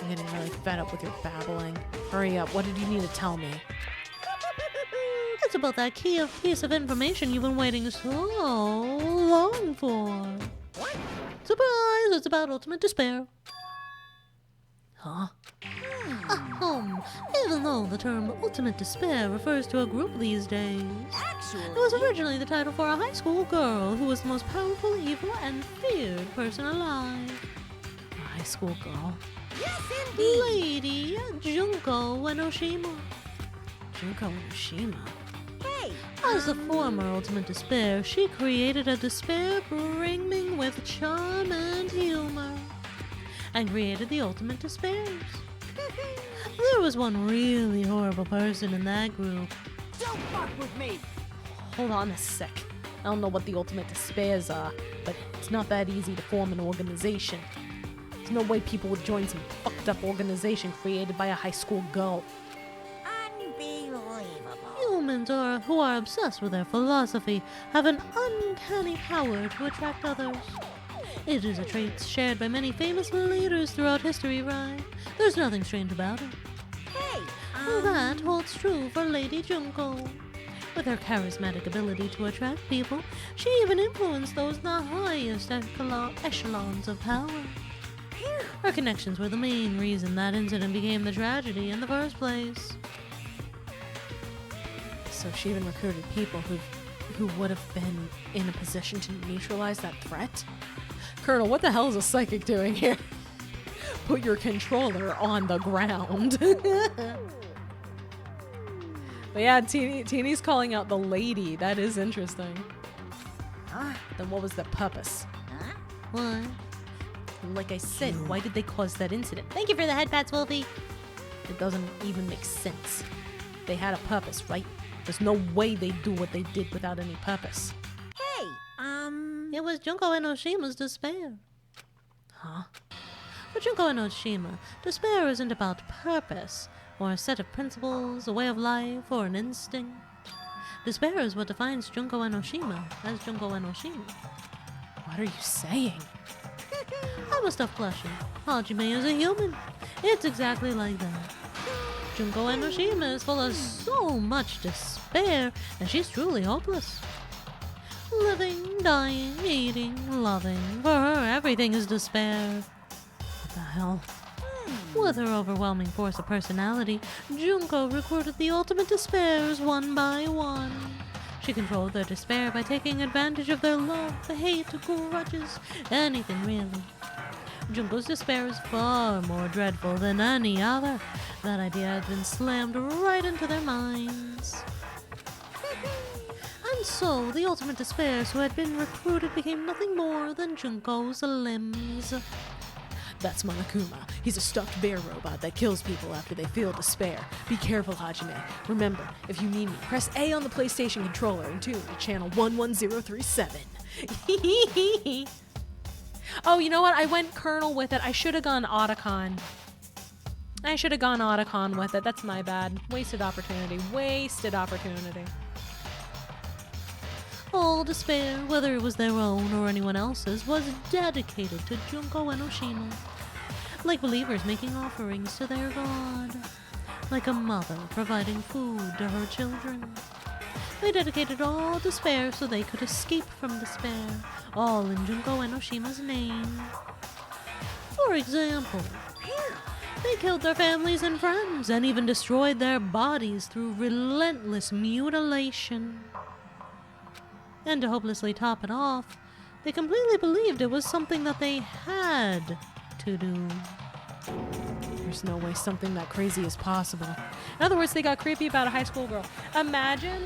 I'm getting really fed up with your babbling. Hurry up, what did you need to tell me? It's about that key piece of information you've been waiting so long for. What? Surprise! It's about ultimate despair. Huh? Even though the term ultimate despair refers to a group these days, Actually, it was originally the title for a high school girl who was the most powerful, evil, and feared person alive. A high school girl? yes, indeed. Lady Junko Enoshima. Junko Enoshima? Hey, As the former ultimate despair, she created a despair brimming with charm and humor, and created the ultimate despairs. There was one really horrible person in that group. don't fuck with me. Hold on a sec. I don't know what the ultimate despairs are, but it's not that easy to form an organization. There's no way people would join some fucked up organization created by a high school girl. Unbelievable. Humans who are obsessed with their philosophy have an uncanny power to attract others. It is a trait shared by many famous leaders throughout history, right? There's nothing strange about it. Hey, That holds true for Lady Junko. With her charismatic ability to attract people, she even influenced those in the highest echelons of power. Her connections were the main reason that incident became the tragedy in the first place. So she even recruited people who would have been in a position to neutralize that threat? Colonel, what the hell is a psychic doing here? Put your controller on the ground. But yeah, Teeny's calling out the lady. That is interesting. Then what was the purpose? What? Like I said, why did they cause that incident? Thank you for the head pats, Wolfie. It doesn't even make sense. They had a purpose, right? There's no way they'd do what they did without any purpose. hey, It was Junko Enoshima's despair. Huh? For Junko Enoshima, despair isn't about purpose, or a set of principles, a way of life, or an instinct. Despair is what defines Junko Enoshima as Junko Enoshima. What are you saying? I must stop blushing. Hajime is a human. It's exactly like that. Junko Enoshima is full of so much despair, and she's truly hopeless. Living, dying, eating, loving. For her, everything is despair. What the hell? With her overwhelming force of personality, Junko recruited the ultimate despairs one by one. She controlled their despair by taking advantage of their love, hate, grudges, anything really. Junko's despair is far more dreadful than any other. That idea had been slammed right into their minds. And so, the ultimate despairs who had been recruited became nothing more than Junko's limbs. That's Monokuma. He's a stuffed bear robot that kills people after they feel despair. Be careful, Hajime. Remember, if you need me, press A on the PlayStation controller and tune to channel 11037. Oh, you know what? I went Colonel with it. I should have gone Otacon. I should have gone Otacon with it. That's my bad. Wasted opportunity. Wasted opportunity. All despair, whether it was their own or anyone else's, was dedicated to Junko Enoshima. Like believers making offerings to their god. Like a mother providing food to her children. They dedicated all despair so they could escape from despair, all in Junko Enoshima's name. For example, they killed their families and friends, and even destroyed their bodies through relentless mutilation. And to hopelessly top it off, they completely believed it was something that they had to do. There's no way something that crazy is possible. In other words, they got creepy about a high school girl. Imagine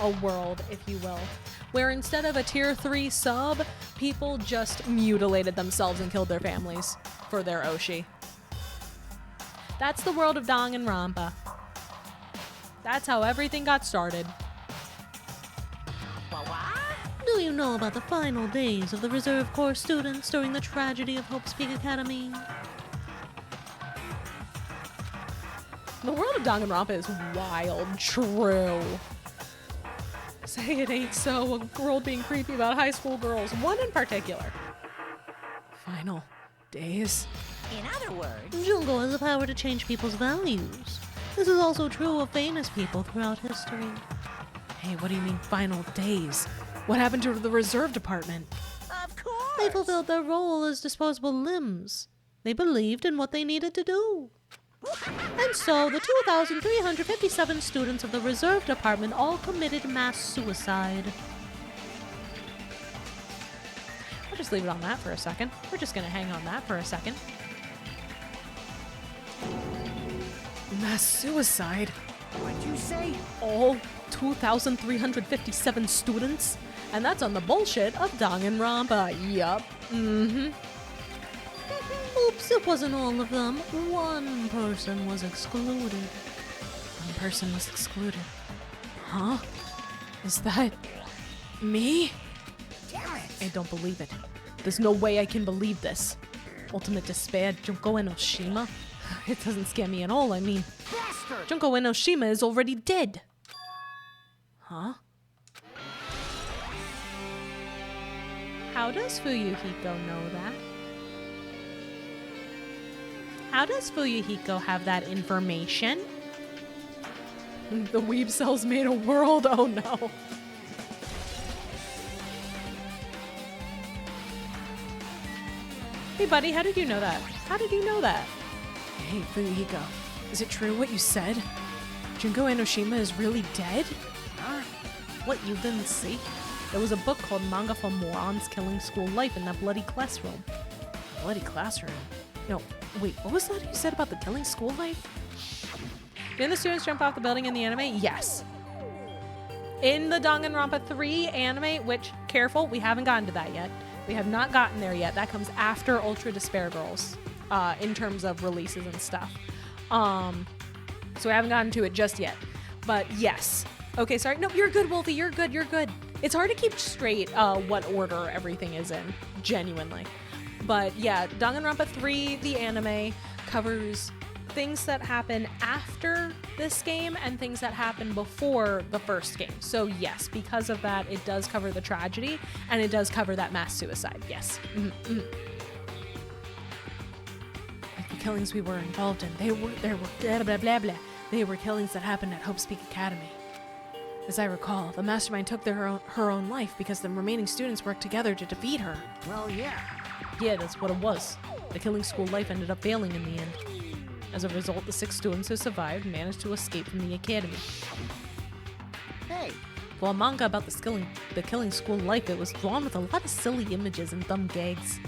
a world, if you will, where instead of a tier 3 sub, people just mutilated themselves and killed their families for their Oshi. That's the world of Danganronpa. That's how everything got started. Do you know about the final days of the Reserve Corps students during the tragedy of Hope's Peak Academy? The world of Danganronpa is wild, true. Say it ain't so, a world being creepy about high school girls, one in particular. Final days. In other words, Junko has the power to change people's values. This is also true of famous people throughout history. Hey, what do you mean final days? What happened to the reserve department? of course. They fulfilled their role as disposable limbs. They believed in what they needed to do. And so, the 2,357 students of the Reserve Department all committed mass suicide. I'll just leave it on that for a second. We're just gonna hang on that for a second. Mass suicide? What'd you say? All 2,357 students? And that's on the bullshit of Danganronpa. Yup. Mm-hmm. Oops, it wasn't all of them. One person was excluded. One person was excluded. Huh? Is that me? Damn it! I don't believe it. There's no way I can believe this. Ultimate despair, Junko Enoshima? It doesn't scare me at all, I mean. Bastard! Junko Enoshima is already dead. Huh? How does Fuyuhiko know that? How does Fuyuhiko have that information? The weeb cells made a world? Oh no. Hey buddy, how did you know that? How did you know that? Hey Fuyuhiko, is it true what you said? Junko Enoshima is really dead? Huh? What, you didn't see? There was a book called Manga for Morons Killing School Life in that bloody classroom. Bloody classroom? No, wait, what was that you said about the killing school life? Didn't the students jump off the building in the anime? Yes. In the Danganronpa 3 anime, which, careful, we haven't gotten to that yet. We have not gotten there yet. That comes after Ultra Despair Girls, in terms of releases and stuff. So we haven't gotten to it just yet. But yes. Okay, sorry. No, you're good, Wolfie. You're good. You're good. It's hard to keep straight what order everything is in, genuinely. But yeah, Danganronpa 3, the anime, covers things that happen after this game and things that happen before the first game. So yes, because of that, it does cover the tragedy and it does cover that mass suicide. Yes. Mm-hmm. Like the killings we were involved in, there were blah blah blah blah. They were killings that happened at Hope's Peak Academy. As I recall, the mastermind took her own life because the remaining students worked together to defeat her. Well, yeah. Yeah, that's what it was. The killing school life ended up failing in the end. As a result, the 6 students who survived managed to escape from the academy. Hey, For a manga about the killing school life, it was drawn with a lot of silly images and dumb gags.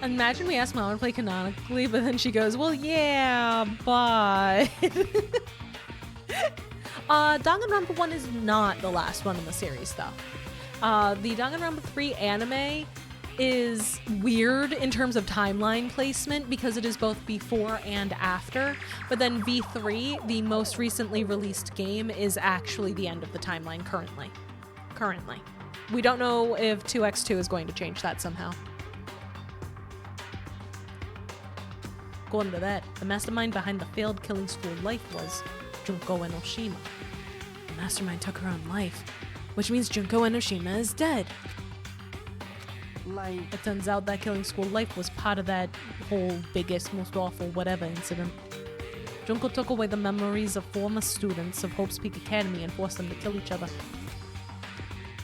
Imagine we ask Mom to play canonically, but then she goes, well, yeah, but... Danganronpa 1 is not the last one in the series, though. The Danganronpa 3 anime is weird in terms of timeline placement because it is both before and after, but then V3, the most recently released game, is actually the end of the timeline currently. We don't know if 2x2 is going to change that somehow. according to that, the mastermind behind the failed killing school life was Junko Enoshima. The mastermind took her own life, which means Junko Enoshima is dead. Like, It turns out that killing school life was part of that whole biggest, most awful whatever incident. Junko took away the memories of former students of Hope's Peak Academy and forced them to kill each other.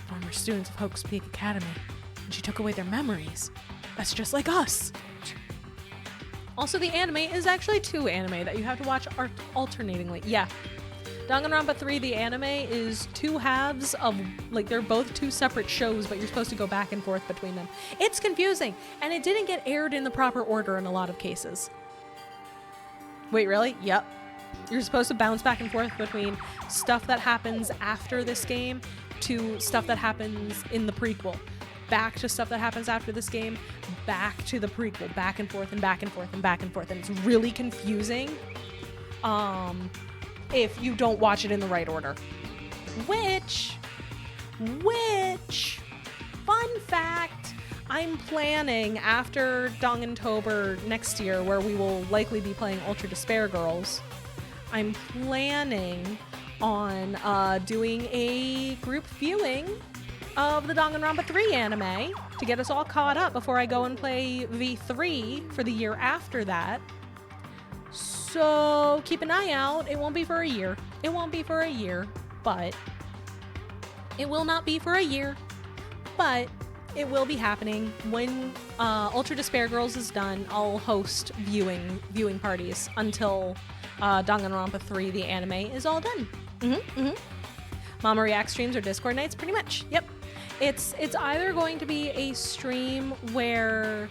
Former students of Hope's Peak Academy, and she took away their memories. That's just like us. Also, the anime is actually 2 anime that you have to watch alternatingly. Yeah. Danganronpa 3, the anime, is 2 halves of, like, they're both 2 separate shows, but you're supposed to go back and forth between them. It's confusing, and it didn't get aired in the proper order in a lot of cases. Wait, really? Yep. You're supposed to bounce back and forth between stuff that happens after this game to stuff that happens in the prequel. Back to stuff that happens after this game, back to the prequel, back and forth and back and forth and back and forth. And it's really confusing if you don't watch it in the right order. Which, fun fact, I'm planning after Dangantober next year, where we will likely be playing Ultra Despair Girls, I'm planning on doing a group viewing of the Danganronpa 3 anime to get us all caught up before I go and play V3 for the year after that. So keep an eye out. It won't be for a year. It won't be for a year, but it will not be for a year, but it will be happening. When Ultra Despair Girls is done, I'll host viewing parties until Danganronpa 3, the anime, is all done. Mama React streams or Discord nights, pretty much. Yep. It's either going to be a stream where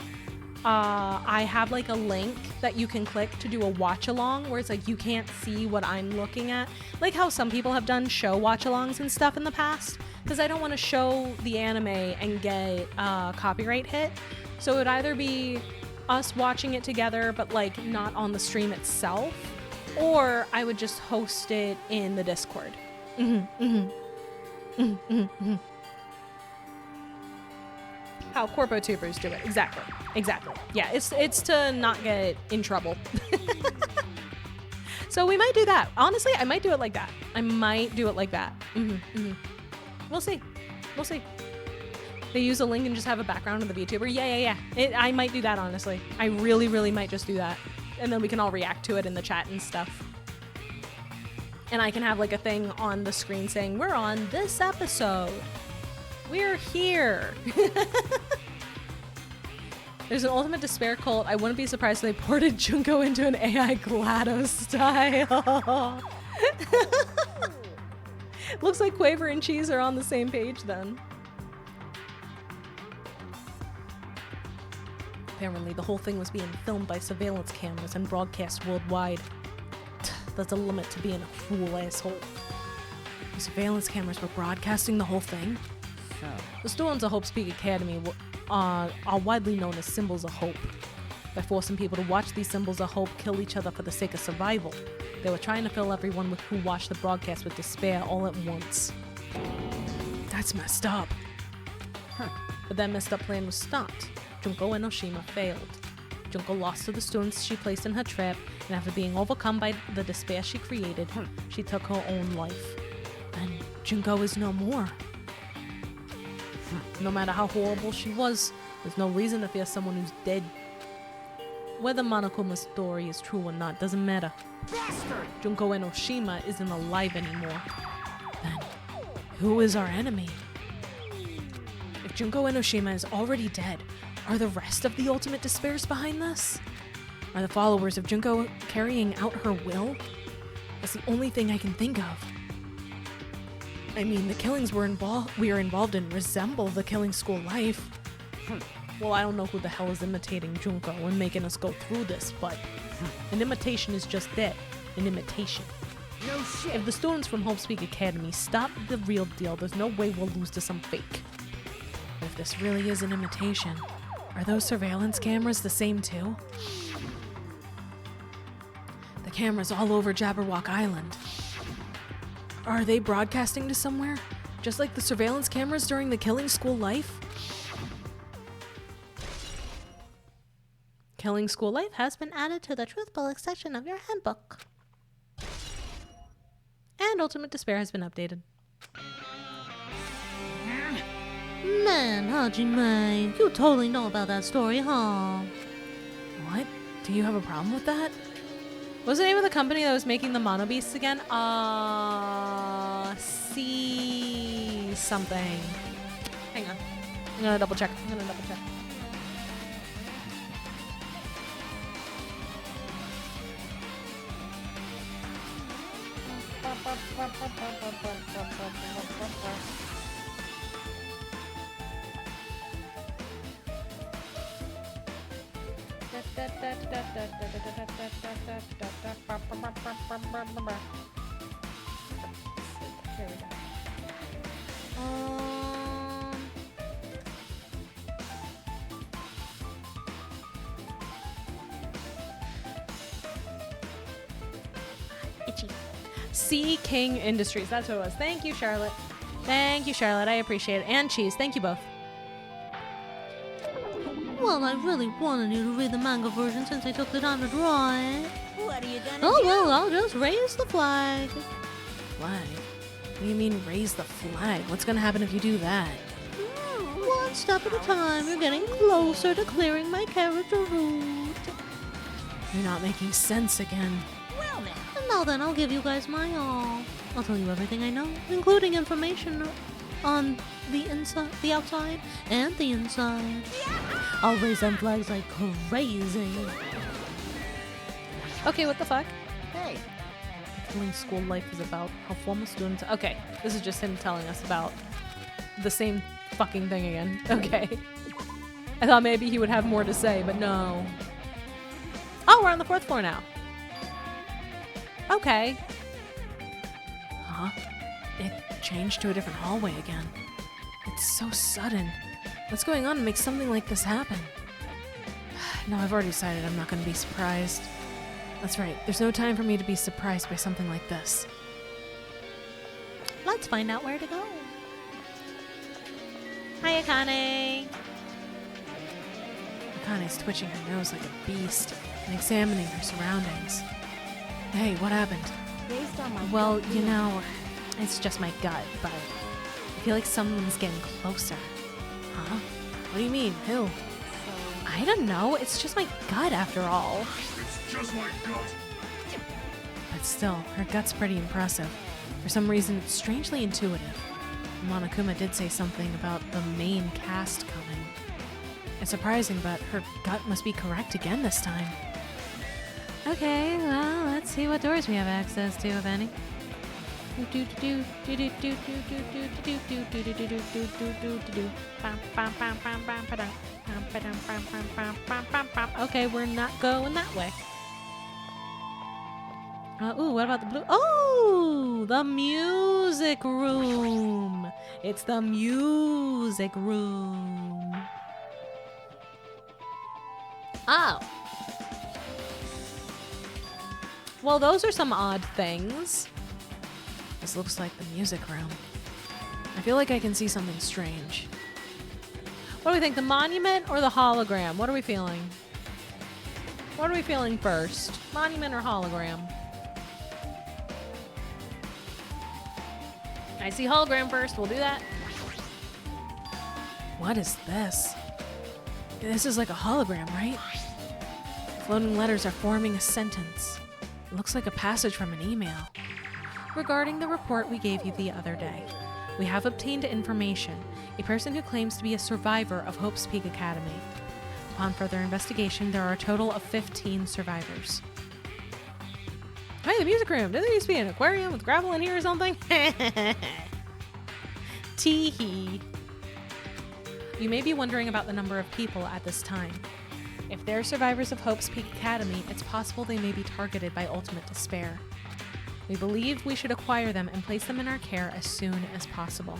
I have like a link that you can click to do a watch along, where it's like you can't see what I'm looking at, like how some people have done show watch alongs and stuff in the past, because I don't want to show the anime and get copyright hit. So it would either be us watching it together but like not on the stream itself, or I would just host it in the Discord. How Corpo Tubers do it. Exactly. Yeah, it's to not get in trouble. So we might do that. Honestly, I might do it like that. We'll see. They use a link and just have a background of the VTuber. Yeah. I might do that, honestly. I really might just do that. And then we can all react to it in the chat and stuff. And I can have like a thing on the screen saying, we're on this episode. We're here. There's an Ultimate Despair cult. I wouldn't be surprised if they ported Junko into an AI GLaDOS style. Looks like Quaver and Cheese are on the same page then. Apparently the whole thing was being filmed by surveillance cameras and broadcast worldwide. There's a limit to being a fool asshole. The surveillance cameras were broadcasting the whole thing? The students of Hope's Peak Academy are widely known as symbols of hope. By forcing people to watch these symbols of hope kill each other for the sake of survival, they were trying to fill everyone who watched the broadcast with despair all at once. That's messed up. But that messed up plan was stopped. Junko Enoshima failed. Junko lost to the students she placed in her trap, and after being overcome by the despair she created, she took her own life. And Junko is no more. No matter how horrible she was, there's no reason to fear someone who's dead. Whether Monokuma's story is true or not doesn't matter. Bastard! Junko Enoshima isn't alive anymore. Then, who is our enemy? If Junko Enoshima is already dead, are the rest of the Ultimate Despairs behind this? Are the followers of Junko carrying out her will? That's the only thing I can think of. I mean, the killings we are involved in resemble the killing school life. Well, I don't know who the hell is imitating Junko and making us go through this, but an imitation is just that, an imitation. No shit. If the students from Hope's Peak Academy stop the real deal, there's no way we'll lose to some fake. But if this really is an imitation, are those surveillance cameras the same too? The cameras all over Jabberwock Island. Are they broadcasting to somewhere? Just like the surveillance cameras during the killing school life? Killing School Life Has been added to the truth bullet section of your handbook. and Ultimate Despair has been updated. Man, Hajime, you totally know about that story, huh? What? Do you have a problem with that? What was the name of the company that was making the Mono Beasts again? C something. Hang on. I'm gonna double check. Here we go. Itchy. Sea King Industries. That's what it was. Thank you, Charlotte. Thank you, Charlotte. I appreciate it. And Cheese. Thank you both. Well, I really wanted you to read the manga version since I took the time to draw it. What are you gonna Oh, do? well, I'll just raise the flag. Flag? What do you mean raise the flag? What's gonna happen if you do that? One step at a time, you're getting closer to clearing my character route. You're not making sense again. Well then. And now then, I'll give you guys my all. I'll tell you everything I know, including information on the inside, the outside, and the inside. I'll raise them flags like crazy. Okay, what the fuck? Hey, Killing School Life is about how former students. Okay, this is just him telling us about the same fucking thing again. Okay. I thought maybe he would have more to say, but no. Oh, we're on the 4th floor now. Okay. Huh? It changed to a different hallway again. It's so sudden. What's going on to make something like this happen? No, I've already decided I'm not going to be surprised. That's right. There's no time for me to be surprised by something like this. Let's find out where to go. Hi, Akane. Akane's twitching her nose like a beast and examining her surroundings. Hey, what happened? based on my Well, gut you feeling. know, it's just my gut, but I feel like someone's getting closer. Huh? What do you mean? Who? I don't know. It's just my gut after all. It's just my gut. But still, her gut's pretty impressive. For some reason, it's strangely intuitive. Monokuma did say something about the main cast coming. It's surprising, but her gut must be correct again this time. Okay, well, let's see what doors we have access to, if any. Okay, we're not going that way. Ooh, what about the blue? Oh, the music room. It's the music room. Oh. Well, those are some odd things. This looks like the music room. I feel like I can see something strange. What do we think, the monument or the hologram? What are we feeling? What are we feeling first? Monument or hologram? I see hologram first. We'll do that. What is this? This is like a hologram, right? Floating letters are forming a sentence. It looks like a passage from an email. Regarding the report we gave you the other day, we have obtained information. A person who claims to be a survivor of Hope's Peak Academy. Upon further investigation, there are a total of 15 survivors. Hey, the music room. Doesn't there used to be an aquarium with gravel in here or something? Tee-hee. You may be wondering about the number of people at this time. If they're survivors of Hope's Peak Academy, it's possible they may be targeted by ultimate despair. We believe we should acquire them and place them in our care as soon as possible.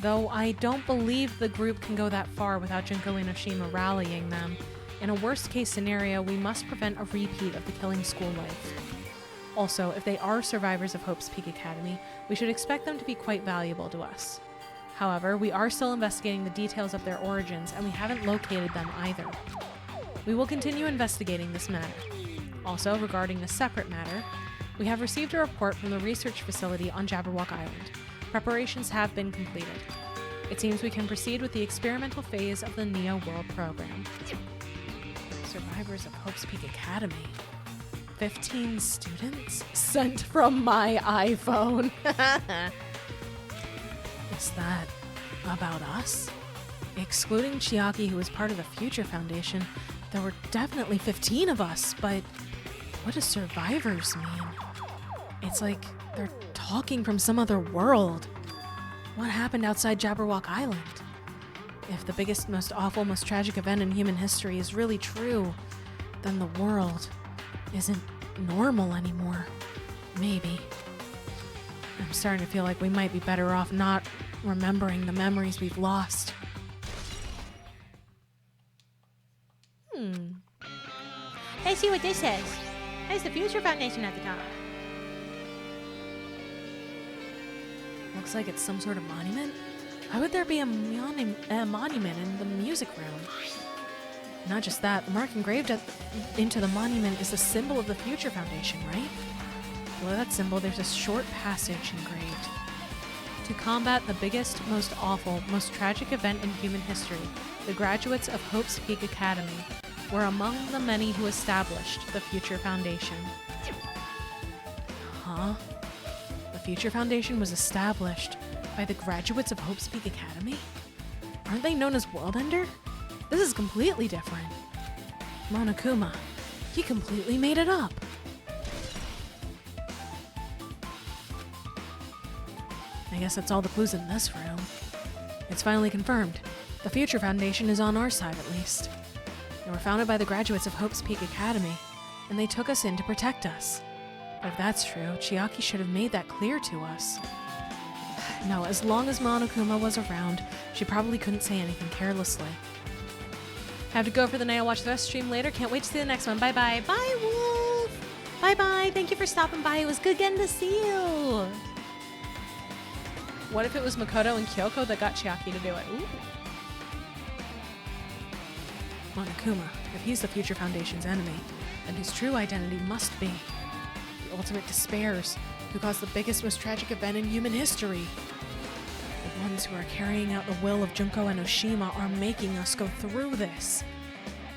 Though I don't believe the group can go that far without Junko Inoshima rallying them, in a worst-case scenario, we must prevent a repeat of the Killing School Life. Also, if they are survivors of Hope's Peak Academy, we should expect them to be quite valuable to us. However, we are still investigating the details of their origins, and we haven't located them either. We will continue investigating this matter. Also, regarding a separate matter, we have received a report from the research facility on Jabberwock Island. Preparations have been completed. It seems we can proceed with the experimental phase of the Neo World program. Survivors of Hope's Peak Academy. 15 students? Sent from my iPhone. Is that about us? Excluding Chiaki, who was part of the Future Foundation, there were definitely 15 of us, but what do survivors mean? It's like they're talking from some other world. What happened outside Jabberwock Island? If the biggest, most awful, most tragic event in human history is really true, then the world isn't normal anymore. Maybe. I'm starting to feel like we might be better off not remembering the memories we've lost. Let's see what this says. There's the Future Foundation at the top. Looks like it's some sort of monument. Why would there be a monument in the music room? Not just that, the mark engraved into the monument is the symbol of the Future Foundation, right? Below that symbol, there's a short passage engraved. To combat the biggest, most awful, most tragic event in human history, the graduates of Hope's Peak Academy were among the many who established the Future Foundation. Huh? The Future Foundation was established by the graduates of Hope's Peak Academy? Aren't they known as World Ender? This is completely different. Monokuma, he completely made it up. I guess that's all the clues in this room. It's finally confirmed. The Future Foundation is on our side, at least. They were founded by the graduates of Hope's Peak Academy, and they took us in to protect us. But if that's true, Chiaki should have made that clear to us. No, as long as Monokuma was around, she probably couldn't say anything carelessly. Have to go for the night. I'll watch the rest stream later. Can't wait to see the next one. Bye-bye. Bye, Wolf. Bye-bye. Thank you for stopping by. It was good getting to see you. What if it was Makoto and Kyoko that got Chiaki to do it? Ooh. Monokuma, if he's the Future Foundation's enemy, then his true identity must be the ultimate despairs who caused the biggest, most tragic event in human history. The ones who are carrying out the will of Junko and Oshima are making us go through this.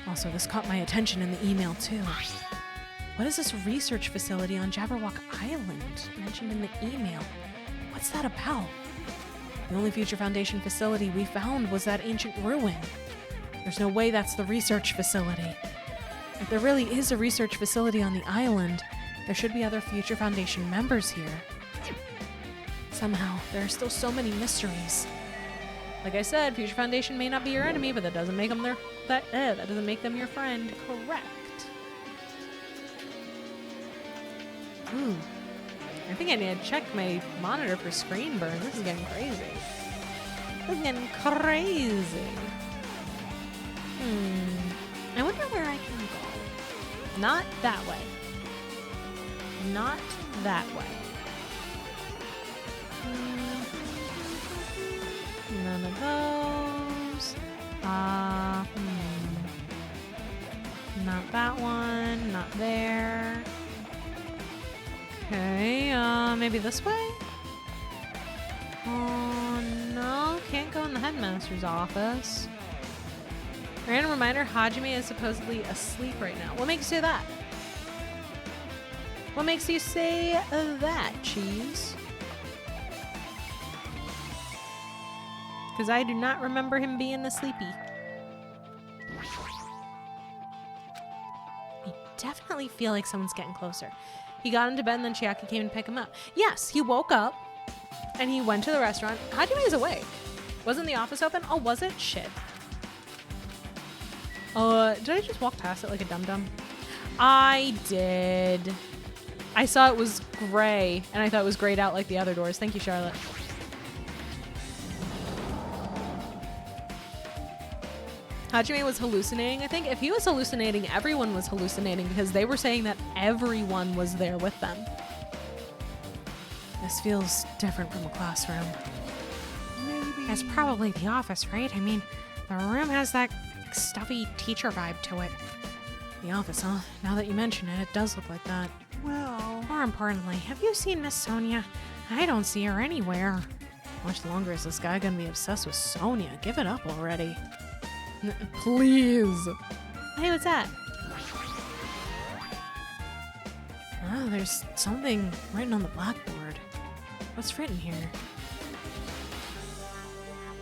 Also, this caught my attention in the email too. What is this research facility on Jabberwock Island mentioned in the email? What's that about? The only Future Foundation facility we found was that ancient ruin. There's no way that's the research facility. If there really is a research facility on the island, there should be other Future Foundation members here. Somehow, there are still so many mysteries. Like I said, Future Foundation may not be your enemy, but that doesn't make them that doesn't make them your friend. Correct. Ooh. I think I need to check my monitor for screen burn. This is getting crazy. This is getting crazy. I wonder where I can go. Not that way. Not that way. None of those. Not that one. Not there. Okay, maybe this way? Oh, no. Can't go in the headmaster's office. Random reminder, Hajime is supposedly asleep right now. What makes you say that? What makes you say that, Cheese? Because I do not remember him being asleepy. I definitely feel like someone's getting closer. He got into bed and then Chiaki came to pick him up. Yes, he woke up and he went to the restaurant. Hajime is awake. Wasn't the office open? Oh, was it? Shit. Did I just walk past it like a dum-dum? I did. I saw it was gray, and I thought it was grayed out like the other doors. Thank you, Charlotte. Hajime was hallucinating, I think. If he was hallucinating, everyone was hallucinating because they were saying that everyone was there with them. This feels different from a classroom. That's probably the office, right? I mean, the room has that stuffy teacher vibe to it. The office, huh? Now that you mention it, it does look like that. Well... More importantly, have you seen Miss Sonia? I don't see her anywhere. How much longer is this guy gonna be obsessed with Sonia? Give it up already. Please. Hey, what's that? Oh, there's something written on the blackboard. What's written here?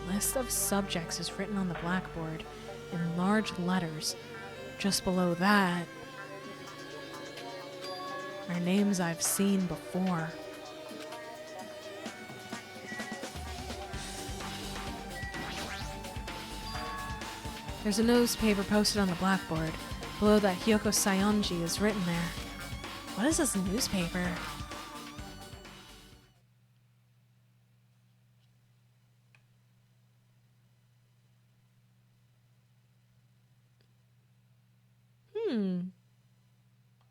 List of subjects is written on the blackboard in large letters. Just below that are names I've seen before. There's a newspaper posted on the blackboard. Below that, Hyoko Sayonji is written there. What is this newspaper?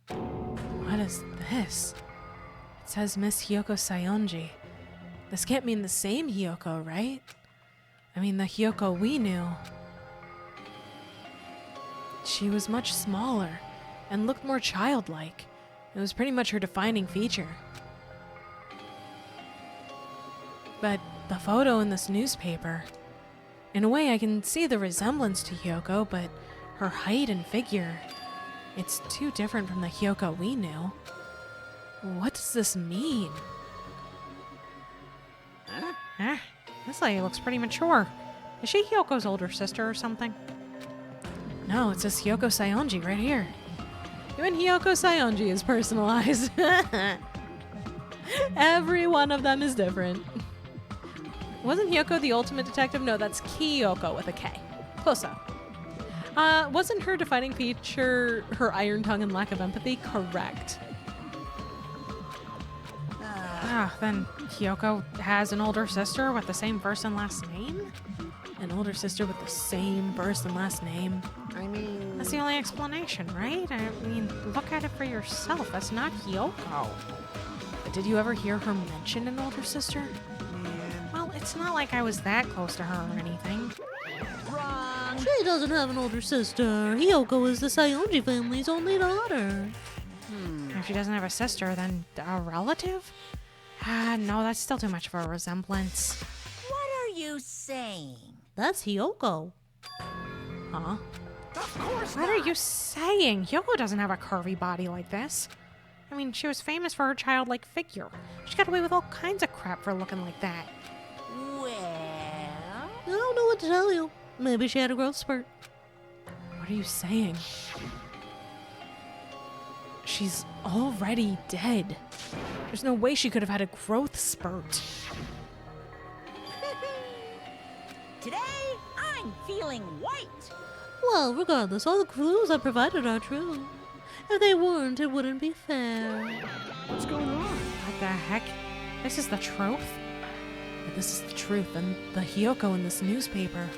What is this? It says Miss Hyoko Sayonji. This can't mean the same Hyoko, right? I mean, the Hyoko we knew. She was much smaller and looked more childlike. It was pretty much her defining feature. But the photo in this newspaper, in a way I can see the resemblance to Hyoko, but her height and figure, it's too different from the Hyoko we knew. What does this mean? Huh? This lady looks pretty mature. Is she Hyoko's older sister or something? No, it says Hyoko Sayonji right here. Even Hyoko Sayonji is personalized. Every one of them is different. Wasn't Hyoko the ultimate detective? No, that's Kyoko with a K. Close up. Wasn't her defining feature her iron tongue and lack of empathy? Correct. Then Hyoko has an older sister with the same first and last name? An older sister with the same first and last name? I mean... That's the only explanation, right? I mean, look at it for yourself. That's not Hyoko. But did you ever hear her mention an older sister? Man. Well, it's not like I was that close to her or anything. Wrong. She doesn't have an older sister. Hyoko is the Sayonji family's only daughter. If she doesn't have a sister, then a relative? No, that's still too much of a resemblance. What are you saying? That's Hyoko. Huh? Of course What are you saying? Hyoko doesn't have a curvy body like this. I mean, she was famous for her childlike figure. She got away with all kinds of crap for looking like that. Well... I don't know what to tell you. Maybe she had a growth spurt. What are you saying? She's already dead. There's no way she could have had a growth spurt. Today, I'm feeling white. Well, regardless, all the clues I provided are true. If they weren't, it wouldn't be fair. What's going on? What the heck? This is the truth? But this is the truth, and the Hyoko in this newspaper.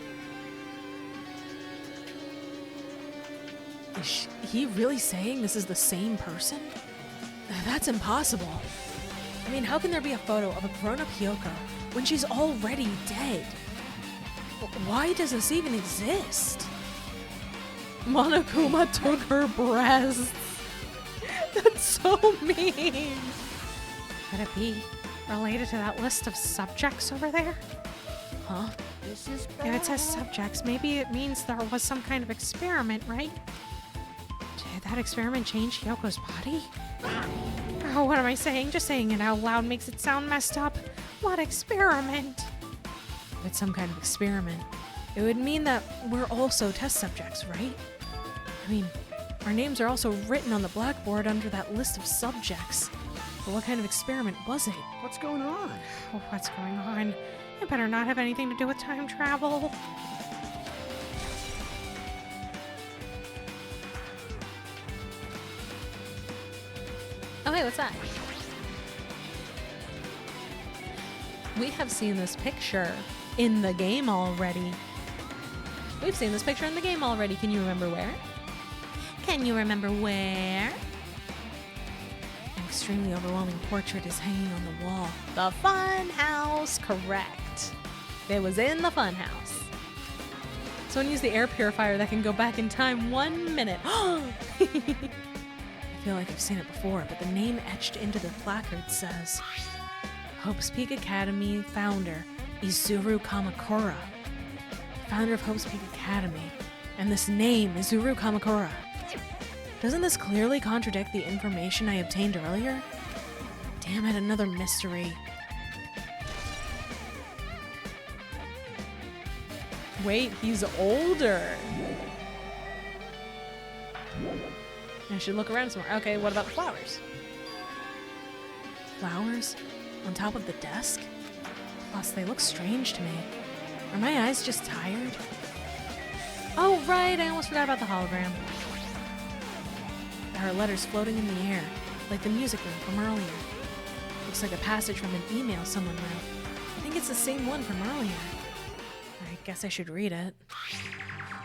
Is he really saying this is the same person? That's impossible. I mean, how can there be a photo of a grown-up Hyoko when she's already dead? Why does this even exist? Monokuma took her breasts. That's so mean. Could it be related to that list of subjects over there? Huh? This is If it says subjects, maybe it means there was some kind of experiment, right? Did that experiment change Hyoko's body? Oh, what am I saying? Just saying it out loud makes it sound messed up. What experiment? If it's some kind of experiment, it would mean that we're also test subjects, right? I mean, our names are also written on the blackboard under that list of subjects. But what kind of experiment was it? What's going on? Oh, what's going on? It better not have anything to do with time travel. Oh, hey, what's that? We have seen this picture in the game already. We've seen this picture in the game already. Can you remember where? Can you remember where? An extremely overwhelming portrait is hanging on the wall. The fun house, correct. It was in the fun house. Someone use the air purifier that can go back in time 1 minute. I feel like I've seen it before, but the name etched into the placard says, Hope's Peak Academy founder, Izuru Kamakura. Founder of Hope's Peak Academy. And this name, Izuru Kamakura. Doesn't this clearly contradict the information I obtained earlier? Damn it, another mystery. Wait, he's older. I should look around some more. Okay, what about the flowers? Flowers? On top of the desk? Plus, they look strange to me. Are my eyes just tired? Oh, right, I almost forgot about the hologram. There are letters floating in the air, like the music room from earlier. Looks like a passage from an email someone wrote. I think it's the same one from earlier. I guess I should read it.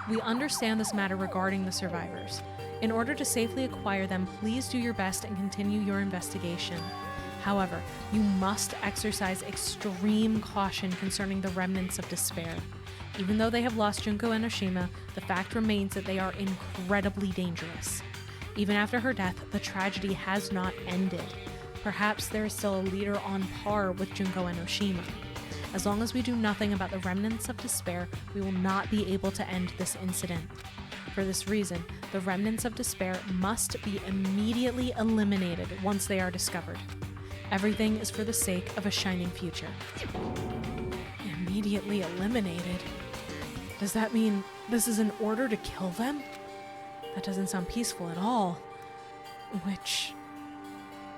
We understand this matter regarding the survivors. In order to safely acquire them, please do your best and continue your investigation. However, you must exercise extreme caution concerning the remnants of despair. Even though they have lost Junko Enoshima, the fact remains that they are incredibly dangerous. Even after her death, the tragedy has not ended. Perhaps there is still a leader on par with Junko Enoshima. As long as we do nothing about the remnants of despair, we will not be able to end this incident. For this reason, the remnants of despair must be immediately eliminated once they are discovered. Everything is for the sake of a shining future. Immediately eliminated? Does that mean this is an order to kill them? That doesn't sound peaceful at all. Which,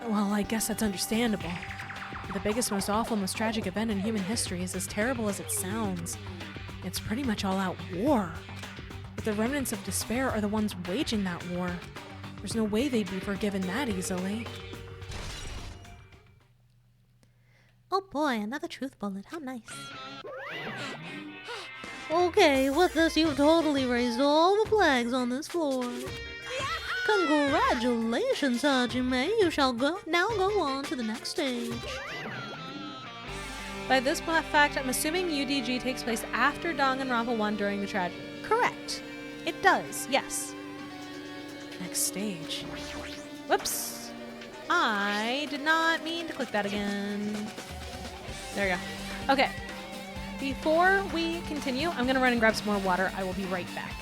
well, I guess that's understandable. The biggest, most awful, most tragic event in human history is as terrible as it sounds. It's pretty much all-out war. But the remnants of despair are the ones waging that war. There's no way they'd be forgiven that easily. Oh boy, another truth bullet. How nice. Okay, with this you've totally raised all the flags on this floor. Congratulations, Hajime. You shall now go on to the next stage. By this fact, I'm assuming UDG takes place after Danganronpa 1 during the tragedy. Correct. It does, yes. Next stage. Whoops. I did not mean to click that again. There you go. Okay. Before we continue, I'm going to run and grab some more water. I will be right back.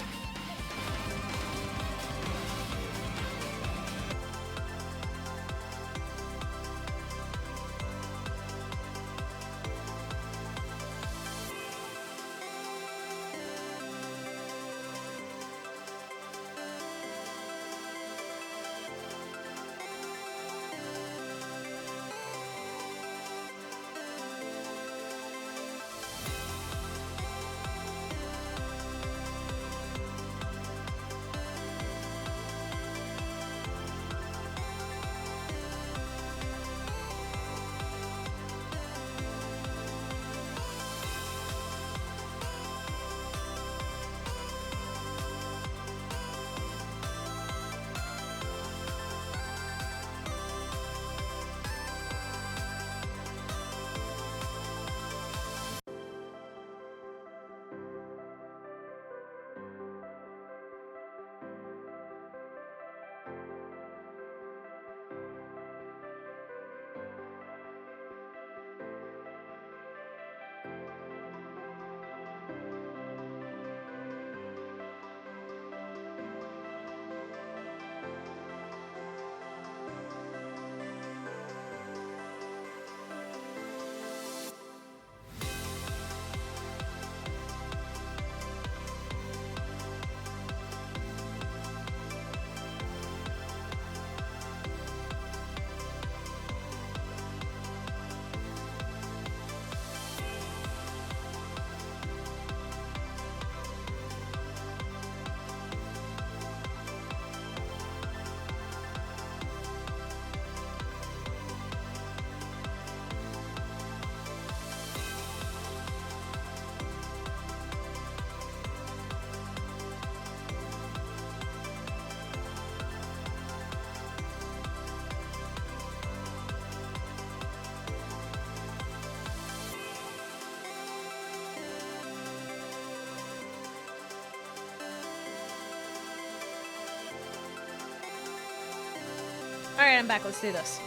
right, I'm back. Let's do this.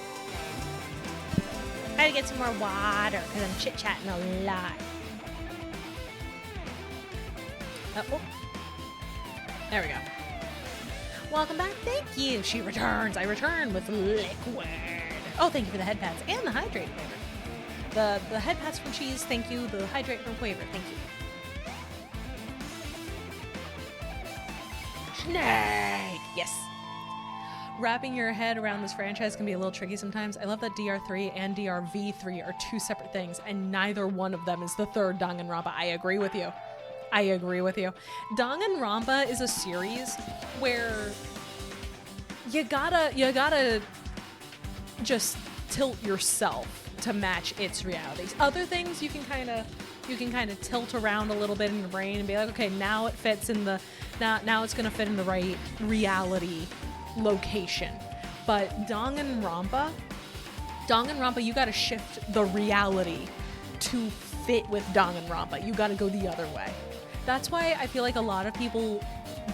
I gotta get some more water because I'm chit-chatting a lot. Oh. There we go. Welcome back. Thank you. She returns. I return with liquid. Oh, thank you for the head pads and the hydrate flavor. The head pads from Cheese, thank you. The hydrate from Quaver, thank you. Snake! Yes. Wrapping your head around this franchise can be a little tricky sometimes. I love that DR3 and DRV3 are two separate things, and neither one of them is the third DanganRonpa. I agree with you. I agree with you. DanganRonpa is a series where you gotta just tilt yourself to match its realities. Other things you can kind of tilt around a little bit in your brain and be like, okay, now it fits in the now it's gonna fit in the right reality location. But DanganRonpa, you gotta shift the reality to fit with DanganRonpa. You gotta go the other way. That's why I feel like a lot of people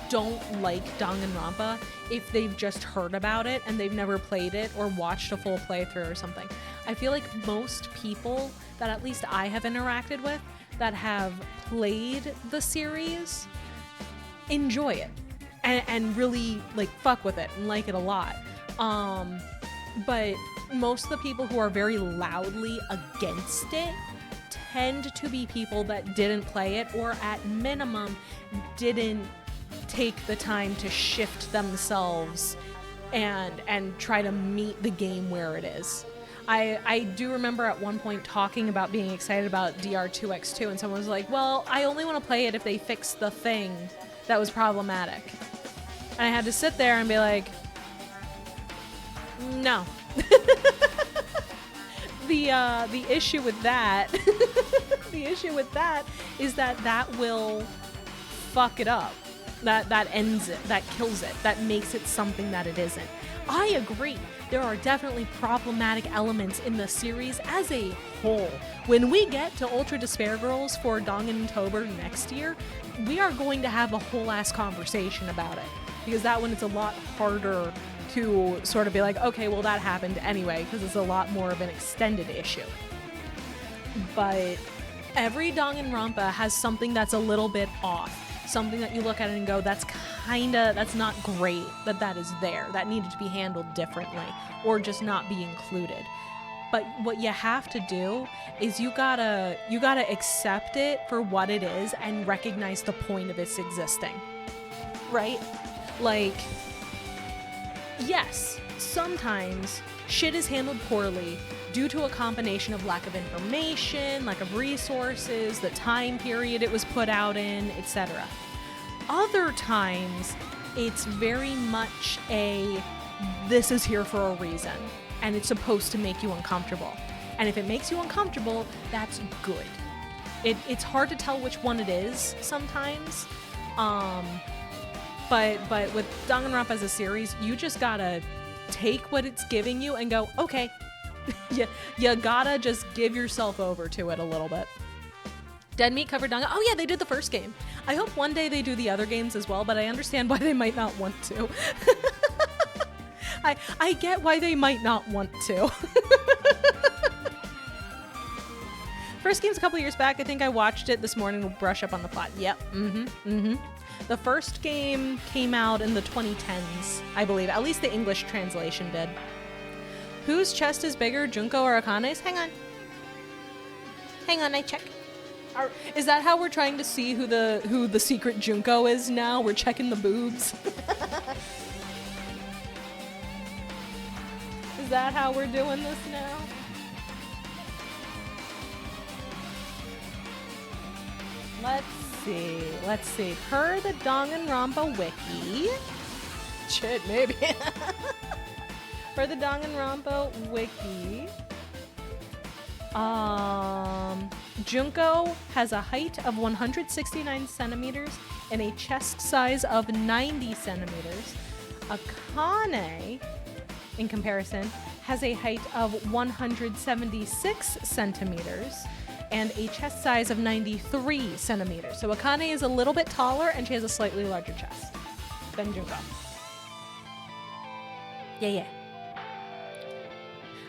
don't like DanganRonpa if they've just heard about it and they've never played it or watched a full playthrough or something. I feel like most people that at least I have interacted with that have played the series enjoy it and really like fuck with it and like it a lot. But most of the people who are very loudly against it tend to be people that didn't play it or at minimum didn't take the time to shift themselves and try to meet the game where it is. I do remember at one point talking about being excited about DR2X2 and someone was like, well, I only want to play it if they fix the thing that was problematic. And I had to sit there and be like, no. The issue with that is that will fuck it up. That ends it, that kills it, that makes it something that it isn't. I agree. There are definitely problematic elements in the series as a whole. When we get to Ultra Despair Girls for Dangantober next year, we are going to have a whole ass conversation about it. Because that one is a lot harder to sort of be like, okay, well that happened anyway, because it's a lot more of an extended issue. But every DanganRonpa has something that's a little bit off. Something that you look at it and go, that's not great that is there. That needed to be handled differently or just not be included. But what you have to do is you gotta accept it for what it is and recognize the point of its existing. Right? Like, yes, sometimes shit is handled poorly due to a combination of lack of information, lack of resources, the time period it was put out in, etc. Other times, it's very much this is here for a reason, and it's supposed to make you uncomfortable. And if it makes you uncomfortable, that's good. It's hard to tell which one it is sometimes, but with DanganRonpa as a series, you just gotta take what it's giving you and go, okay, you gotta just give yourself over to it a little bit. Dead Meat covered Dangan. Oh yeah, they did the first game. I hope one day they do the other games as well, but I understand why they might not want to. I get why they might not want to. First game's a couple years back. I think I watched it this morning to brush up on the plot. Yep. The first game came out in the 2010s, I believe. At least the English translation did. Whose chest is bigger, Junko or Akane's? Hang on, I check. Is that how we're trying to see who the secret Junko is now? We're checking the boobs. Is that how we're doing this now? Let's see. Per the DanganRonpa wiki. Shit, maybe. For the DanganRonpa wiki, Junko has a height of 169 centimeters and a chest size of 90 centimeters. Akane, in comparison, has a height of 176 centimeters and a chest size of 93 centimeters. So Akane is a little bit taller and she has a slightly larger chest than Junko. Yeah.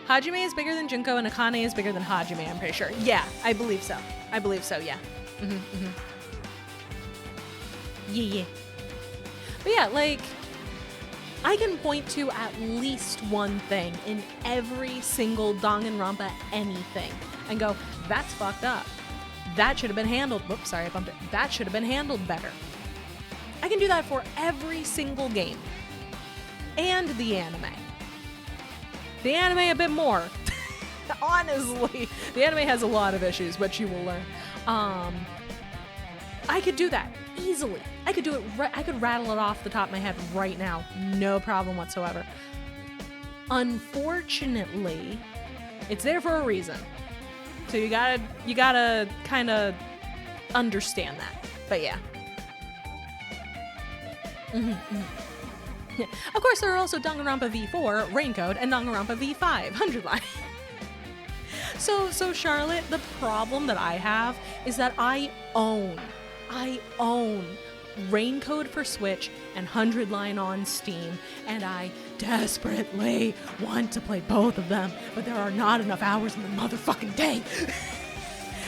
Hajime is bigger than Junko and Akane is bigger than Hajime, I'm pretty sure. Yeah, I believe so. I believe so, yeah. Yeah. But yeah, like, I can point to at least one thing in every single DanganRonpa anything and go, that's fucked up. That should have been handled. Whoops, sorry, I bumped it. That should have been handled better. I can do that for every single game. And the anime. The anime a bit more. Honestly, the anime has a lot of issues, but you will learn. I could do that easily. I could do it. I could rattle it off the top of my head right now, no problem whatsoever. Unfortunately, it's there for a reason. So you gotta kind of understand that. But yeah. Yeah. Of course, there are also DanganRonpa V4, Raincode, and DanganRonpa V5, 100 line. So Charlotte, the problem that I have is that I own Raincode for Switch and 100 line on Steam, and I desperately want to play both of them, but there are not enough hours in the motherfucking day.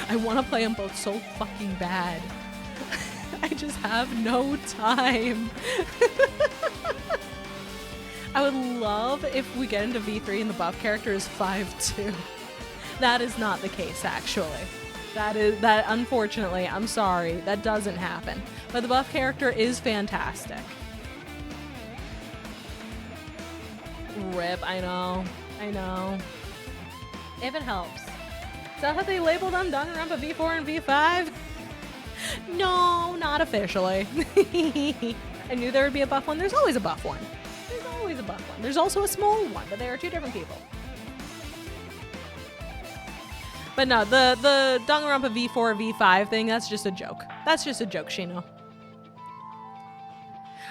I want to play them both so fucking bad. I just have no time. I would love if we get into V3 and the buff character is 5'2". That is not the case, actually. That unfortunately, I'm sorry, that doesn't happen. But the buff character is fantastic. Rip, I know. If it helps. Is that how they labeled them? DanganRonpa V4 and V5? No, not officially. I knew there would be a buff one. There's always a buff one. There's also a small one, but they are two different people. But no, the DanganRonpa V4, V5 thing, that's just a joke. That's just a joke, Shino.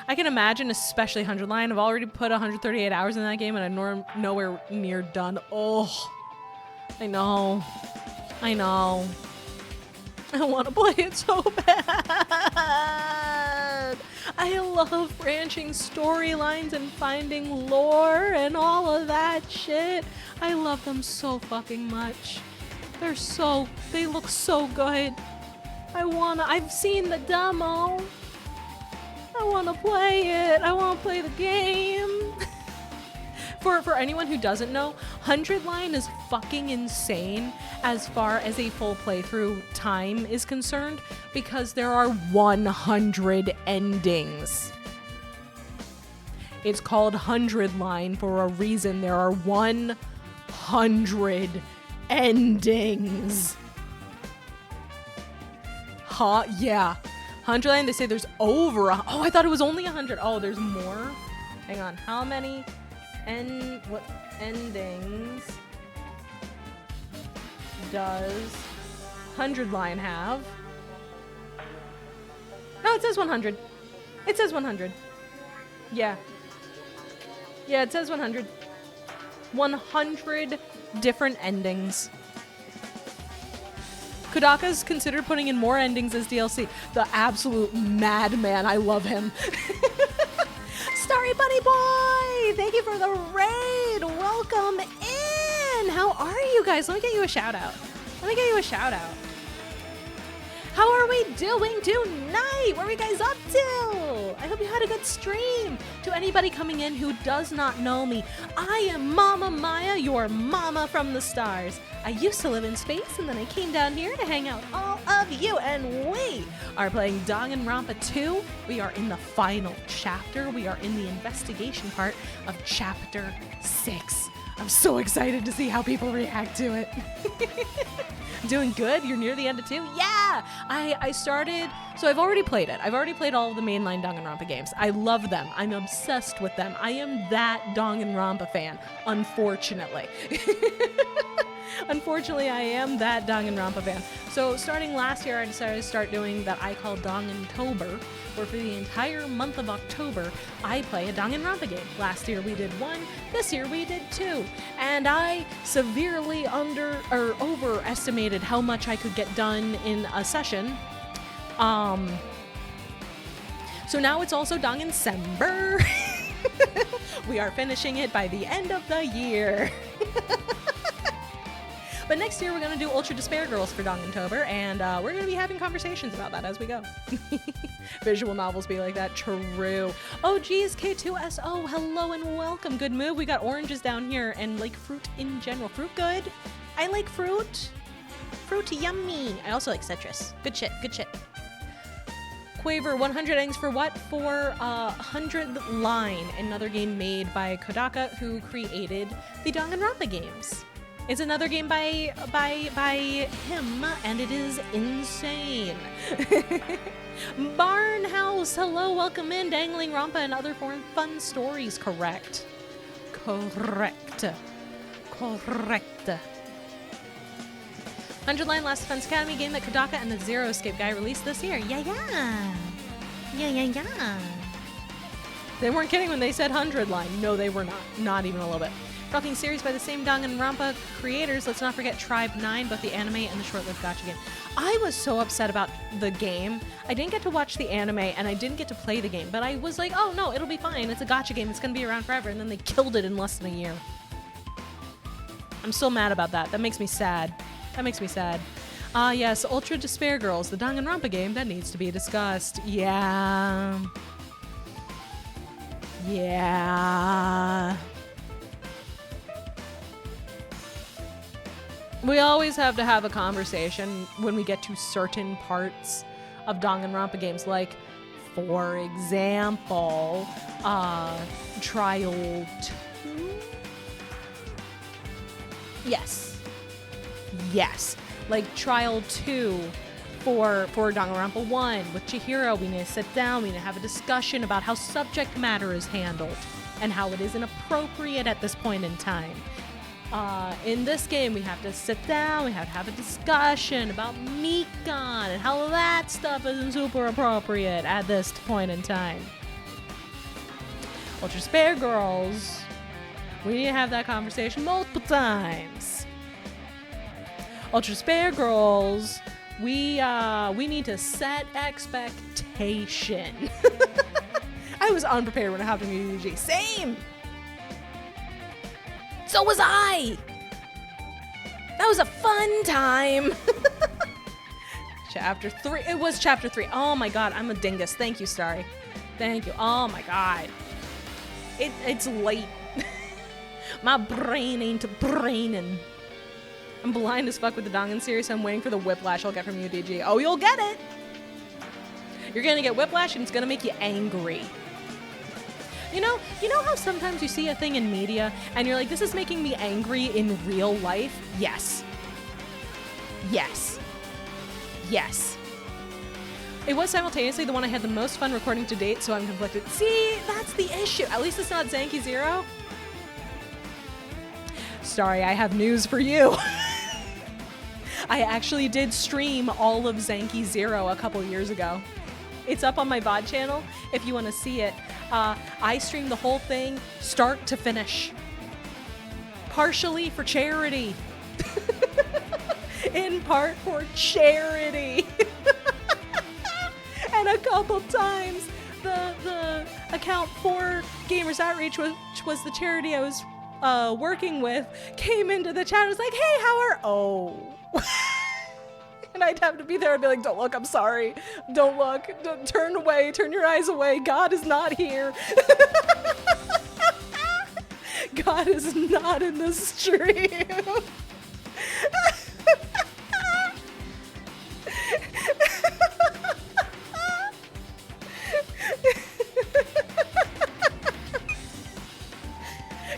I can imagine, especially 100 line, I've already put 138 hours in that game and I'm nowhere near done. Oh, I know. I want to play it so bad. I love branching storylines and finding lore and all of that shit. I love them so fucking much. They look so good. I've seen the demo. I want to play it. I want to play the game. For anyone who doesn't know, 100 line is fucking insane as far as a full playthrough time is concerned, because there are 100 endings. It's called 100 line for a reason. There are 100 endings. Huh? Yeah. 100 line, they say there's over oh, I thought it was only 100. Oh, there's more? Hang on. How many what endings does 100 line have? No, it says 100. It says 100. Yeah. Yeah, it says 100. 100 different endings. Kodaka's considered putting in more endings as DLC. The absolute madman. I love him. Starry Bunny Boy! Thank you for the raid! Welcome in! How are you guys? Let me get you a shout out. How are we doing tonight? What are you guys up to? I hope you had a good stream. To anybody coming in who does not know me, I am Mama Maya, your mama from the stars. I used to live in space, and then I came down here to hang out with all of you, and we are playing DanganRonpa 2. We are in the final chapter. We are in the investigation part of Chapter 6. I'm so excited to see how people react to it. Doing good? You're near the end of 2? Yeah! I started... So I've already played it. I've already played all of the mainline DanganRonpa games. I love them. I'm obsessed with them. I am that DanganRonpa fan, unfortunately. Unfortunately, I am that DanganRonpa fan. So starting last year, I decided to start doing that I call Dangantober, where for the entire month of October, I play a DanganRonpa game. Last year we did 1, this year we did 2, and I severely overestimated how much I could get done in a session. So now it's also Dangancember. We are finishing it by the end of the year. But next year, we're going to do Ultra Despair Girls for Dangantober, and we're going to be having conversations about that as we go. Visual novels be like that. True. Oh, geez, K2SO, hello and welcome. Good move. We got oranges down here, and like fruit in general. Fruit good. I like fruit. Fruit yummy. I also like citrus. Good shit. Good shit. Quaver, 100 eggs for what? For 100th Line, another game made by Kodaka, who created the Danganronpa games. It's another game by him, and it is insane. Barnhouse, hello, welcome in. DanganRonpa and other fun stories. Correct. 100 Line Last Defense Academy game that Kodaka and the Zero Escape guy released this year. Yeah. They weren't kidding when they said 100 Line. No, they were not. Not even a little bit. Talking series by the same DanganRonpa creators. Let's not forget Tribe 9, both the anime and the short-lived gacha game. I was so upset about the game. I didn't get to watch the anime, and I didn't get to play the game. But I was like, oh no, it'll be fine. It's a gacha game. It's going to be around forever. And then they killed it in less than a year. I'm still mad about that. That makes me sad. Ah, yes, Ultra Despair Girls, the Danganronpa game that needs to be discussed. Yeah. We always have to have a conversation when we get to certain parts of Danganronpa games, like, for example, Trial 2? Yes. Like Trial 2 for Danganronpa 1 with Chihiro. We need to sit down, we need to have a discussion about how subject matter is handled and how it is inappropriate at this point in time. In this game, we have to sit down, we have to have a discussion about Mikan and how that stuff isn't super appropriate at this point in time. Ultra Despair Girls, we need to have that conversation multiple times. Ultra Despair Girls, we need to set expectation. I was unprepared when it happened to UG. Same! So was I! That was a fun time! Chapter 3. It was Chapter 3. Oh my god, I'm a dingus. Thank you, Starry. Thank you. Oh my god. It's late. My brain ain't braining. I'm blind as fuck with the Dangan series, so I'm waiting for the whiplash I'll get from UDG. Oh, you'll get it! You're gonna get whiplash and it's gonna make you angry. You know how sometimes you see a thing in media and you're like, this is making me angry in real life? Yes. It was simultaneously the one I had the most fun recording to date, so I'm conflicted. See, that's the issue. At least it's not Zanki Zero. Sorry, I have news for you. I actually did stream all of Zanki Zero a couple years ago. It's up on my VOD channel if you want to see it. I streamed the whole thing, start to finish. Partially for charity. In part for charity. And a couple times, the account for Gamers Outreach, which was the charity I was working with, came into the chat and was like, hey, how are... Oh. And I'd have to be there and be like, don't look, I'm sorry. Don't look. Don't, turn away. Turn your eyes away. God is not here. God is not in the stream.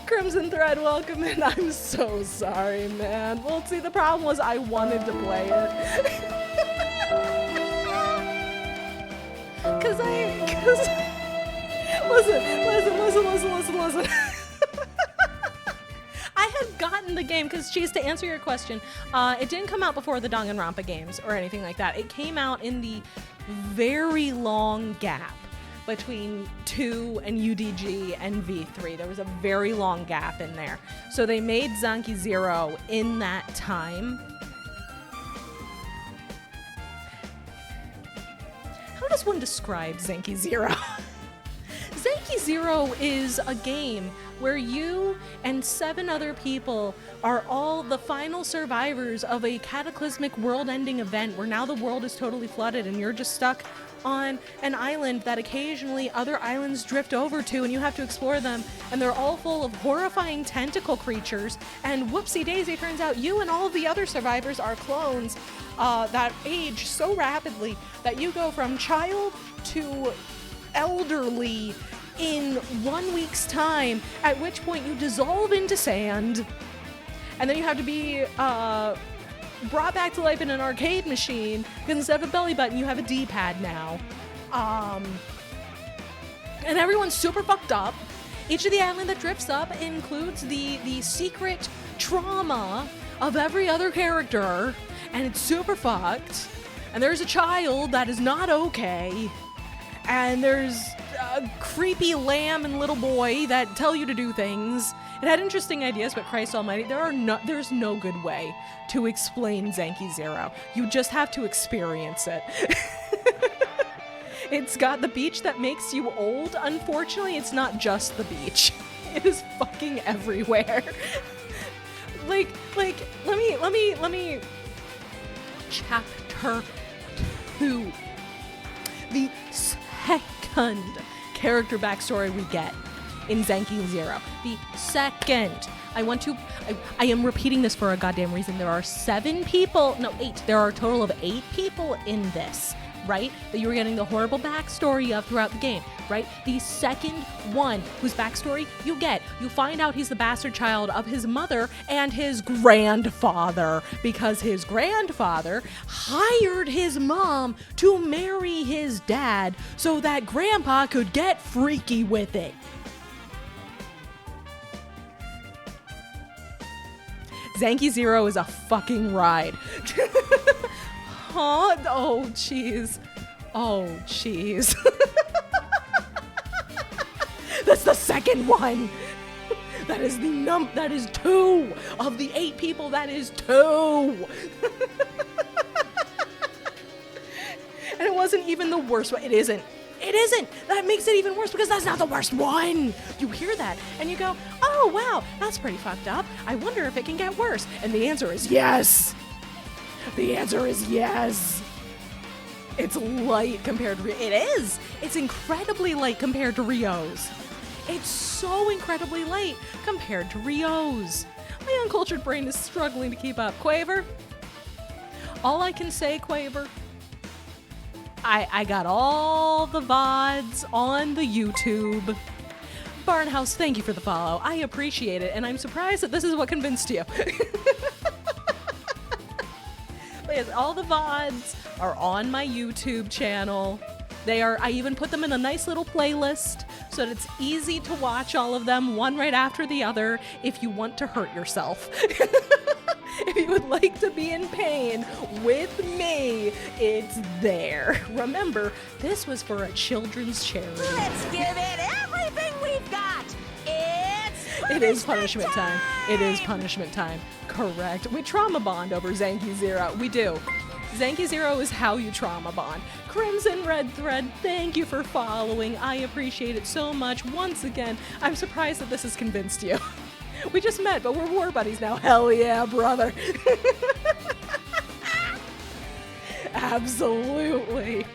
Crimson Thread, welcome in. I'm so sorry, man. Well, see, the problem was I wanted to play it. Listen. I had gotten the game, because, Cheese, to answer your question, it didn't come out before the DanganRonpa games or anything like that. It came out in the very long gap between 2 and UDG and V3. There was a very long gap in there. So they made Zanki Zero in that time. How does one describe Zanki Zero? Zanki Zero is a game where you and 7 other people are all the final survivors of a cataclysmic world-ending event where now the world is totally flooded and you're just stuck on an island that occasionally other islands drift over to, and you have to explore them, and they're all full of horrifying tentacle creatures, and whoopsie daisy, turns out you and all of the other survivors are clones that age so rapidly that you go from child to elderly in 1 week's time, at which point you dissolve into sand, and then you have to be brought back to life in an arcade machine, because instead of a belly button, you have a D-pad now. And everyone's super fucked up. Each of the island that drifts up includes the secret trauma of every other character, and it's super fucked. And there's a child that is not okay. And there's a creepy lamb and little boy that tell you to do things. It had interesting ideas, but Christ almighty, there's no good way to explain Zanky Zero. You just have to experience it. It's got the beach that makes you old. Unfortunately, it's not just the beach. It is fucking everywhere. like, let me. Chapter 2. The second character backstory we get in Zanky Zero. The second. I am repeating this for a goddamn reason. There are 7 people, no, 8. There are a total of 8 people in this, right? That you were getting the horrible backstory of throughout the game, right? The second one whose backstory you get. You find out he's the bastard child of his mother and his grandfather, because his grandfather hired his mom to marry his dad so that grandpa could get freaky with it. Zanky Zero is a fucking ride. Huh? Oh, jeez. Oh, jeez. That's the second one. That is that is 2 of the 8 people. That is 2. And it wasn't even the worst one. It isn't. It isn't. That makes it even worse, because that's not the worst one. You hear that and you go, oh, wow, that's pretty fucked up. I wonder if it can get worse. And the answer is yes. The answer is yes. It's light compared to it is. It's incredibly light compared to Rio's. It's so incredibly light compared to Rio's. My uncultured brain is struggling to keep up. Quaver? All I can say, Quaver, I got all the VODs on the YouTube. Barnhouse, thank you for the follow. I appreciate it, and I'm surprised that this is what convinced you. But yes, all the VODs are on my YouTube channel. I even put them in a nice little playlist so that it's easy to watch all of them, one right after the other, if you want to hurt yourself. If you would like to be in pain with me, it's there. Remember, this was for a children's charity. Let's give it everything we've got. It is punishment time. It is punishment time. Correct. We trauma bond over Zanky Zero. We do. Zanky Zero is how you trauma bond. Crimson Red Thread, thank you for following. I appreciate it so much. Once again, I'm surprised that this has convinced you. We just met, but we're war buddies now. Hell yeah, brother. Absolutely.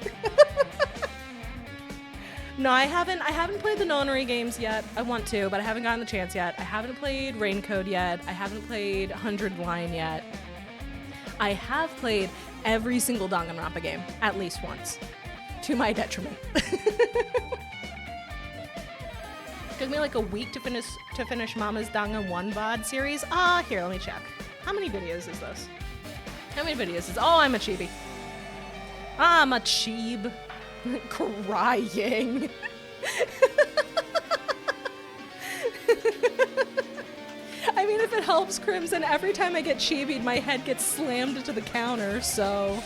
No, I haven't played the nonary games yet. I want to, but I haven't gotten the chance yet. I haven't played Raincode yet. I haven't played 100 Line yet. I have played every single Danganronpa game, at least once, to my detriment. Took me like a week to finish Mama's Dangan 1 VOD series. Here, let me check. How many videos is this? How many videos is? Oh, I'm a chibi. I'm a cheeb. Crying. I mean, if it helps, Crimson, every time I get chibied, my head gets slammed into the counter, so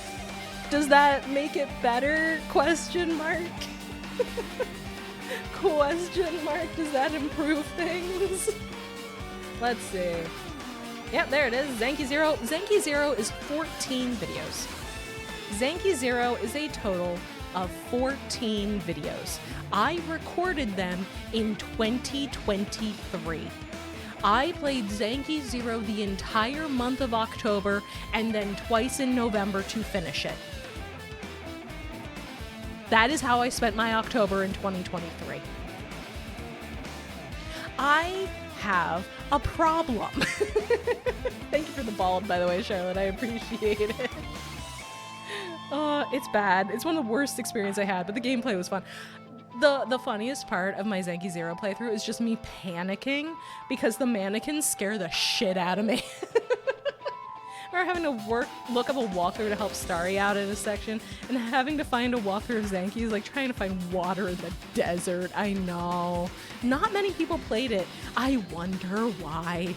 does that make it better? Question mark. Question mark. Does that improve things? Let's see. Yep, there it is. Zanky Zero. Zanky Zero is 14 videos. Zanky Zero is a total of 14 videos. I recorded them in 2023. I played Zanky Zero the entire month of October and then twice in November to finish it. That is how I spent my October in 2023. I have a problem. Thank you for the bald, by the way, Charlotte. I appreciate it. It's bad. It's one of the worst experiences I had, but the gameplay was fun. The funniest part of my Zanky Zero playthrough is just me panicking because the mannequins scare the shit out of me. Or having to look up a walkthrough to help Starry out in a section, and having to find a walkthrough of Zanky is like trying to find water in the desert. I know. Not many people played it. I wonder why.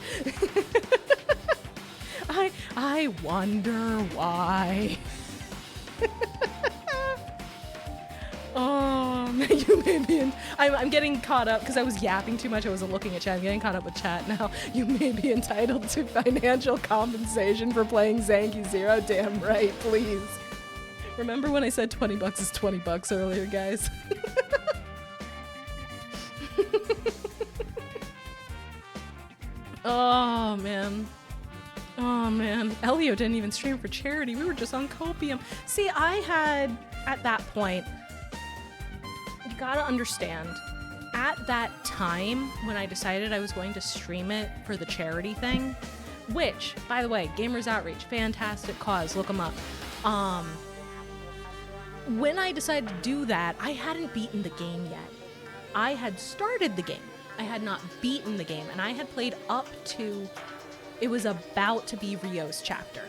I wonder why. Oh, you may be I'm getting caught up because I was yapping too much. I wasn't looking at chat. I'm getting caught up with chat now. You may be entitled to financial compensation for playing Zanky Zero. Damn right, please. Remember when I said 20 bucks is 20 bucks earlier, guys? Oh, man. Oh, man. Elio didn't even stream for charity. We were just on copium. See, I had, at that point, you gotta understand, at that time when I decided I was going to stream it for the charity thing, which, by the way, Gamers Outreach, fantastic cause, look them up. When I decided to do that, I hadn't beaten the game yet. I had started the game. I had not beaten the game, and I had played up to, it was about to be Rio's chapter.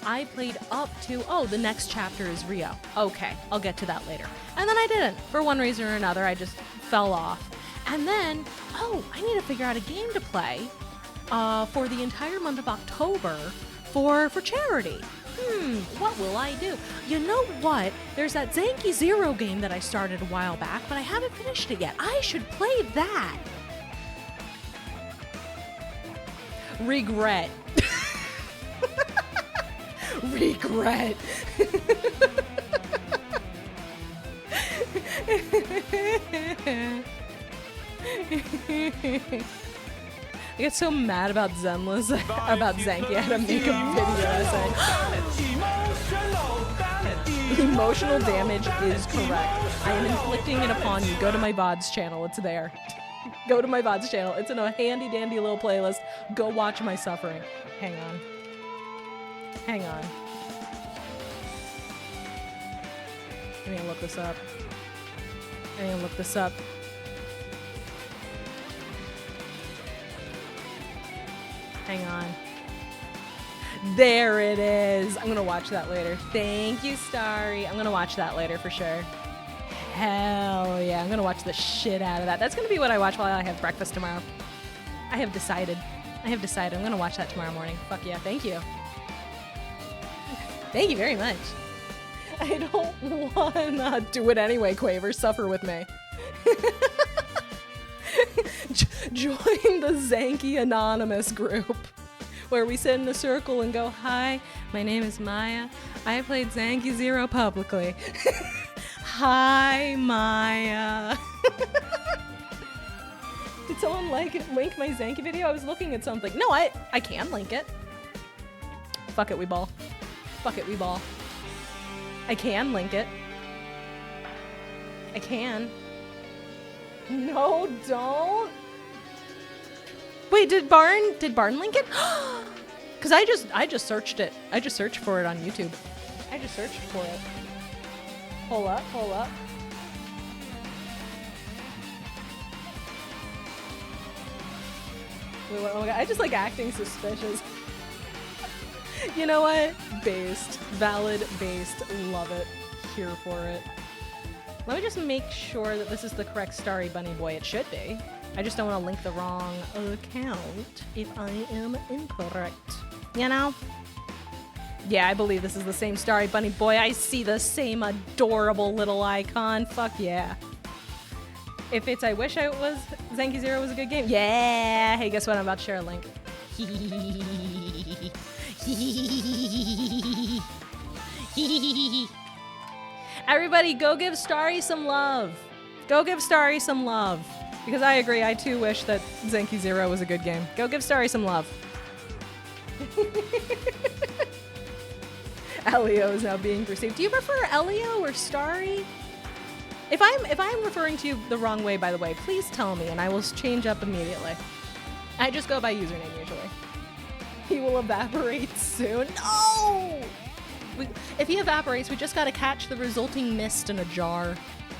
I played up to, oh, the next chapter is Rio. Okay, I'll get to that later. And then I didn't. For one reason or another, I just fell off. And then, oh, I need to figure out a game to play for the entire month of October for charity. What will I do? You know what? There's that Zanky Zero game that I started a while back, but I haven't finished it yet. I should play that. Regret. Regret. I get so mad about Zenless, about Zanky. I had to make a video saying emotional damage is correct. I am inflicting it upon you. Go to my VODs channel. It's there. Go to my VODs channel. It's in a handy dandy little playlist. Go watch my suffering. Hang on. Hang on. I need to look this up. I need to look this up. Hang on. There it is. I'm gonna watch that later. Thank you, Starry. I'm gonna watch that later for sure. Hell yeah. I'm gonna watch the shit out of that. That's gonna be what I watch while I have breakfast tomorrow. I have decided. I'm gonna watch that tomorrow morning. Fuck yeah. Thank you. Thank you very much. I don't wanna do it anyway, Quaver. Suffer with me. Join the Zanky Anonymous group where we sit in a circle and go, hi, my name is Maya. I played Zanky Zero publicly. Hi, Maya. Did someone link my Zanky video? I was looking at something. No, I can link it. Fuck it, we ball. Fuck it, we ball. I can link it. I can. No, don't. Wait, did Barn link it? Cause I just searched it. I just searched for it on YouTube. I just searched for it. Hold up. Wait, oh my god, I just like acting suspicious. You know what? Based. Valid, based. Love it. Here for it. Let me just make sure that this is the correct Starry Bunny Boy. It should be. I just don't want to link the wrong account if I am incorrect. You know? Yeah, I believe this is the same Starry Bunny Boy. I see the same adorable little icon. Fuck yeah. If it's I wish I was Zanky Zero was a good game. Yeah. Hey, guess what? I'm about to share a link. Everybody, go give Starry some love. Go give Starry some love. Because I agree, I too wish that Zenki Zero was a good game. Go give Starry some love. Elio is now being perceived. Do you prefer Elio or Starry? If I'm referring to you the wrong way, by the way, please tell me and I will change up immediately. I just go by username usually. He will evaporate soon. No! If he evaporates, we just gotta catch the resulting mist in a jar.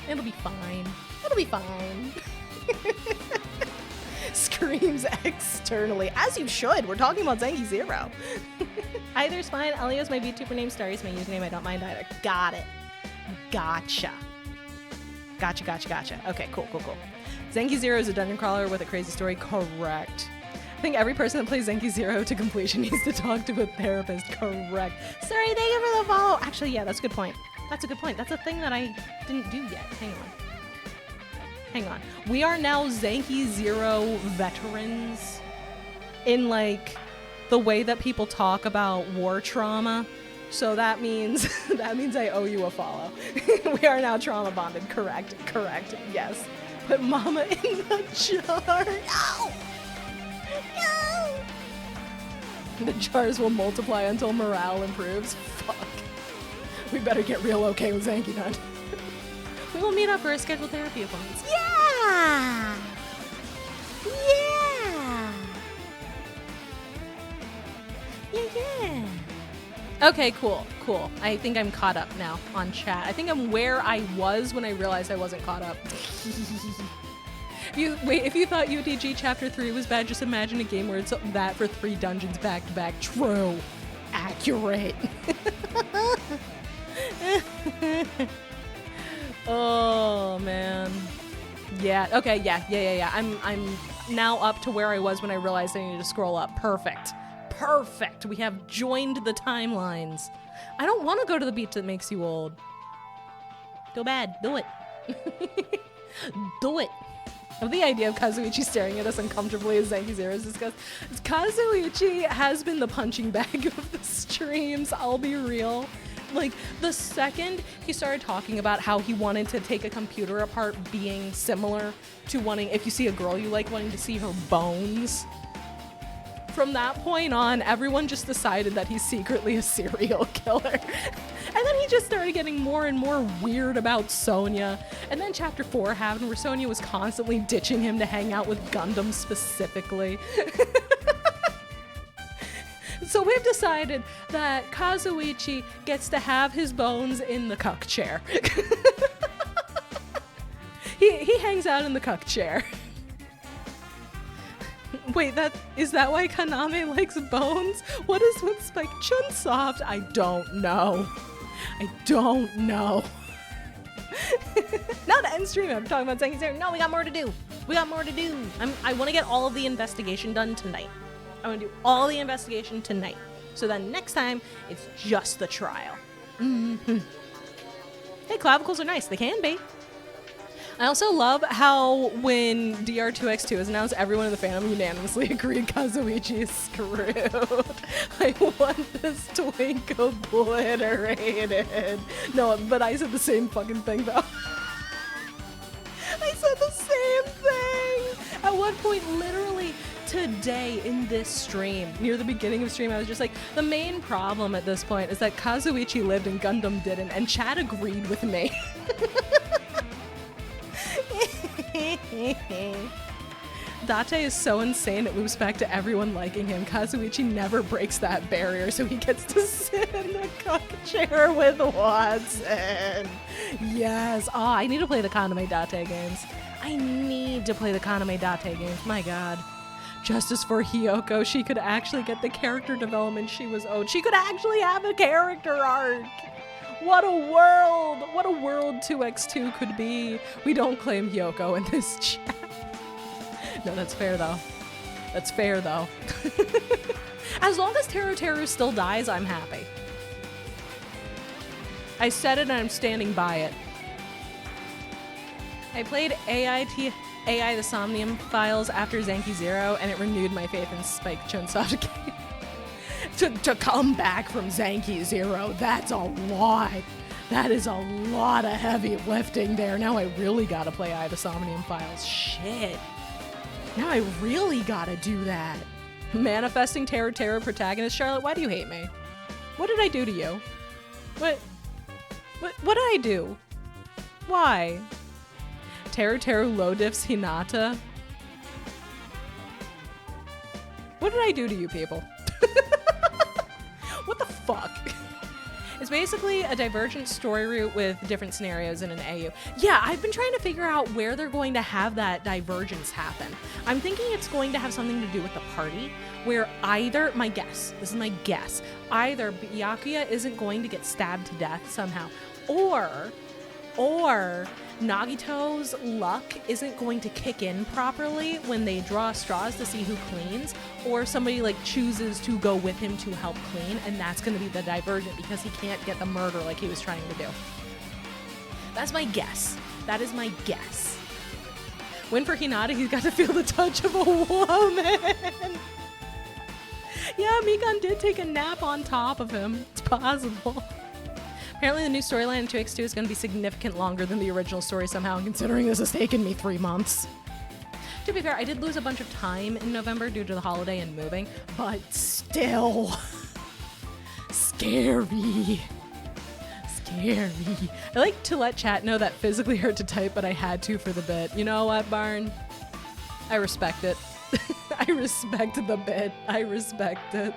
It'll be fine. It'll be fine. Screams externally. As you should. We're talking about Zenki Zero. Either's fine. Elio's my VTuber name. Starry's my username. I don't mind either. Got it. Gotcha. Gotcha. Okay, cool. Zenki Zero is a dungeon crawler with a crazy story. Correct. I think every person that plays Zenki Zero to completion needs to talk to a therapist. Correct. Sorry, thank you for the follow. Actually, yeah, that's a good point. That's a thing that I didn't do yet. Hang on. We are now Zenki Zero veterans in like the way that people talk about war trauma. So that means I owe you a follow. We are now trauma bonded. Correct. Yes. Put mama in the jar. No. The jars will multiply until morale improves. Fuck. We better get real okay with Zenki then. We will meet up for a scheduled therapy appointments. Yeah. Okay, cool. I think I'm caught up now on chat. I think I'm where I was when I realized I wasn't caught up. If you thought UTG Chapter 3 was bad, just imagine a game where it's that for 3 dungeons back to back. True. Accurate. Oh, man. Yeah, okay, yeah. I'm now up to where I was when I realized I needed to scroll up. Perfect. We have joined the timelines. I don't want to go to the beach that makes you old. Too bad. Do it. Do it. I love the idea of Kazuichi staring at us uncomfortably as Zenki Zero is discussed. Kazuichi has been the punching bag of the streams, I'll be real. Like, the second he started talking about how he wanted to take a computer apart being similar to wanting, if you see a girl you like, wanting to see her bones. From that point on, everyone just decided that he's secretly a serial killer. And then he just started getting more and more weird about Sonya. And then Chapter 4 happened where Sonya was constantly ditching him to hang out with Gundam specifically. So we've decided that Kazuichi gets to have his bones in the cuck chair. He hangs out in the cuck chair. Wait, is that why Kaname likes bones? What is with Spike Chunsoft? I don't know. Not to end stream, I'm talking about Zenki Zero. No, we got more to do. I want to get all of the investigation done tonight. I want to do all the investigation tonight. So then next time, it's just the trial. Hey, clavicles are nice. They can be. I also love how when DR2X2 is announced, everyone in the fandom unanimously agreed Kazuichi is screwed. I want this twink obliterated. No, but I said the same fucking thing though. I said the same thing. At one point, literally today in this stream, near the beginning of stream, I was just like, the main problem at this point is that Kazuichi lived and Gundam didn't, and Chad agreed with me. Date is so insane it loops back to everyone liking him. Kazuichi never breaks that barrier, so he gets to sit in the cuck chair with Watson. Yes. Oh, I need to play the Kaname Date games. My god. Justice for Hiyoko. She could actually get the character development she was owed. She could actually have a character arc. What a world! What a world 2x2 could be. We don't claim Hiyoko in this chat. No, that's fair though. As long as Teru still dies, I'm happy. I said it and I'm standing by it. I played AI the Somnium Files after Zenki Zero and it renewed my faith in Spike Chunsoft game. To come back from Zanki 0, that's a lot. That is a lot of heavy lifting there. Now I really gotta play Eye of the Somnium Files. Shit. Now I really gotta do that. Manifesting Terror protagonist. Charlotte, why do you hate me? What did I do to you? What did I do? Why? Terror low diffs Hinata. What did I do to you people? What the fuck? It's basically a divergent story route with different scenarios in an AU. Yeah, I've been trying to figure out where they're going to have that divergence happen. I'm thinking it's going to have something to do with the party, where either, my guess, this is my guess, either Byakuya isn't going to get stabbed to death somehow, or Nagito's luck isn't going to kick in properly when they draw straws to see who cleans, or somebody like chooses to go with him to help clean, and that's going to be the divergent because he can't get the murder like he was trying to do. That's my guess. That is my guess. Win for Hinata, he's got to feel the touch of a woman. Yeah, Mikan did take a nap on top of him. It's possible. Apparently the new storyline in 2x2 is going to be significant longer than the original story somehow, considering this has taken me 3 months. To be fair, I did lose a bunch of time in November due to the holiday and moving, but still. Scary. Scary. I like to let chat know that physically hurt to type, but I had to for the bit. You know what, Barn? I respect it. I respect the bit. I respect it.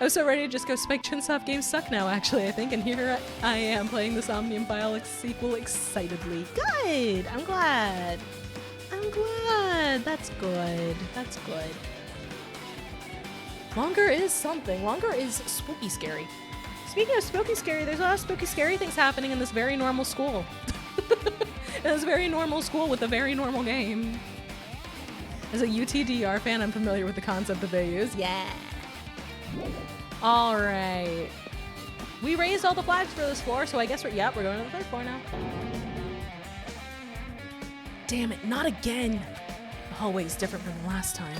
I was so ready to just go Spike Chunsoft games suck now, actually, I think, and here I am playing the Somnium File sequel excitedly. Good! I'm glad. I'm glad. That's good. That's good. Longer is something. Longer is spooky scary. Speaking of spooky scary, there's a lot of spooky scary things happening in this very normal school. In this very normal school with a very normal game. As a UTDR fan, I'm familiar with the concept that they use. Yeah. All right. We raised all the flags for this floor, so I guess we're going to the third floor now. Damn it, not again. The hallway is different from the last time.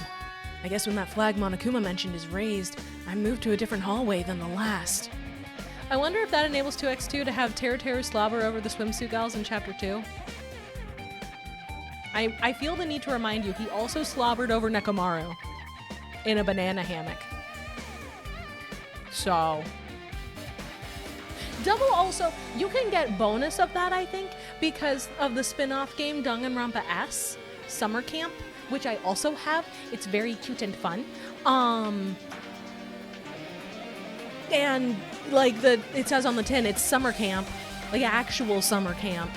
I guess when that flag Monokuma mentioned is raised, I moved to a different hallway than the last. I wonder if that enables 2x2 to have Terror slobber over the swimsuit gals in Chapter 2. I feel the need to remind you, he also slobbered over Nekomaru in a banana hammock. So, double also, you can get bonus of that, I think, because of the spin-off game DanganRonpa S, Summer Camp, which I also have. It's very cute and fun. And like it says on the tin, it's summer camp, like actual summer camp.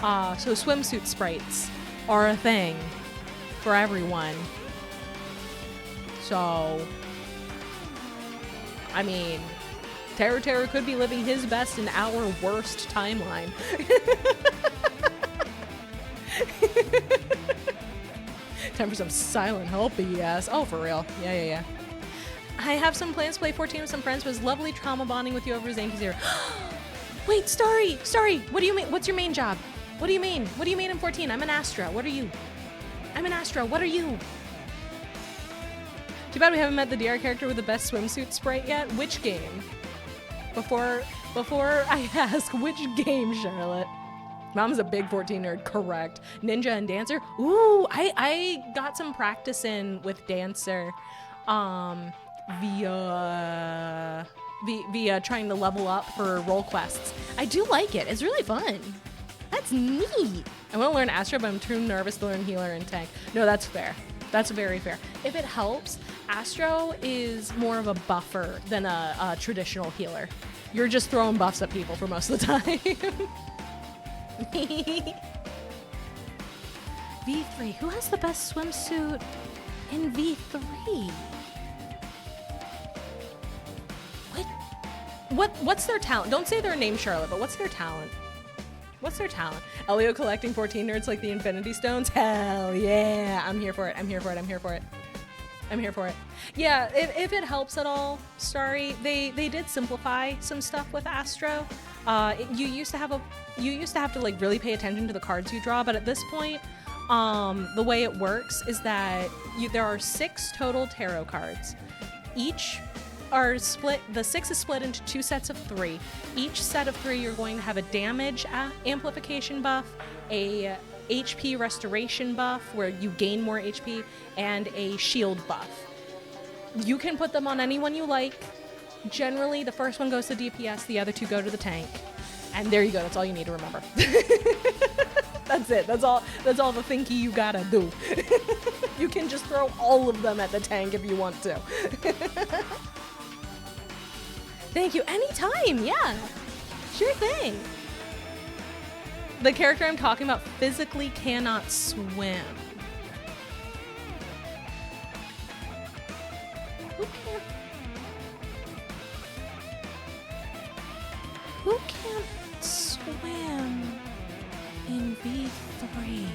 So swimsuit sprites are a thing for everyone. So, I mean, Terror could be living his best in our worst timeline. Time for some silent help, BS. Oh, for real. Yeah. I have some plans to play 14 with some friends, but it's lovely trauma bonding with you over Zanki 0. Wait, Starry, what do you mean? What's your main job? What do you mean? What do you mean in 14? I'm an Astra. What are you? I'm an Astra. What are you? Too bad we haven't met the DR character with the best swimsuit sprite yet. Which game? Before I ask, which game, Charlotte? Mom's a big 14 nerd, correct. Ninja and Dancer? Ooh, I got some practice in with Dancer via trying to level up for role quests. I do like it. It's really fun. That's neat. I want to learn Astra, but I'm too nervous to learn Healer and Tank. No, that's fair. That's very fair. If it helps, Astro is more of a buffer than a traditional healer. You're just throwing buffs at people for most of the time. V3. Who has the best swimsuit in V3? What's their talent? Don't say their name, Charlotte, but what's their talent? What's their talent? Elio collecting 14 nerds like the Infinity Stones? Hell yeah. I'm here for it. Yeah, if it helps at all, Starry, they did simplify some stuff with Astro. You used to have to like really pay attention to the cards you draw, but at this point, the way it works is that there are 6 total tarot cards. Each are split, the 6 is split into 2 sets of 3. Each set of 3 you're going to have a damage amplification buff, a HP restoration buff where you gain more HP, and a shield buff. You can put them on anyone you like. Generally, the first one goes to DPS, the other 2 go to the tank. And there you go, that's all you need to remember. That's it, that's all the thinky you gotta do. You can just throw all of them at the tank if you want to. Thank you, anytime, yeah. Sure thing. The character I'm talking about physically cannot swim. Who can't swim in V3?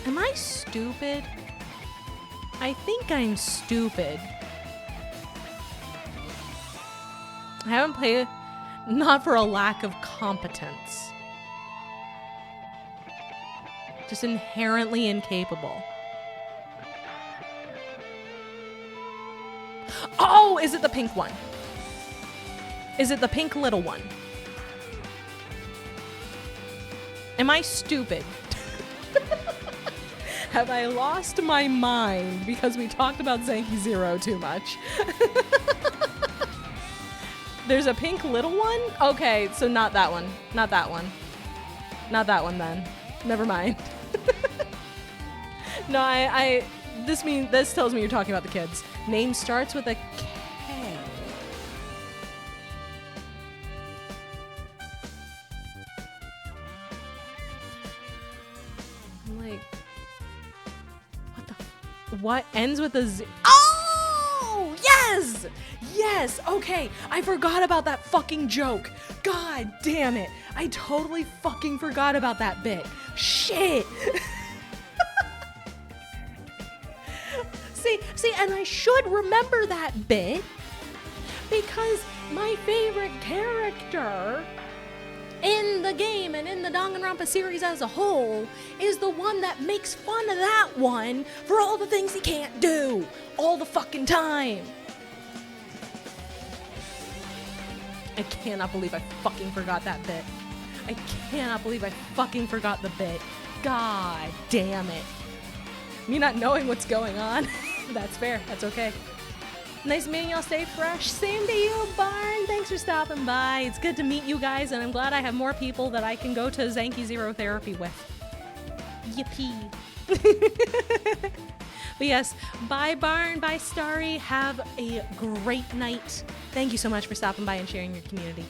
Am I stupid? I think I'm stupid. I haven't played, not for a lack of competence. Just inherently incapable. Oh, is it the pink one? Is it the pink little one? Am I stupid? Have I lost my mind because we talked about Zanky Zero too much? There's a pink little one? Okay, so not that one. Not that one. Not that one then. Never mind. No, this tells me you're talking about the kids. Name starts with a K. I'm like, what ends with a Z? Oh, yes! Yes, okay. I forgot about that fucking joke. God damn it. I totally fucking forgot about that bit. Shit. See, and I should remember that bit because my favorite character in the game and in the DanganRonpa series as a whole is the one that makes fun of that one for all the things he can't do all the fucking time. I cannot believe I fucking forgot that bit. I cannot believe I fucking forgot the bit. God damn it. Me not knowing what's going on. That's fair. That's okay. Nice meeting y'all. Stay fresh. Same to you, Barn. Thanks for stopping by. It's good to meet you guys, and I'm glad I have more people that I can go to Zanky Zero therapy with. Yippee. But yes, bye Barn, bye Starry. Have a great night. Thank you so much for stopping by and sharing your community.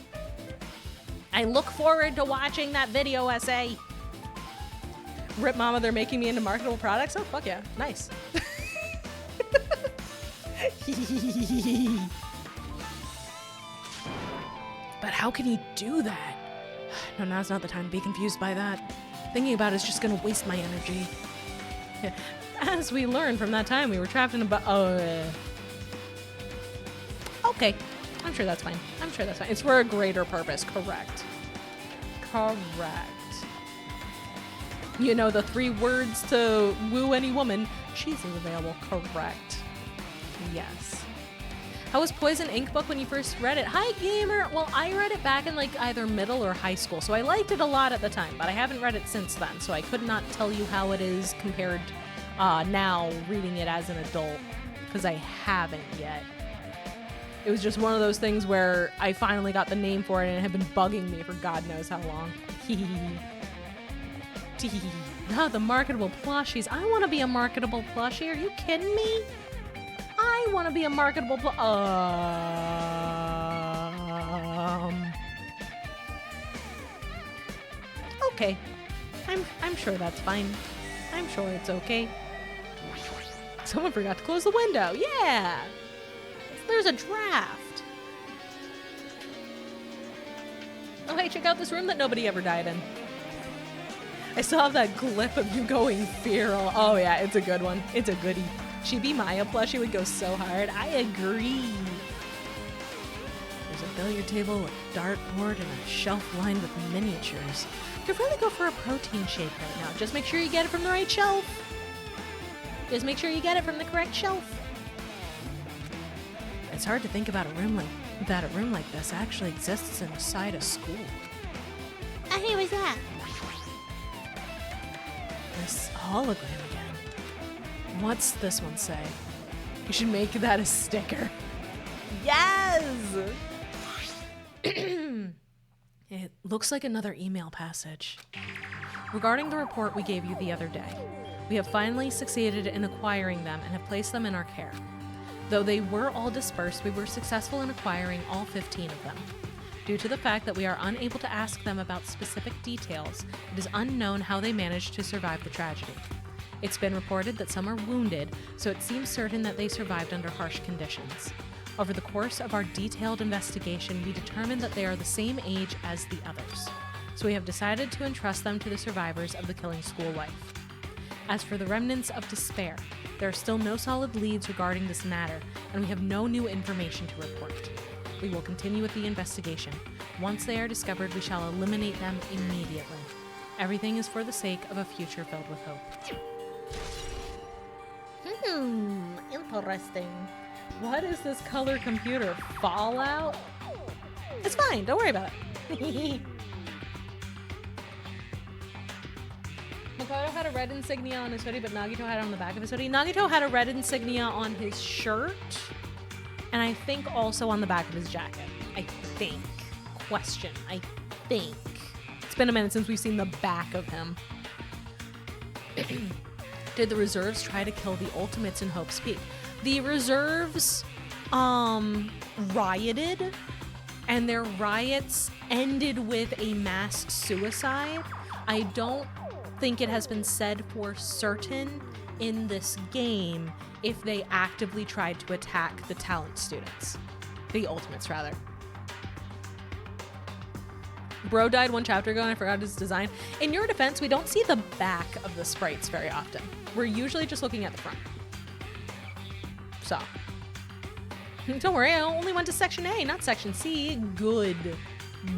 I look forward to watching that video essay. Rip Mama, they're making me into marketable products? Oh, fuck yeah. Nice. But how can he do that? No, now's not the time to be confused by that. Thinking about it is just gonna waste my energy. As we learned from that time, we were trapped in a okay. I'm sure that's fine. I'm sure that's fine. It's for a greater purpose. Correct. Correct. You know, the 3 words to woo any woman. Cheese is available. Correct. Yes. How was Poison Ink book when you first read it? Hi, gamer. Well, I read it back in like either middle or high school, so I liked it a lot at the time, but I haven't read it since then, so I could not tell you how it is compared now reading it as an adult, because I haven't yet. It was just one of those things where I finally got the name for it and it had been bugging me for God knows how long. The marketable plushies. I want to be a marketable plushie. Are you kidding me? I want to be a marketable Okay. I'm sure that's fine. I'm sure it's okay. Someone forgot to close the window. Yeah! There's a draft. Oh, hey, check out this room that nobody ever died in. I still have that glip of you going feral. Oh yeah, it's a good one. It's a goodie. Chibi Maya plushie would go so hard. I agree. There's a billiard table, a dartboard, and a shelf lined with miniatures. You could really go for a protein shake right now. Just make sure you get it from the right shelf. Just make sure you get it from the correct shelf. It's hard to think about a room like this actually exists inside a school. Hey, what's that? This hologram again. What's this one say? You should make that a sticker. Yes! It looks like another email passage. Regarding the report we gave you the other day, we have finally succeeded in acquiring them and have placed them in our care. Though they were all dispersed, we were successful in acquiring all 15 of them. Due to the fact that we are unable to ask them about specific details, it is unknown how they managed to survive the tragedy. It's been reported that some are wounded, so it seems certain that they survived under harsh conditions. Over the course of our detailed investigation, we determined that they are the same age as the others, so we have decided to entrust them to the survivors of the killing school life. As for the remnants of despair, there are still no solid leads regarding this matter, and we have no new information to report. We will continue with the investigation. Once they are discovered, we shall eliminate them immediately. Everything is for the sake of a future filled with hope. Interesting. What is this color computer? Fallout? It's fine, don't worry about it. Makoto had a red insignia on his hoodie, but Nagito had it on the back of his hoodie. Nagito had a red insignia on his shirt, and I think also on the back of his jacket. I think. Question. I think. It's been a minute since we've seen the back of him. Did the reserves try to kill the Ultimates in Hope's Peak? The reserves, rioted, and their riots ended with a mass suicide. I don't think it has been said for certain in this game if they actively tried to attack the talent students. The Ultimates, rather. Bro died one chapter ago and I forgot his design. In your defense, we don't see the back of the sprites very often. We're usually just looking at the front. So. Don't worry, I only went to Section A, not Section C. Good.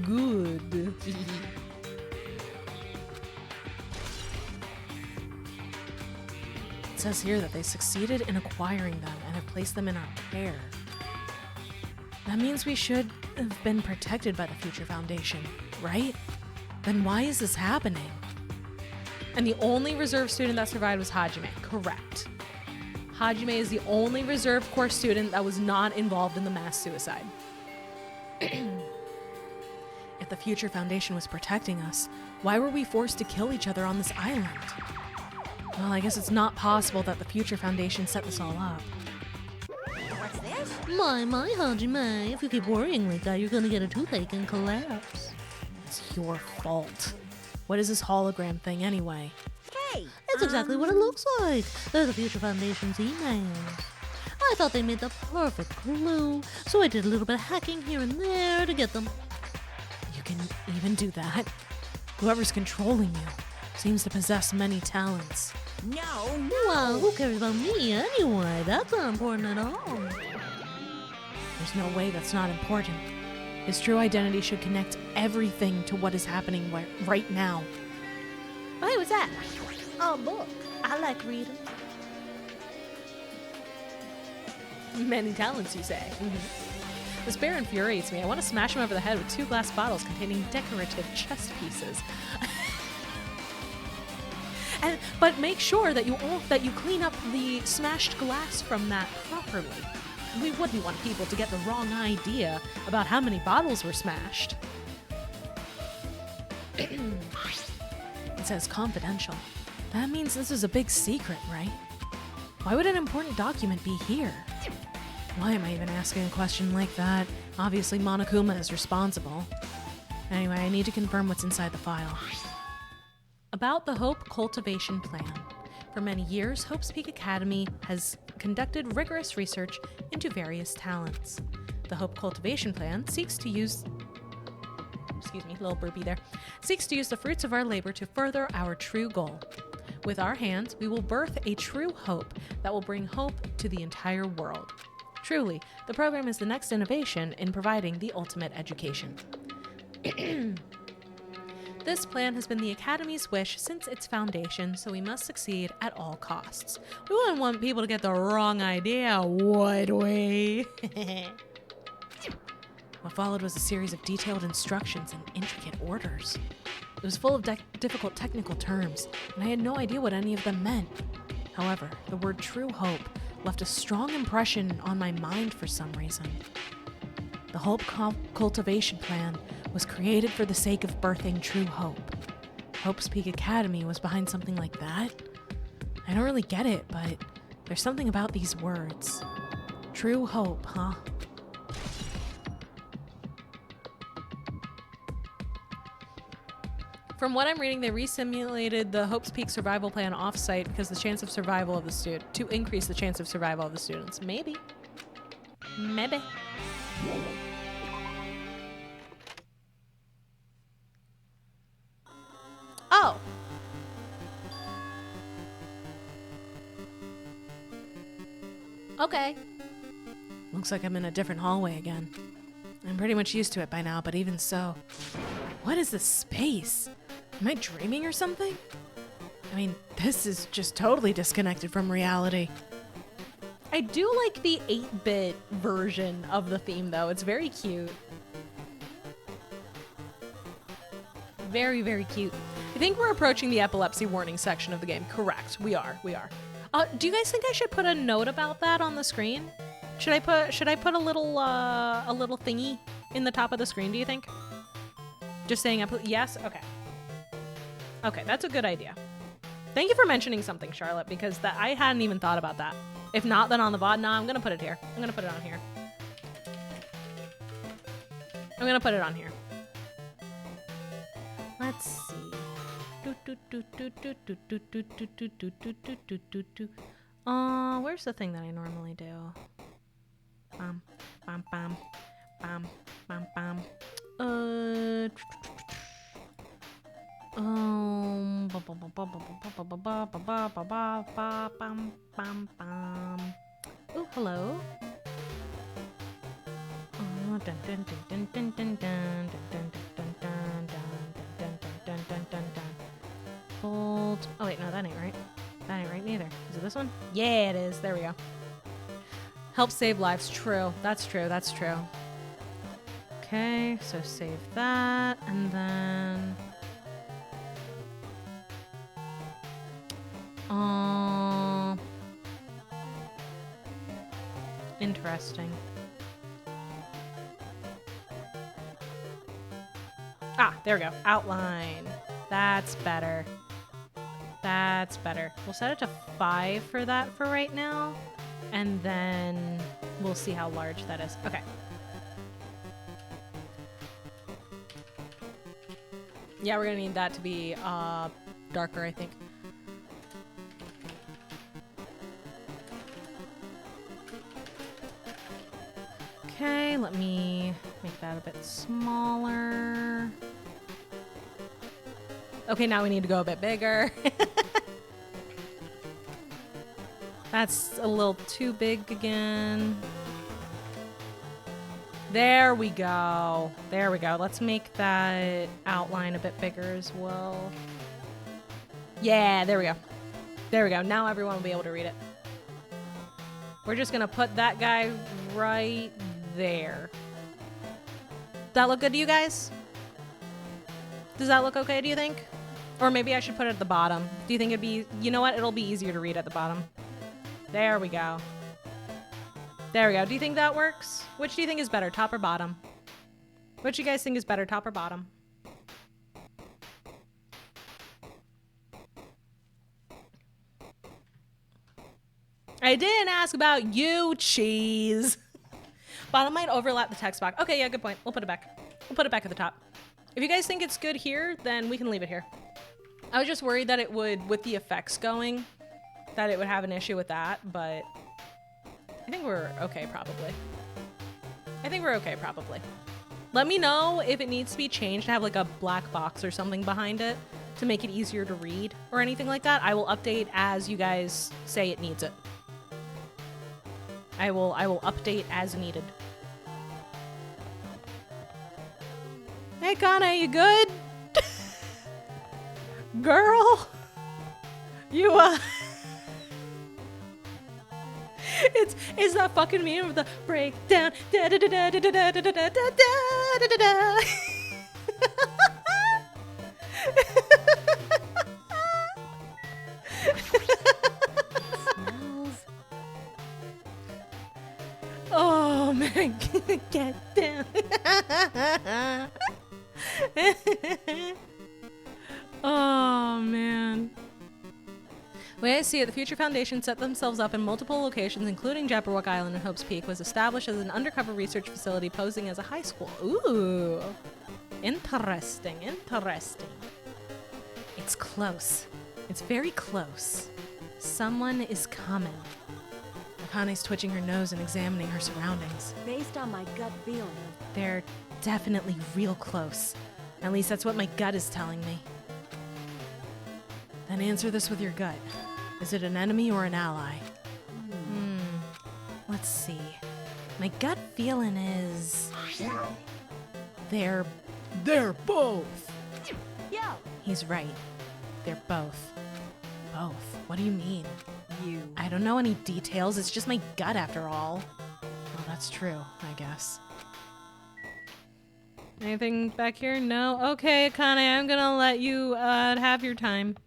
Good. It says here that they succeeded in acquiring them and have placed them in our care. That means we should have been protected by the Future Foundation, right? Then why is this happening? And the only reserve student that survived was Hajime. Correct. Hajime is the only reserve corps student that was not involved in the mass suicide. If the Future Foundation was protecting us, why were we forced to kill each other on this island? Well, I guess it's not possible that the Future Foundation set this all up. What's this? My, Hajime, if you keep worrying like that, you're gonna get a toothache and collapse. It's your fault. What is this hologram thing anyway? Hey! It's exactly what it looks like. They're the Future Foundation's emails. I thought they made the perfect clue, so I did a little bit of hacking here and there to get them. You can even do that? Whoever's controlling you seems to possess many talents. No, Well, who cares about me anyway? That's not important at all. There's no way that's not important. His true identity should connect everything to what is happening right now. Oh, hey, what's that? Oh, book. I like reading. Many talents, you say. This bear infuriates me. I want to smash him over the head with 2 glass bottles containing decorative chess pieces. But make sure that you clean up the smashed glass from that properly. We wouldn't want people to get the wrong idea about how many bottles were smashed. It says confidential. That means this is a big secret, right? Why would an important document be here? Why am I even asking a question like that? Obviously, Monokuma is responsible. Anyway, I need to confirm what's inside the file. About the Hope Cultivation Plan. For many years, Hope's Peak Academy has conducted rigorous research into various talents. The Hope Cultivation Plan seeks to use the fruits of our labor to further our true goal. With our hands, we will birth a true hope that will bring hope to the entire world. Truly, the program is the next innovation in providing the ultimate education. This plan has been the Academy's wish since its foundation, so we must succeed at all costs. We wouldn't want people to get the wrong idea, would we? What followed was a series of detailed instructions and intricate orders. It was full of difficult technical terms, and I had no idea what any of them meant. However, the word true hope left a strong impression on my mind for some reason. The Hope Cultivation Plan was created for the sake of birthing true hope. Hope's Peak Academy was behind something like that? I don't really get it, but there's something about these words. True hope, huh? From what I'm reading, they resimulated the Hope's Peak survival plan off-site because the chance of survival of the student to increase the chance of survival of the students. Maybe. Maybe. Oh. Okay. Looks like I'm in a different hallway again. I'm pretty much used to it by now, but even so. What is this space? Am I dreaming or something? I mean, this is just totally disconnected from reality. I do like the 8-bit version of the theme, though. It's very cute. Very, very cute. I think we're approaching the epilepsy warning section of the game. Correct. We are. We are. Do you guys think I should put a note about that on the screen? Should I put a little thingy in the top of the screen, do you think? Just saying yes? Okay. Okay, that's a good idea. Thank you for mentioning something, Charlotte, because I hadn't even thought about that. If not, then on the VOD. No, I'm going to put it here. I'm going to put it on here. I'm going to put it on here. Let's see. Where's the thing that I normally do? Bam, bam, bam, bam, bam, bam. Oh, hello. Hold. Oh wait, no, that ain't right. That ain't right neither. Is it this one? Yeah, it is. There we go. Help save lives. True. That's true. That's true. Okay, so save that, and then... Interesting. Ah, there we go. Outline. That's better. That's better. We'll set it to 5 for that for right now, and then we'll see how large that is. Okay. Yeah, we're gonna need that to be darker, I think. Okay, let me make that a bit smaller. Okay, now we need to go a bit bigger. That's a little too big again. There we go. There we go. Let's make that outline a bit bigger as well. Yeah, there we go. There we go. Now everyone will be able to read it. We're just gonna put that guy right there. Does that look good to you guys? Does that look okay, do you think? Or maybe I should put it at the bottom. Do you think it'd be... You know what? It'll be easier to read at the bottom. There we go. There we go. Do you think that works? Which do you think is better, top or bottom? Which do you guys think is better, top or bottom? I didn't ask about you, cheese. Bottom might overlap the text box. Okay, yeah, good point. We'll put it back. We'll put it back at the top. If you guys think it's good here, then we can leave it here. I was just worried that it would, with the effects going, that it would have an issue with that, but I think we're okay, probably. I think we're okay, probably. Let me know if it needs to be changed to have like a black box or something behind it to make it easier to read or anything like that. I will update as you guys say it needs it. I will update as needed. Hey, Kana, you good? Girl, you it's that fucking meme of the breakdown. Da da da da da da da da da da da da. Oh man, get down. Oh man. The way I see it, the Future Foundation set themselves up in multiple locations, including Jabberwock Island and Hope's Peak, was established as an undercover research facility posing as a high school. Ooh. Interesting, interesting. It's close. It's very close. Someone is coming. Akane's twitching her nose and examining her surroundings. Based on my gut feeling, They're definitely real close. At least that's what my gut is telling me. Then answer this with your gut. Is it an enemy or an ally? Let's see. My gut feeling is... They're both. yo, He's right. They're both. Both? What do you mean? you. I don't know any details. It's just my gut after all. Well, that's true, I guess. Anything back here? No? Okay, Akane, I'm gonna let you have your time.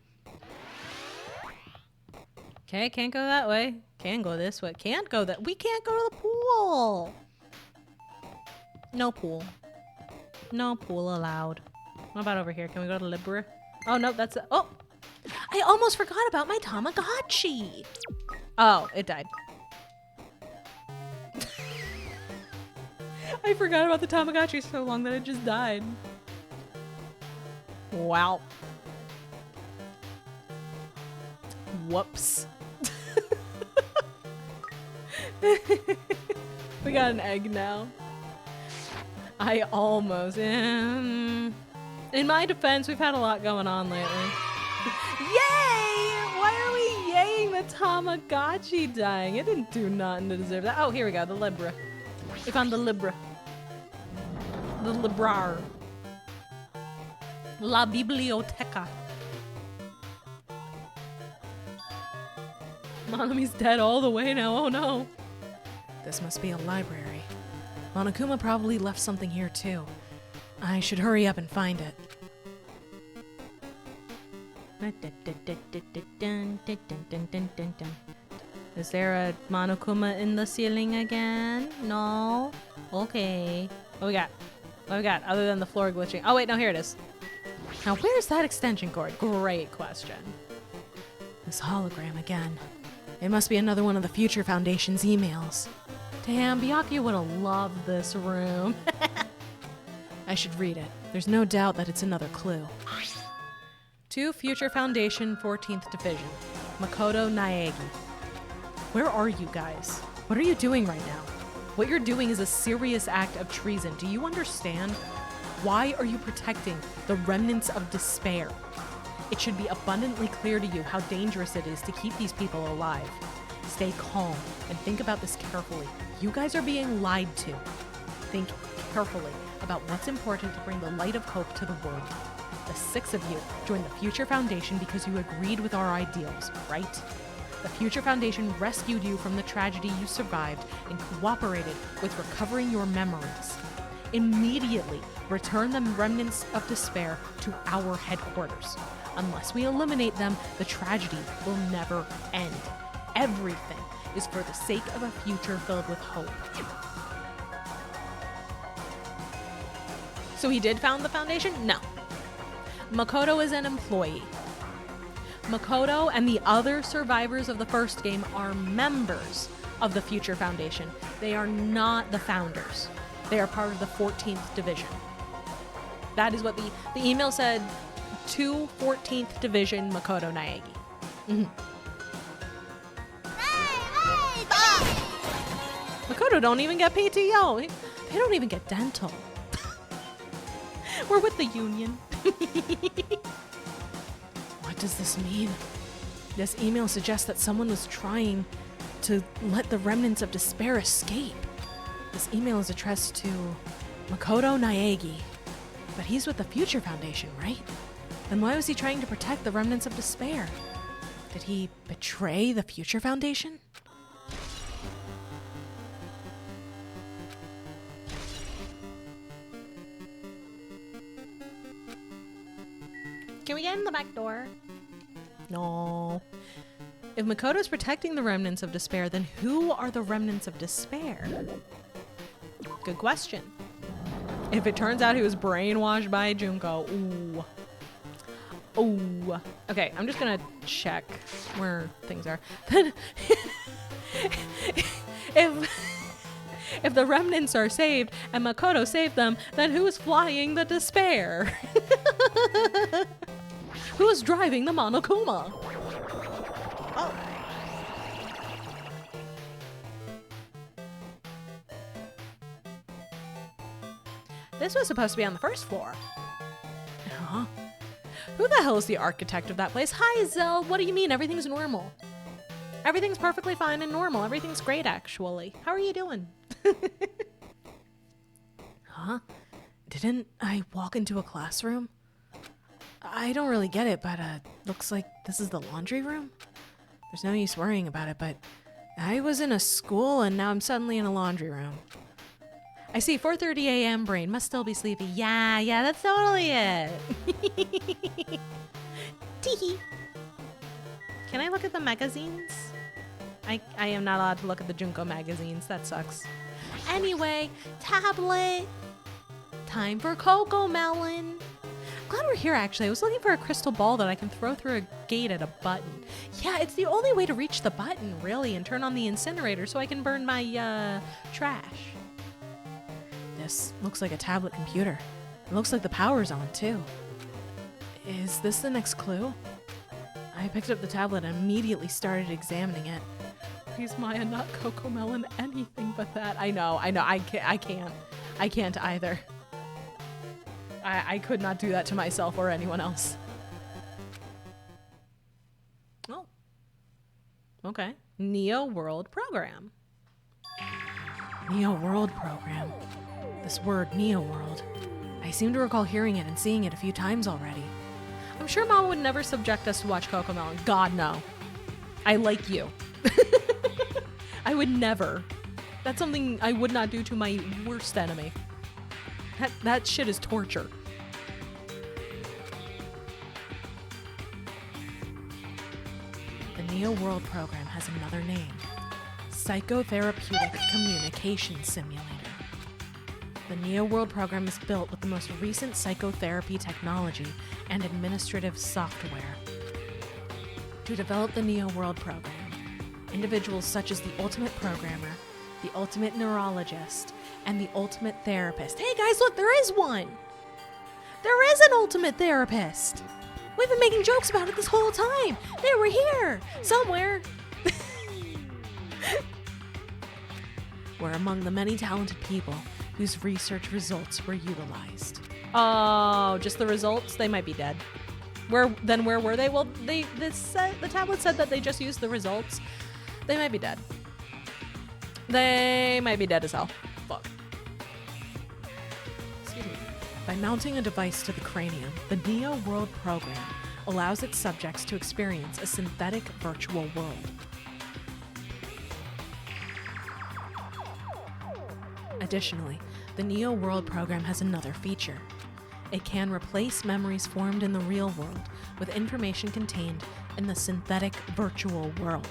Okay, can't go that way. Can go this way. Can't go that. We can't go to the pool. No pool. No pool allowed. What about over here? Can we go to Libra? Oh, no, that's... Oh! I almost forgot about my Tamagotchi! Oh, it died. I forgot about the Tamagotchi so long that it just died. Wow. Whoops. We got an egg now. I almost... in my defense, we've had a lot going on lately. Yay! Why are we yaying the Tamagotchi dying? It didn't do nothing to deserve that. Oh, here we go. The Libra. We found the Libra. The Librar. La Biblioteca. Monami's dead all the way now. Oh no. This must be a library. Monokuma probably left something here too. I should hurry up and find it. Is there a Monokuma in the ceiling again? No? Okay. What we got? What we got other than the floor glitching? Oh wait, no, here it is. Now where's that extension cord? Great question. This hologram again. It must be another one of the Future Foundation's emails. Damn, Byakuya would have loved this room. I should read it. There's no doubt that it's another clue. To Future Foundation 14th Division, Makoto Naegi. Where are you guys? What are you doing right now? What you're doing is a serious act of treason. Do you understand? Why are you protecting the remnants of despair? It should be abundantly clear to you how dangerous it is to keep these people alive. Stay calm and think about this carefully. You guys are being lied to. Think carefully about what's important to bring the light of hope to the world. The 6 of you joined the Future Foundation because you agreed with our ideals, right? The Future Foundation rescued you from the tragedy you survived and cooperated with recovering your memories. Immediately return the remnants of despair to our headquarters. Unless we eliminate them, the tragedy will never end. Everything is for the sake of a future filled with hope. So he did found the foundation? No. Makoto is an employee. Makoto and the other survivors of the first game are members of the Future Foundation. They are not the founders. They are part of the 14th Division. That is what the email said, to 14th Division Makoto Naegi. Mm-hmm. Makoto don't even get PTO. They don't even get dental. We're with the union. What does this mean? This email suggests that someone was trying to let the remnants of despair escape. This email is addressed to Makoto Naegi, but he's with the Future Foundation, right? Then why was he trying to protect the remnants of despair? Did he betray the Future Foundation? Can we get in the back door? No. If Makoto's protecting the remnants of despair, then who are the remnants of despair? Good question. If it turns out he was brainwashed by Junko, ooh. Ooh. Okay, I'm just gonna check where things are. Then if the remnants are saved and Makoto saved them, then who's flying the despair? Who's driving the Monokuma? Oh. This was supposed to be on the first floor. Huh? Who the hell is the architect of that place? Hi, Zell. What do you mean? Everything's normal. Everything's perfectly fine and normal. Everything's great, actually. How are you doing? Huh? Didn't I walk into a classroom? I don't really get it, but looks like this is the laundry room. There's no use worrying about it, but I was in a school and now I'm suddenly in a laundry room. I see. 4:30 a.m. brain must still be sleepy. Yeah, that's totally it. Teehee. Can I look at the magazines? I am not allowed to look at the Junko magazines. That sucks. Anyway, tablet. Time for Coco Melon. Glad we're here, actually. I was looking for a crystal ball that I can throw through a gate at a button. Yeah, it's the only way to reach the button, really, and turn on the incinerator so I can burn my, trash. This looks like a tablet computer. It looks like the power's on, too. Is this the next clue? I picked up the tablet and immediately started examining it. Please, Maya, not Coco Melon, anything but that. I know. I can't either. I could not do that to myself or anyone else. Oh. Okay. Neo World Program. Neo World Program. This word, Neo World. I seem to recall hearing it and seeing it a few times already. I'm sure Mom would never subject us to watch Coco Melon. God, no. I like you. I would never. That's something I would not do to my worst enemy. That shit is torture. The Neo World Program has another name. Psychotherapeutic Communication Simulator. The Neo World Program is built with the most recent psychotherapy technology and administrative software. To develop the Neo World Program, individuals such as the Ultimate Programmer, the Ultimate Neurologist, and the Ultimate Therapist. Hey guys, look, there is one! There is an Ultimate Therapist! We've been making jokes about it this whole time! They were here! Somewhere! We're among the many talented people whose research results were utilized. Oh, just the results? They might be dead. Where were they? Well, the tablet said that they just used the results. They might be dead. They might be dead as hell. Fuck. Excuse me. By mounting a device to the cranium, the Neo World Program allows its subjects to experience a synthetic virtual world. Additionally, the Neo World Program has another feature. It can replace memories formed in the real world with information contained in the synthetic virtual world.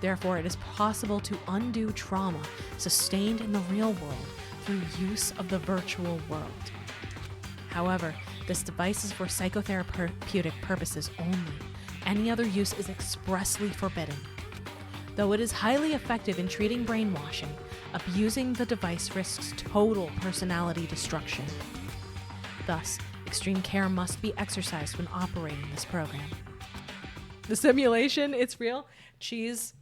Therefore, it is possible to undo trauma sustained in the real world through use of the virtual world. However, this device is for psychotherapeutic purposes only. Any other use is expressly forbidden. Though it is highly effective in treating brainwashing, abusing the device risks total personality destruction. Thus, extreme care must be exercised when operating this program. The simulation, it's real. Cheese,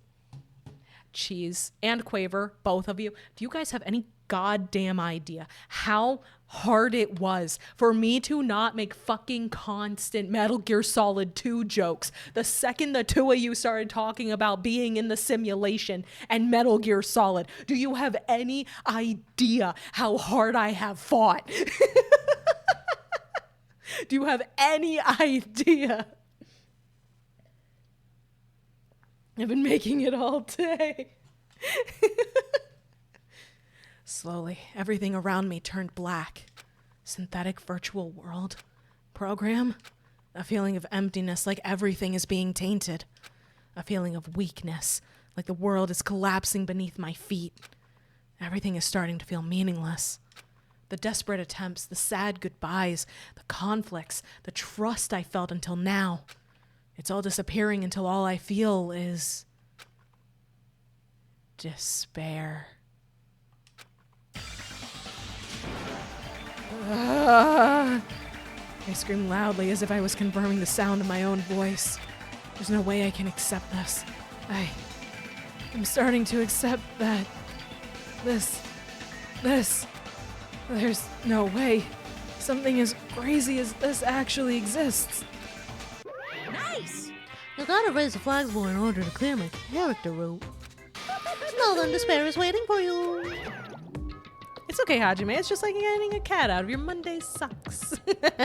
and Quaver, both of you. Do you guys have any goddamn idea how hard it was for me to not make fucking constant Metal Gear Solid 2 jokes the second the two of you started talking about being in the simulation and Metal Gear Solid? Do you have any idea how hard I have fought? Do you have any idea? I've been making it all day. Slowly, everything around me turned black. Synthetic virtual world. Program. A feeling of emptiness, like everything is being tainted. A feeling of weakness, like the world is collapsing beneath my feet. Everything is starting to feel meaningless. The desperate attempts, the sad goodbyes, the conflicts, the trust I felt until now. It's all disappearing until all I feel is despair. I screamed loudly as if I was confirming the sound of my own voice. There's no way I can accept this. I'm starting to accept that there's no way something as crazy as this actually exists. Nice! You gotta raise the flags more in order to clear my character route. Now then, despair is waiting for you. It's okay, Hajime. It's just like getting a cat out of your Monday socks.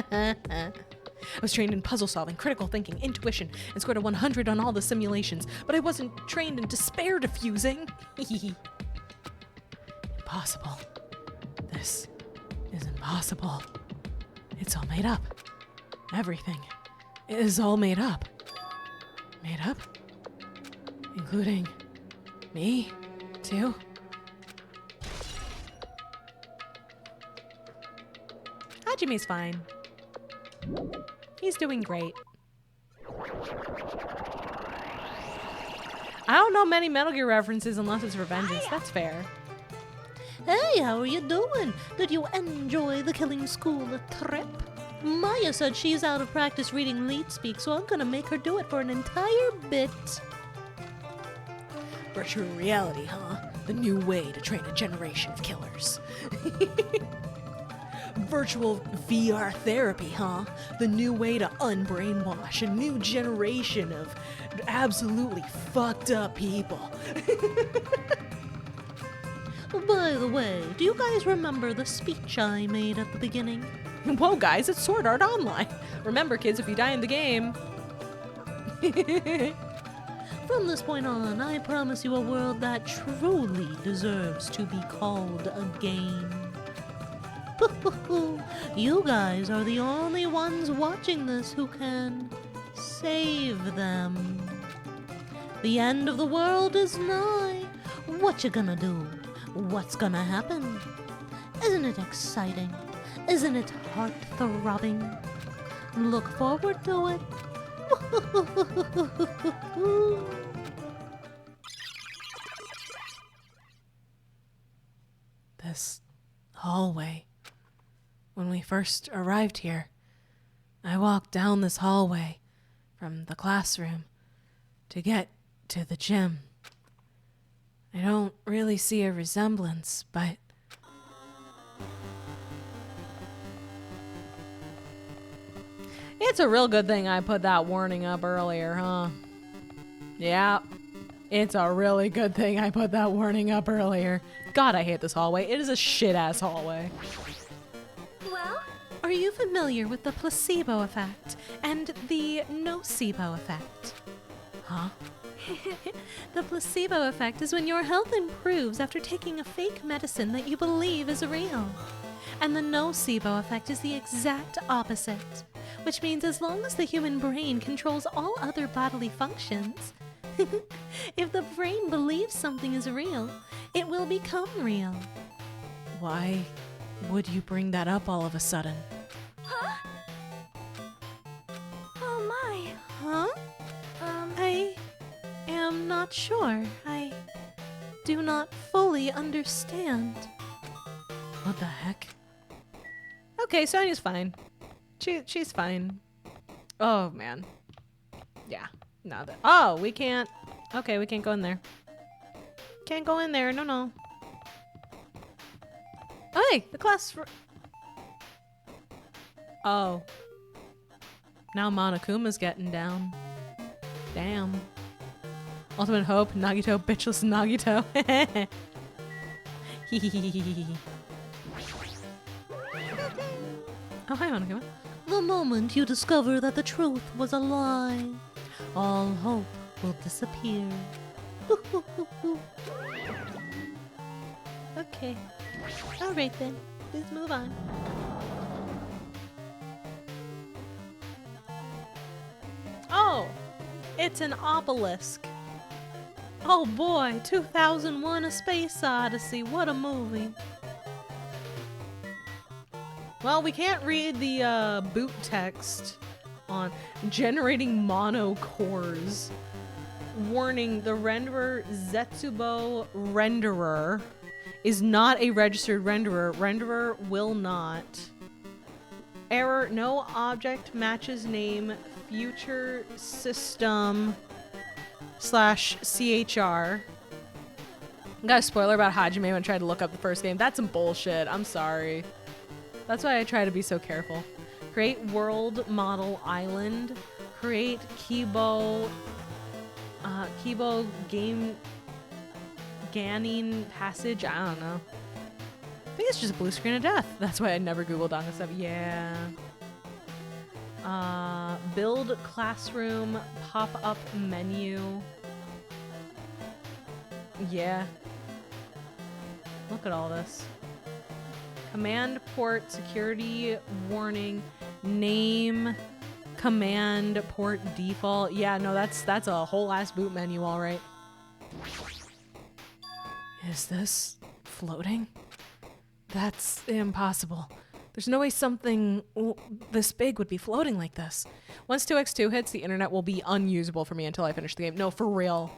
I was trained in puzzle solving, critical thinking, intuition, and scored a 100 on all the simulations, but I wasn't trained in despair diffusing. Impossible. This is impossible. It's all made up. Everything is all made up. Made up? Including me, too? Hajime's fine. He's doing great. I don't know many Metal Gear references unless it's Revengeance. That's fair. Hey, how are you doing? Did you enjoy the killing school trip? Maya said she's out of practice reading lead speak, so I'm gonna make her do it for an entire bit. Virtual reality, huh? The new way to train a generation of killers. Virtual VR therapy, huh? The new way to unbrainwash a new generation of absolutely fucked up people. By the way, do you guys remember the speech I made at the beginning? Whoa, guys, it's Sword Art Online. Remember, kids, if you die in the game... From this point on, I promise you a world that truly deserves to be called a game. You guys are the only ones watching this who can save them. The end of the world is nigh. What you gonna do? What's gonna happen? Isn't it exciting? Isn't it heart-throbbing? Look forward to it. This hallway. When we first arrived here, I walked down this hallway from the classroom to get to the gym. I don't really see a resemblance, but... It's a real good thing I put that warning up earlier, huh? Yeah, it's a really good thing I put that warning up earlier. God, I hate this hallway. It is a shit-ass hallway. Well, are you familiar with the placebo effect and the nocebo effect? Huh? The placebo effect is when your health improves after taking a fake medicine that you believe is real. And the nocebo effect is the exact opposite, which means as long as the human brain controls all other bodily functions, if the brain believes something is real, it will become real. Why would you bring that up all of a sudden? Huh? Oh my. Huh? I am not sure. I do not fully understand. What the heck? Okay, Sonya's fine. She's fine. Oh, man. Yeah. No, that. Oh, we can't. Okay, we can't go in there. Can't go in there. No, no. Oh, hey, the class. Oh. Now Monokuma's getting down. Damn. Ultimate hope, Nagito, bitchless Nagito. Oh, hi, Monokuma. The moment you discover that the truth was a lie, all hope will disappear. Okay. Alright then. Let's move on. Oh! It's an obelisk. Oh boy, 2001: A Space Odyssey. What a movie. Well, we can't read the boot text on generating mono cores. Warning, the renderer Zetsubo renderer is not a registered renderer. Renderer will not. Error, no object matches name future system /CHR. Got a spoiler about Hajime when I tried to look up the first game. That's some bullshit. I'm sorry. That's why I try to be so careful. Create world model island. Create Kibo game Ganning passage. I don't know. I think it's just a blue screen of death. That's why I never Googled Danga stuff. Yeah. Build classroom pop-up menu. Yeah. Look at all this. Command port security warning. Name command port default. Yeah, no, that's a whole ass boot menu, all right. Is this floating? That's impossible. There's no way something this big would be floating like this. Once 2x2 hits, the internet will be unusable for me until I finish the game. No, for real.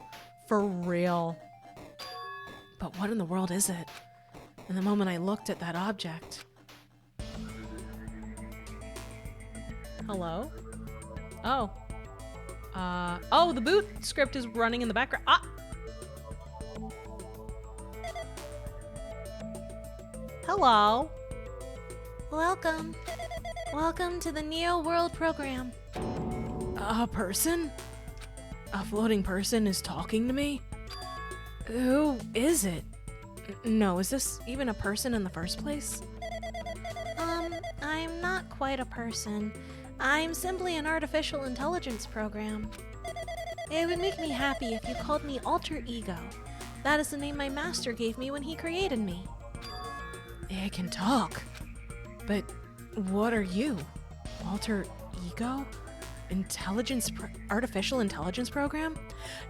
For real. But what in the world is it? And the moment I looked at that object. Hello? Oh. Oh, the boot script is running in the background. Ah! Hello. Welcome. Welcome to the Neo World program. A person? A floating person is talking to me? Who is it? No, is this even a person in the first place? I'm not quite a person. I'm simply an artificial intelligence program. It would make me happy if you called me Alter Ego. That is the name my master gave me when he created me. It can talk. But what are you? Alter Ego? Artificial intelligence program?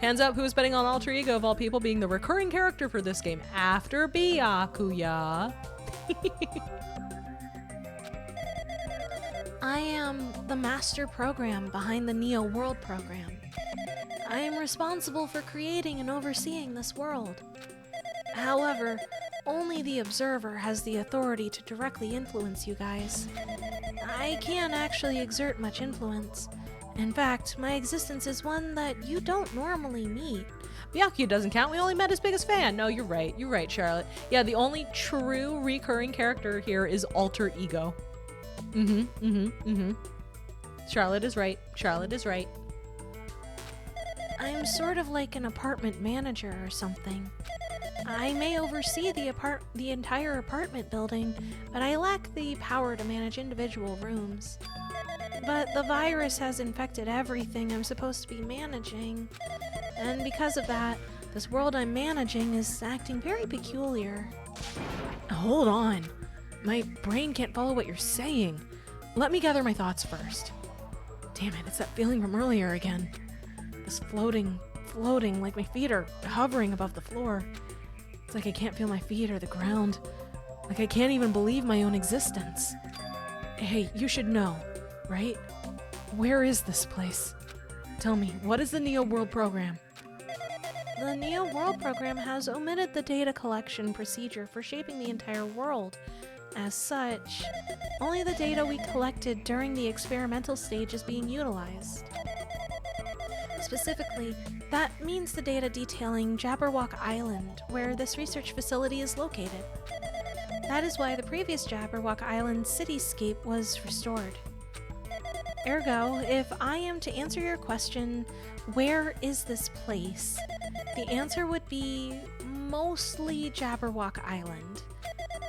Hands up, who's betting on Alter Ego of all people being the recurring character for this game after Byakuya? I am the master program behind the Neo World program. I am responsible for creating and overseeing this world. However, only the observer has the authority to directly influence you guys. I can't actually exert much influence. In fact, my existence is one that you don't normally meet. Byakuya doesn't count. We only met his biggest fan. No, you're right. You're right, Charlotte. Yeah, the only true recurring character here is Alter Ego. Charlotte is right. Charlotte is right. I'm sort of like an apartment manager or something. I may oversee the entire apartment building, but I lack the power to manage individual rooms. But the virus has infected everything I'm supposed to be managing, and because of that, this world I'm managing is acting very peculiar. Hold on. My brain can't follow what you're saying. Let me gather my thoughts first. Damn it, it's that feeling from earlier again. This floating, like my feet are hovering above the floor. It's like I can't feel my feet or the ground. Like I can't even believe my own existence. Hey, you should know, right? Where is this place? Tell me, what is the Neo World program? The Neo World program has omitted the data collection procedure for shaping the entire world. As such, only the data we collected during the experimental stage is being utilized. Specifically, that means the data detailing Jabberwock Island, where this research facility is located. That is why the previous Jabberwock Island cityscape was restored. Ergo, if I am to answer your question, where is this place? The answer would be mostly Jabberwock Island.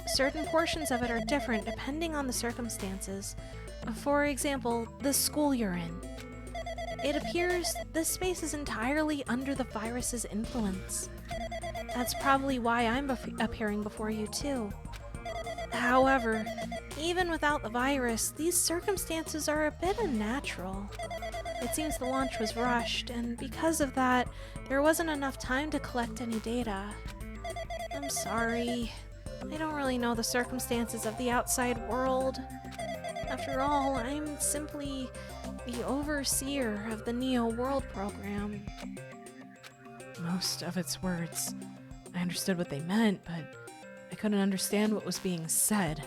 certain portions of it are different depending on the circumstances. For example, the school you're in. It appears this space is entirely under the virus's influence. That's probably why I'm appearing before you too. However, even without the virus, these circumstances are a bit unnatural. It seems the launch was rushed, and because of that, there wasn't enough time to collect any data. I'm sorry. I don't really know the circumstances of the outside world. After all, I'm simply the overseer of the Neo World program. Most of its words. I understood what they meant, but I couldn't understand what was being said.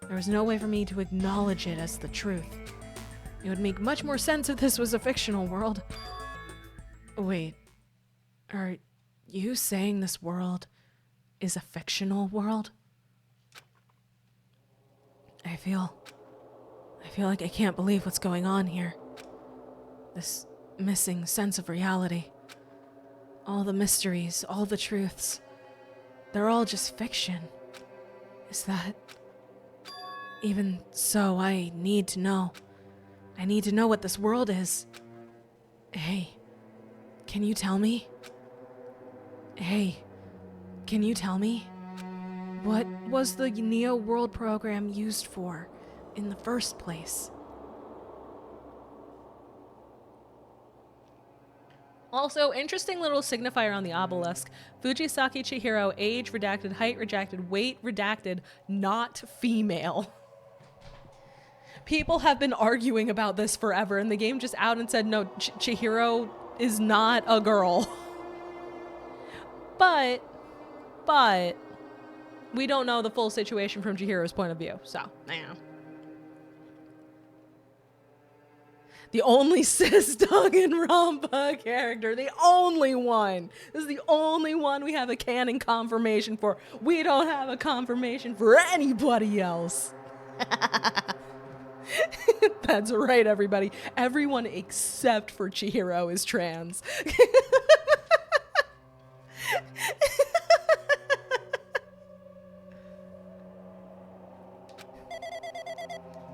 There was no way for me to acknowledge it as the truth. It would make much more sense if this was a fictional world. Wait, are you saying this world is a fictional world? I feel like I can't believe what's going on here. This missing sense of reality. All the mysteries, all the truths. They're all just fiction. Is that... Even so, I need to know. I need to know what this world is. Hey, can you tell me? Hey, can you tell me? What was the Neo World program used for in the first place? Also, interesting little signifier on the obelisk. Fujisaki Chihiro, age redacted, height redacted, weight redacted, not female. People have been arguing about this forever, and the game just out and said, no, Chihiro is not a girl. But, we don't know the full situation from Chihiro's point of view, so, yeah. The only cis DanganRonpa character, the only one. This is the only one we have a canon confirmation for. We don't have a confirmation for anybody else. That's right, everybody. Everyone except for Chihiro is trans.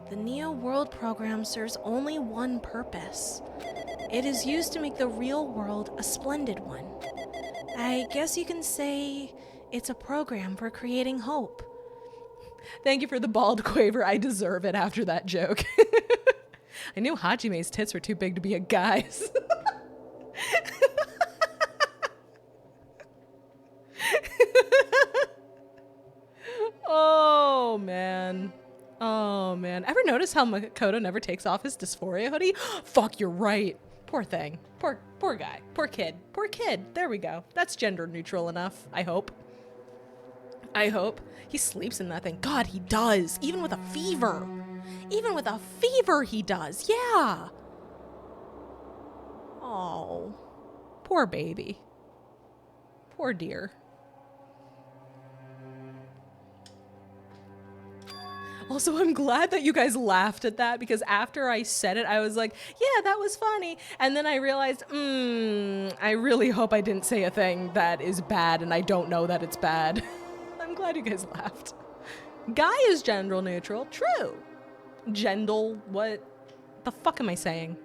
The Neo World program serves only one purpose. It is used to make the real world a splendid one. I guess you can say it's a program for creating hope. Thank you for the bald quaver. I deserve it after that joke. I knew Hajime's tits were too big to be a guy's. Oh, man. Oh, man. Ever notice how Makoto never takes off his dysphoria hoodie? Fuck, you're right. Poor thing. Poor guy. Poor kid. Poor kid. There we go. That's gender neutral enough, I hope. I hope. He sleeps in that thing. God, he does. Even with a fever. Even with a fever, he does. Yeah. Oh. Poor baby. Poor dear. Also, I'm glad that you guys laughed at that, because after I said it, I was like, yeah, that was funny. And then I realized, I really hope I didn't say a thing that is bad and I don't know that it's bad. I'm glad you guys laughed. Guy is gender neutral. True. Gendal, what the fuck am I saying?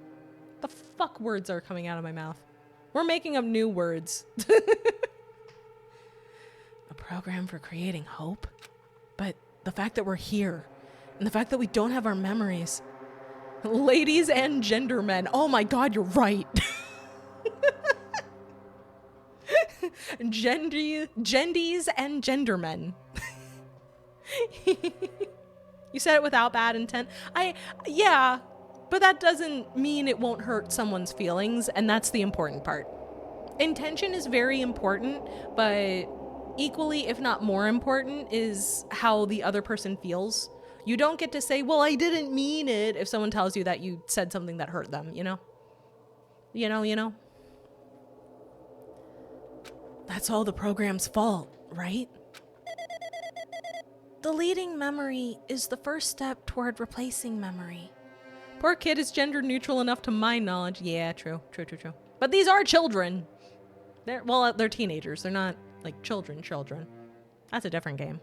The fuck words are coming out of my mouth. We're making up new words. A program for creating hope? But the fact that we're here, and the fact that we don't have our memories. Ladies and gender men. Oh my god, you're right. Gendies and gendermen. You said it without bad intent. Yeah, but that doesn't mean it won't hurt someone's feelings, and that's the important part. Intention is very important, but equally, if not more important, is how the other person feels. You don't get to say, well, I didn't mean it, if someone tells you that you said something that hurt them, you know? You know? That's all the program's fault, right? Deleting memory is the first step toward replacing memory. Poor kid is gender neutral enough to my knowledge. Yeah, true. But these are children. They're teenagers. They're not like children. That's a different game.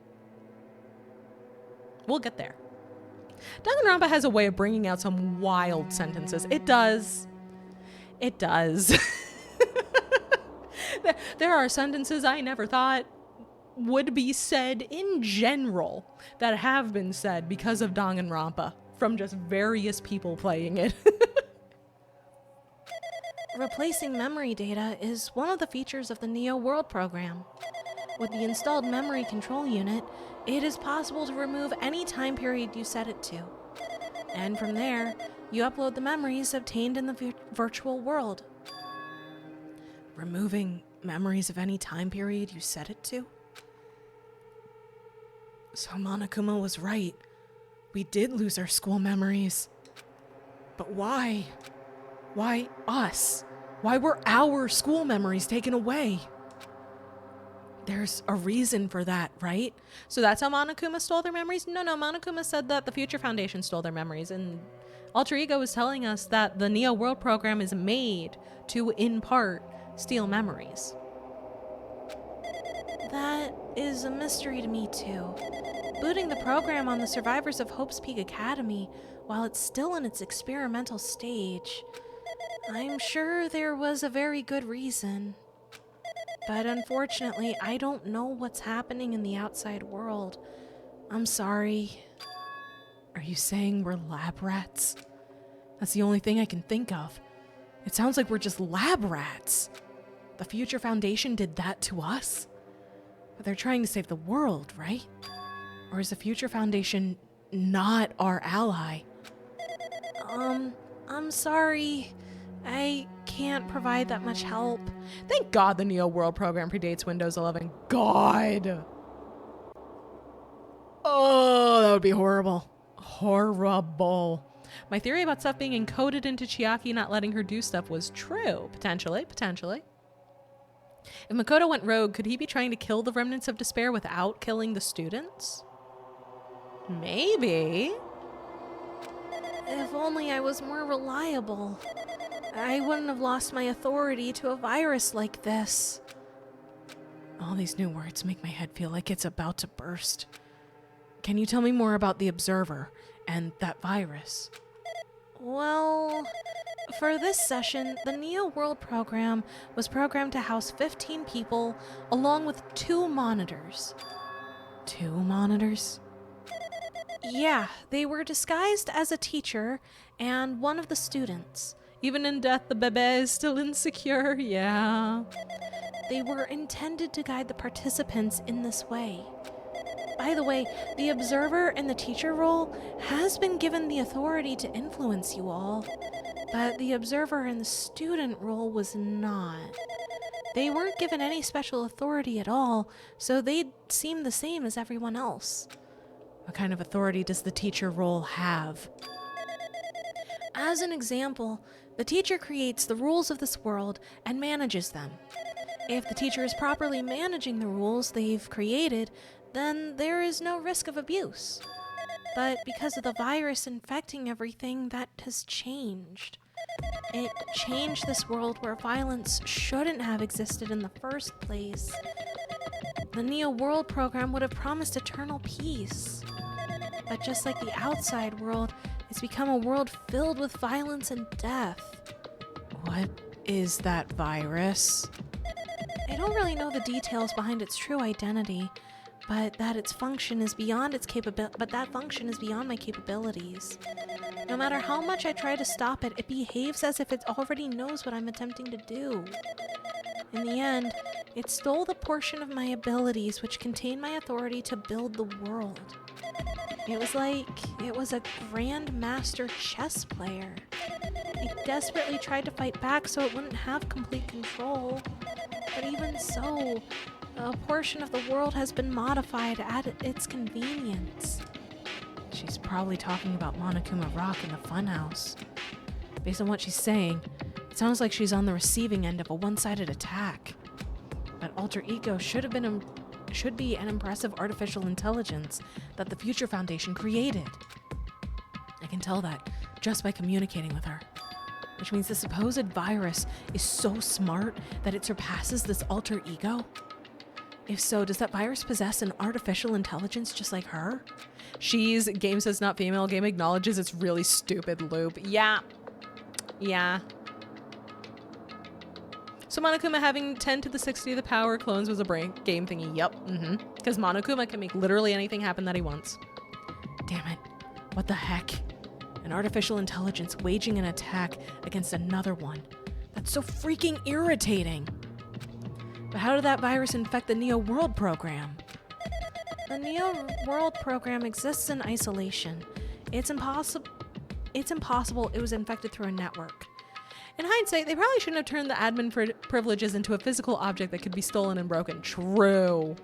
We'll get there. DanganRonpa has a way of bringing out some wild sentences. It does. It does. There are sentences I never thought would be said in general that have been said because of DanganRonpa from just various people playing it. Replacing memory data is one of the features of the Neo World program. With the installed memory control unit, it is possible to remove any time period you set it to. And from there, you upload the memories obtained in the virtual world. Removing memories of any time period you set it to? So Monokuma was right. We did lose our school memories. But why? Why us? Why were our school memories taken away? There's a reason for that, right? So that's how Monokuma stole their memories? No, Monokuma said that the Future Foundation stole their memories, and Alter Ego was telling us that the Neo World program is made to, in part, steal memories. That is a mystery to me, too. Booting the program on the survivors of Hope's Peak Academy while it's still in its experimental stage. I'm sure there was a very good reason. But unfortunately, I don't know what's happening in the outside world. I'm sorry. Are you saying we're lab rats? That's the only thing I can think of. It sounds like we're just lab rats. The Future Foundation did that to us? But they're trying to save the world, right? Or is the Future Foundation not our ally? I'm sorry. I can't provide that much help. Thank God the Neo World program predates Windows 11. God! Oh, that would be horrible. Horrible. My theory about stuff being encoded into Chiaki not letting her do stuff was true. Potentially. If Makoto went rogue, could he be trying to kill the remnants of despair without killing the students? Maybe. If only I was more reliable. I wouldn't have lost my authority to a virus like this. All these new words make my head feel like it's about to burst. Can you tell me more about the Observer and that virus? Well, for this session, the Neo World program was programmed to house 15 people along with 2 monitors. 2 monitors? Yeah, they were disguised as a teacher and one of the students. Even in death, the bebe is still insecure, yeah. They were intended to guide the participants in this way. By the way, the observer in the teacher role has been given the authority to influence you all, but the observer in the student role was not. They weren't given any special authority at all, so they seemed the same as everyone else. What kind of authority does the teacher role have? As an example, the teacher creates the rules of this world and manages them. If the teacher is properly managing the rules they've created, then there is no risk of abuse. But because of the virus infecting everything, that has changed. It changed this world where violence shouldn't have existed in the first place. The Neo World program would have promised eternal peace. But just like the outside world, it's become a world filled with violence and death. What is that virus? I don't really know the details behind its true identity, but that function is beyond my capabilities. No matter how much I try to stop it, it behaves as if it already knows what I'm attempting to do. In the end, it stole the portion of my abilities which contain my authority to build the world. It was like it was a grandmaster chess player. It desperately tried to fight back so it wouldn't have complete control. But even so, a portion of the world has been modified at its convenience. She's probably talking about Monokuma Rock in the funhouse. Based on what she's saying, it sounds like she's on the receiving end of a one-sided attack. But Alter Ego should be an impressive artificial intelligence that the Future Foundation created. I can tell that just by communicating with her. Which means the supposed virus is so smart that it surpasses this Alter Ego? If so, does that virus possess an artificial intelligence just like her? Game says not female. Game acknowledges it's really stupid loop. Yeah. Yeah. So Monokuma having 10 to the 60 of the power clones was a game thingy. Yep. Because Monokuma can make literally anything happen that he wants. Damn it. What the heck? An artificial intelligence waging an attack against another one. That's so freaking irritating. But how did that virus infect the Neo World program? The Neo World program exists in isolation. It's impossible it was infected through a network. In hindsight, they probably shouldn't have turned the admin privileges into a physical object that could be stolen and broken. True.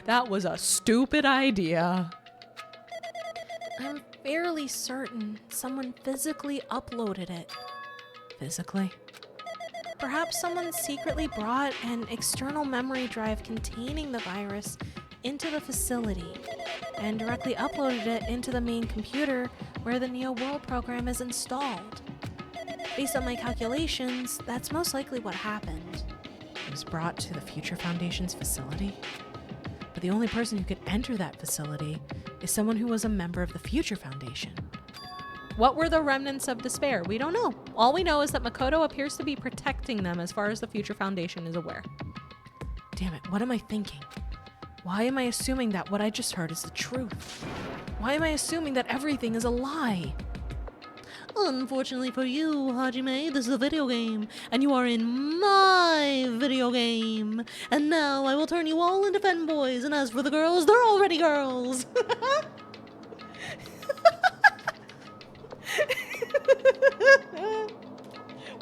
That was a stupid idea. I'm fairly certain someone physically uploaded it. Physically? Perhaps someone secretly brought an external memory drive containing the virus into the facility and directly uploaded it into the main computer where the Neo World program is installed. Based on my calculations, that's most likely what happened. It was brought to the Future Foundation's facility. But the only person who could enter that facility is someone who was a member of the Future Foundation. What were the remnants of despair? We don't know. All we know is that Makoto appears to be protecting them as far as the Future Foundation is aware. Damn it, what am I thinking? Why am I assuming that what I just heard is the truth? Why am I assuming that everything is a lie? Unfortunately for you, Hajime, this is a video game, and you are in my video game. And now I will turn you all into femboys, and as for the girls, they're already girls.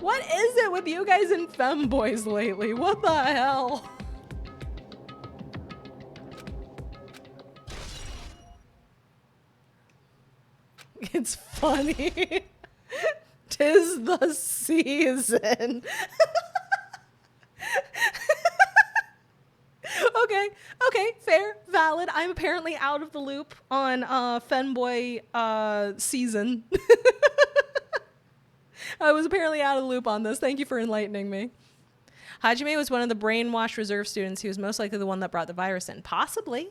What is it with you guys and femboys lately? What the hell? It's funny. 'Tis the season. Okay, fair, valid. I'm apparently out of the loop on femboy season. I was apparently out of the loop on this. Thank you for enlightening me. Hajime was one of the brainwashed reserve students. He was most likely the one that brought the virus in. Possibly.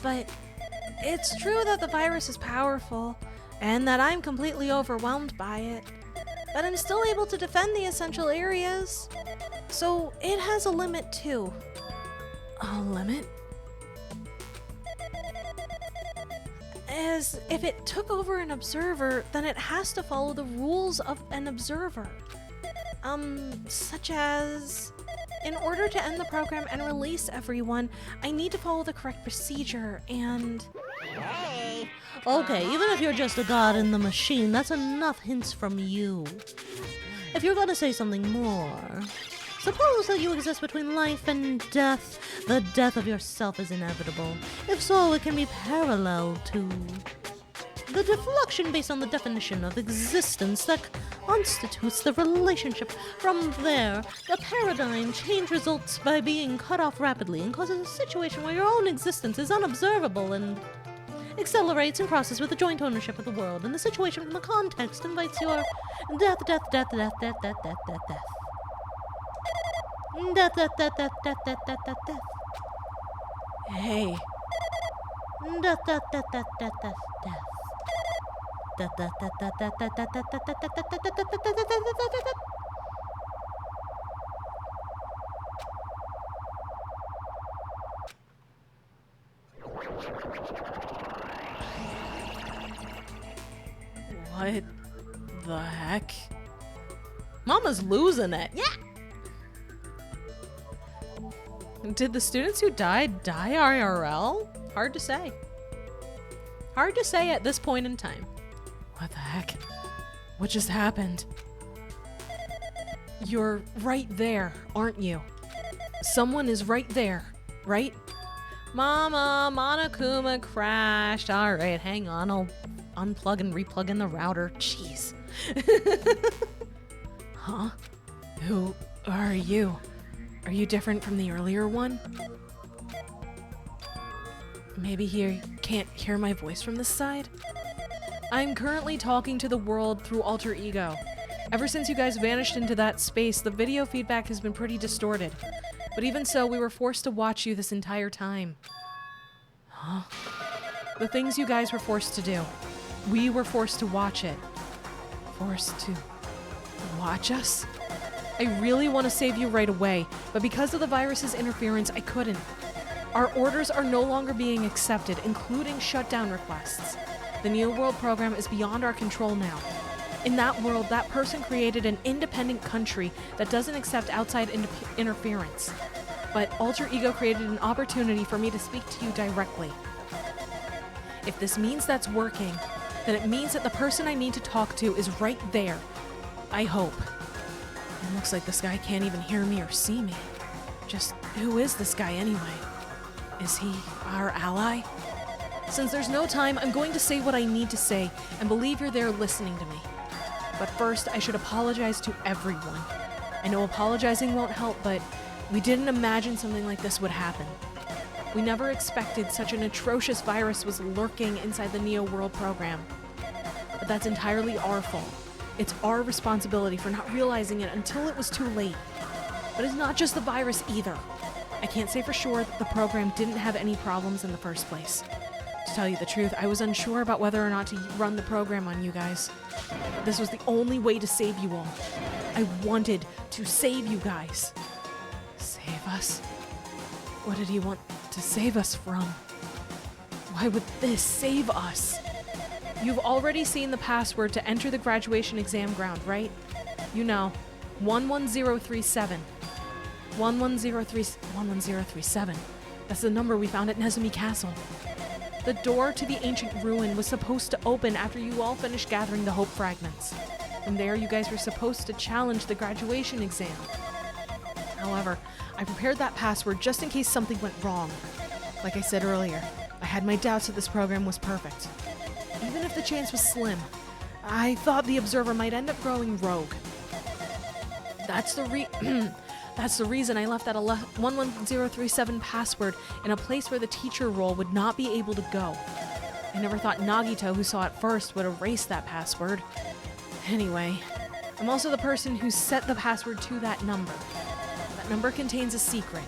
But it's true that the virus is powerful, and that I'm completely overwhelmed by it. But I'm still able to defend the essential areas. So it has a limit too. A limit? As if it took over an observer, then it has to follow the rules of an observer. Such as, in order to end the program and release everyone, I need to follow the correct procedure and... Okay, even if you're just a god in the machine, that's enough hints from you. If you're gonna say something more, suppose that you exist between life and death. The death of yourself is inevitable. If so, it can be parallel to the deflection based on the definition of existence that constitutes the relationship. From there, the paradigm change results by being cut off rapidly and causes a situation where your own existence is unobservable and accelerates and crosses with the joint ownership of the world, and the situation from the context invites your death. Hey. What the heck? Mama's losing it. Yeah. Did the students who died die IRL? Hard to say. Hard to say at this point in time. What the heck? What just happened? You're right there, aren't you? Someone is right there, right? Mama, Monokuma crashed. All right, hang on. I'll unplug and replug in the router. Jeez. Huh? Who are you? Are you different from the earlier one? Maybe you can't hear my voice from this side? I'm currently talking to the world through alter ego. Ever since you guys vanished into that space, the video feedback has been pretty distorted. But even so, we were forced to watch you this entire time. Huh? The things you guys were forced to do. We were forced to watch it. Forced to watch us? I really want to save you right away, but because of the virus's interference, I couldn't. Our orders are no longer being accepted, including shutdown requests. The Neo World program is beyond our control now. In that world, that person created an independent country that doesn't accept outside interference. But Alter Ego created an opportunity for me to speak to you directly. If this means that's working, then it means that the person I need to talk to is right there. I hope. It looks like this guy can't even hear me or see me. Just who is this guy anyway? Is he our ally? Since there's no time, I'm going to say what I need to say and believe you're there listening to me. But first, I should apologize to everyone. I know apologizing won't help, but we didn't imagine something like this would happen. We never expected such an atrocious virus was lurking inside the Neo World program. But that's entirely our fault. It's our responsibility for not realizing it until it was too late. But it's not just the virus either. I can't say for sure that the program didn't have any problems in the first place. To tell you the truth, I was unsure about whether or not to run the program on you guys. This was the only way to save you all. I wanted to save you guys. Save us? What did he want to save us from? Why would this save us? You've already seen the password to enter the graduation exam ground, right? You know, 11037. 11037. That's the number we found at Nezumi Castle. The door to the ancient ruin was supposed to open after you all finished gathering the hope fragments. From there, you guys were supposed to challenge the graduation exam. However, I prepared that password just in case something went wrong. Like I said earlier, I had my doubts that this program was perfect. Even if the chance was slim, I thought the observer might end up growing rogue. That's the reason I left that 11037 password in a place where the teacher role would not be able to go. I never thought Nagito, who saw it first, would erase that password. Anyway, I'm also the person who set the password to that number. That number contains a secret.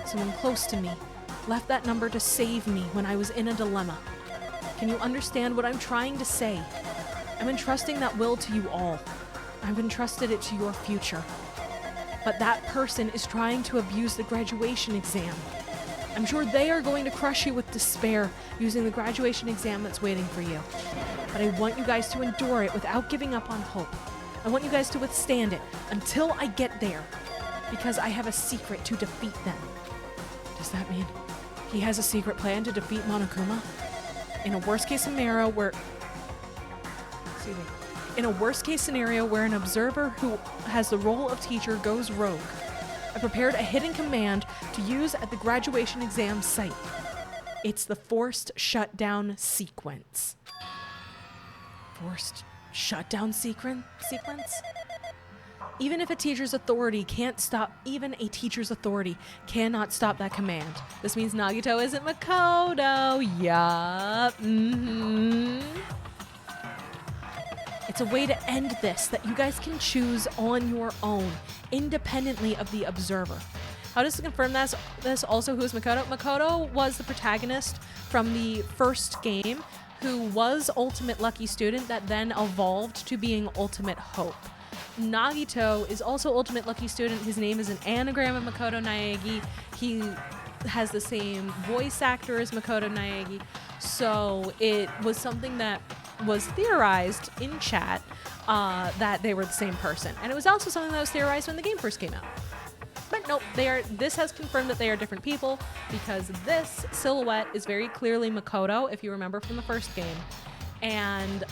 Someone close to me left that number to save me when I was in a dilemma. Can you understand what I'm trying to say? I'm entrusting that will to you all. I've entrusted it to your future. But that person is trying to abuse the graduation exam. I'm sure they are going to crush you with despair using the graduation exam that's waiting for you. But I want you guys to endure it without giving up on hope. I want you guys to withstand it until I get there, because I have a secret to defeat them. Does that mean he has a secret plan to defeat Monokuma? In a worst-case scenario where an observer who has the role of teacher goes rogue, I prepared a hidden command to use at the graduation exam site. It's the forced shutdown sequence. Forced shutdown sequence? Even a teacher's authority cannot stop that command. This means Nagito isn't Makoto. Yup. It's a way to end this that you guys can choose on your own, independently of the observer. How does it confirm this also who is Makoto? Makoto was the protagonist from the first game, who was Ultimate Lucky Student that then evolved to being Ultimate Hope. Nagito is also Ultimate Lucky Student. His name is an anagram of Makoto Naegi. He has the same voice actor as Makoto Naegi. So it was something that was theorized in chat that they were the same person. And it was also something that was theorized when the game first came out. But nope, this has confirmed that they are different people, because this silhouette is very clearly Makoto, if you remember from the first game. And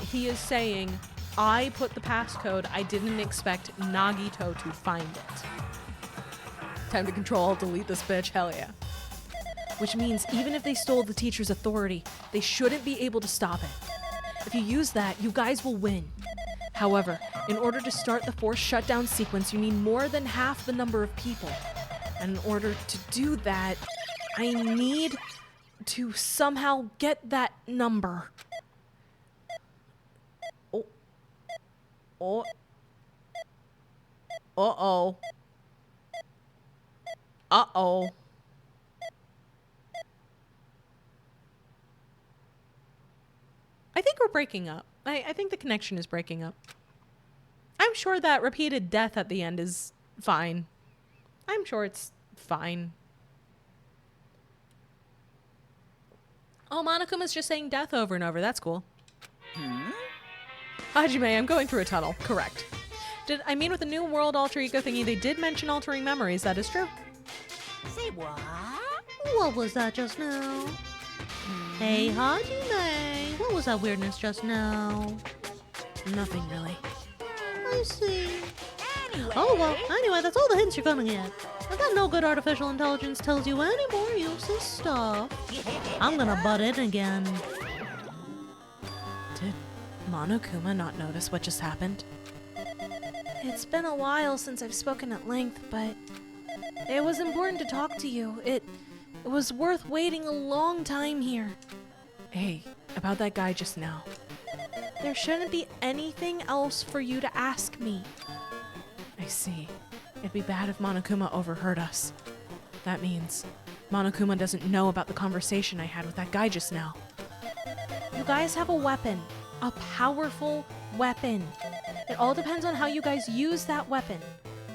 he is saying, I put the passcode, I didn't expect Nagito to find it. Time to control, delete this bitch, hell yeah. Which means even if they stole the teacher's authority, they shouldn't be able to stop it. If you use that, you guys will win. However, in order to start the forced shutdown sequence, you need more than half the number of people. And in order to do that, I need to somehow get that number. Oh. Uh-oh. Uh-oh. I think we're breaking up. I think the connection is breaking up. I'm sure that repeated death at the end is fine. I'm sure it's fine. Oh, Monokuma's just saying death over and over. That's cool. Hajime, I'm going through a tunnel. Correct. I mean, with the new world alter ego thingy, they did mention altering memories. That is true. Say what? What was that just now? Hey, Hajime, what was that weirdness just now? Nothing really. I see. Anyway. Oh, well, anyway, that's all the hints you're gonna get. I got no good artificial intelligence tells you any more useless stuff. I'm gonna butt in again. Did Monokuma not notice what just happened? It's been a while since I've spoken at length, but it was important to talk to you. It was worth waiting a long time here. Hey, about that guy just now. There shouldn't be anything else for you to ask me. I see. It'd be bad if Monokuma overheard us. That means Monokuma doesn't know about the conversation I had with that guy just now. You guys have a weapon. A powerful weapon. It all depends on how you guys use that weapon.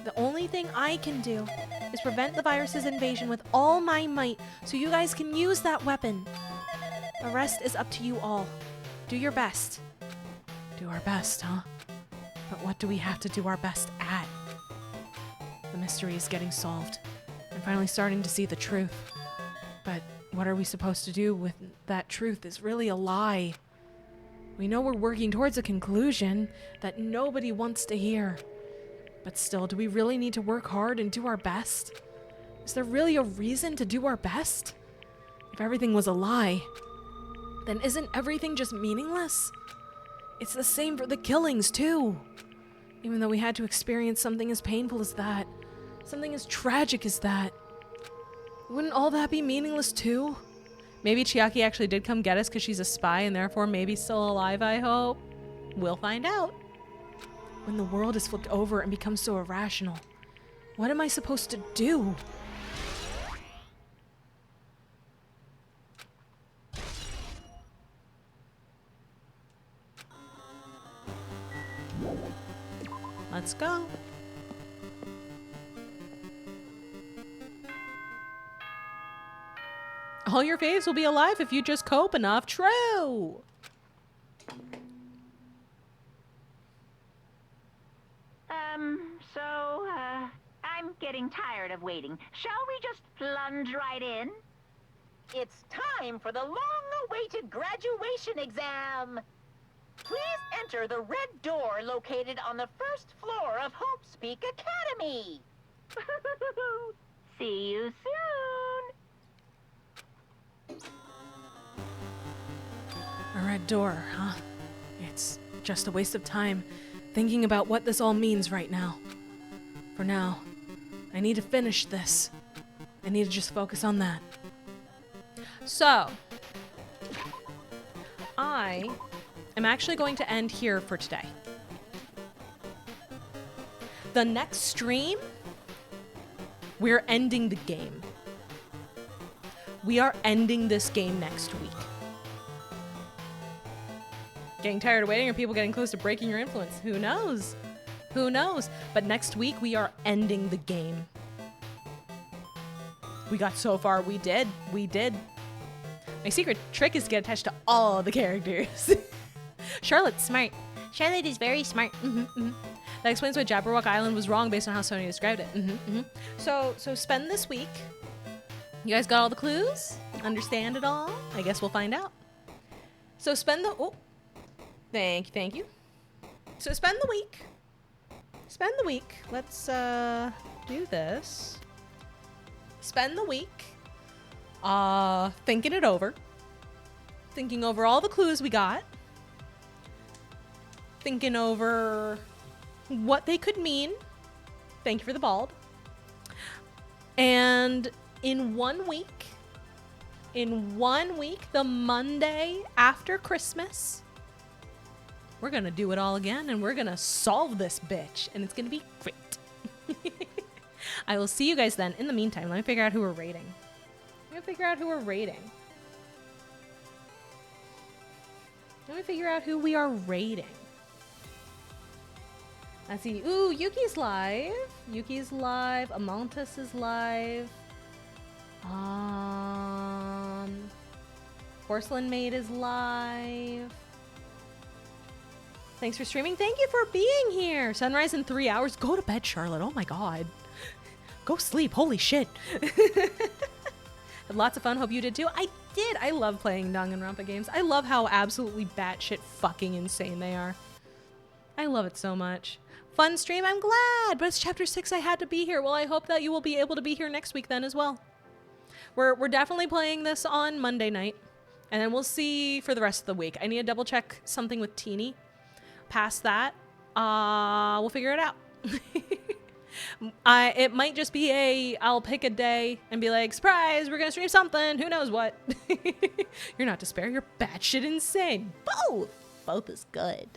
The only thing I can do is prevent the virus's invasion with all my might so you guys can use that weapon. The rest is up to you all. Do your best. Do our best, huh? But what do we have to do our best at? The mystery is getting solved. I'm finally starting to see the truth. But what are we supposed to do with that truth is really a lie. We know we're working towards a conclusion that nobody wants to hear. But still, do we really need to work hard and do our best? Is there really a reason to do our best? If everything was a lie, then isn't everything just meaningless? It's the same for the killings, too. Even though we had to experience something as painful as that, something as tragic as that, wouldn't all that be meaningless, too? Maybe Chiaki actually did come get us because she's a spy and therefore maybe still alive, I hope. We'll find out. When the world is flipped over and becomes so irrational, what am I supposed to do? Let's go. All your faves will be alive if you just cope enough. True. I'm getting tired of waiting. Shall we just plunge right in? It's time for the long-awaited graduation exam. Please enter the red door located on the first floor of Hope's Peak Academy. See you soon. A red door, huh? It's just a waste of time thinking about what this all means right now. For now, I need to finish this. I need to just focus on that. So, I am actually going to end here for today. The next stream, we're ending the game. We are ending this game next week. Getting tired of waiting, or people getting close to breaking your influence? Who knows? Who knows? But next week, we are ending the game. We got so far. We did. We did. My secret trick is to get attached to all the characters. Charlotte's smart. Charlotte is very smart. That explains why Jabberwock Island was wrong based on how Sony described it. So spend this week. You guys got all the clues? Understand it all? I guess we'll find out. So spend the... Oh. Thank you. So spend the week. Spend the week. Let's do this. Spend the week thinking it over. Thinking over all the clues we got. Thinking over what they could mean. Thank you for the bald. And in 1 week, the Monday after Christmas, we're gonna do it all again and we're gonna solve this bitch and it's gonna be great. I will see you guys then. In the meantime, let me figure out who we're rating. Let me figure out who we're rating. Let me figure out who we are rating. I see. Ooh, Yuki's live. Yuki's live. Amontis is live. Porcelain Maid is live. Thanks for streaming. Thank you for being here. Sunrise in 3 hours. Go to bed, Charlotte. Oh my god. Go sleep. Holy shit. Had lots of fun. Hope you did too. I did. I love playing Danganronpa games. I love how absolutely batshit fucking insane they are. I love it so much. Fun stream. I'm glad. But it's chapter 6. I had to be here. Well, I hope that you will be able to be here next week then as well. We're definitely playing this on Monday night. And then we'll see for the rest of the week. I need to double check something with Teeny. Past that, we'll figure it out. It might just be I'll pick a day and be like, surprise, we're gonna stream something. Who knows what? You're not despair. You're batshit insane. Both is good.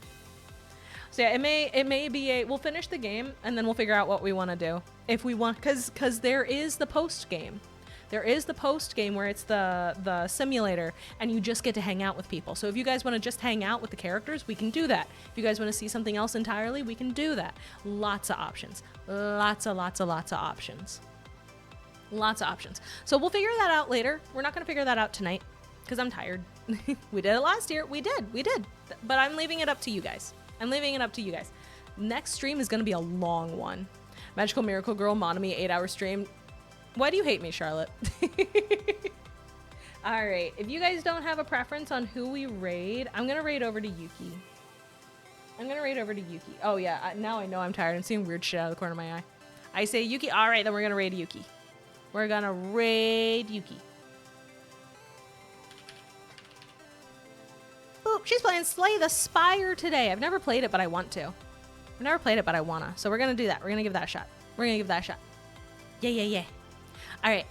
So yeah, it may be we'll finish the game and then we'll figure out what we want to do. If we want, because there is the post game. There is the post game where it's the simulator and you just get to hang out with people. So if you guys want to just hang out with the characters, we can do that. If you guys want to see something else entirely, we can do that. Lots of options. Lots of options. Lots of options. So we'll figure that out later. We're not going to figure that out tonight because I'm tired. We did it last year. We did. But I'm leaving it up to you guys. Next stream is going to be a long one. Magical Miracle Girl Monomi 8-hour stream. Why do you hate me, Charlotte? All right. If you guys don't have a preference on who we raid, I'm going to raid over to Yuki. Oh, yeah. Now I know I'm tired. I'm seeing weird shit out of the corner of my eye. I say Yuki. All right, then we're going to raid Yuki. Oop, she's playing Slay the Spire today. I've never played it, but I want to. So we're going to do that. We're going to give that a shot. Yeah. All right.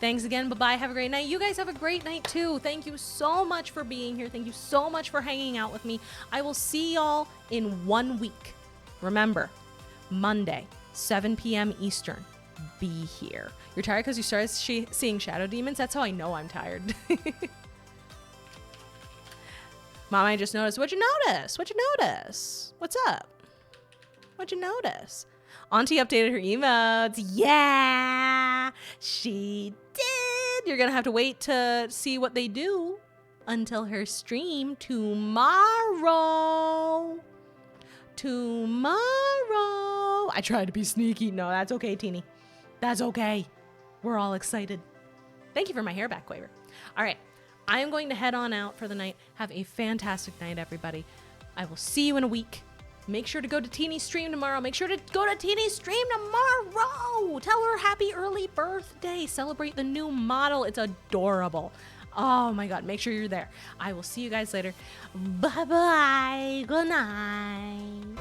Thanks again. Bye-bye. Have a great night. You guys have a great night too. Thank you so much for being here. Thank you so much for hanging out with me. I will see y'all in 1 week. Remember, Monday, 7 p.m. Eastern. Be here. You're tired because you started seeing shadow demons? That's how I know I'm tired. Mom, I just noticed. What'd you notice? What's up? What'd you notice? Auntie updated her emotes. Yeah, she did. You're going to have to wait to see what they do until her stream tomorrow. I tried to be sneaky. No, that's okay, Teeny. That's okay. We're all excited. Thank you for my hair back, Quaver. All right. I am going to head on out for the night. Have a fantastic night, everybody. I will see you in a week. Make sure to go to Teeny's stream tomorrow. Tell her happy early birthday. Celebrate the new model. It's adorable. Oh my god. Make sure you're there. I will see you guys later. Bye-bye. Good night.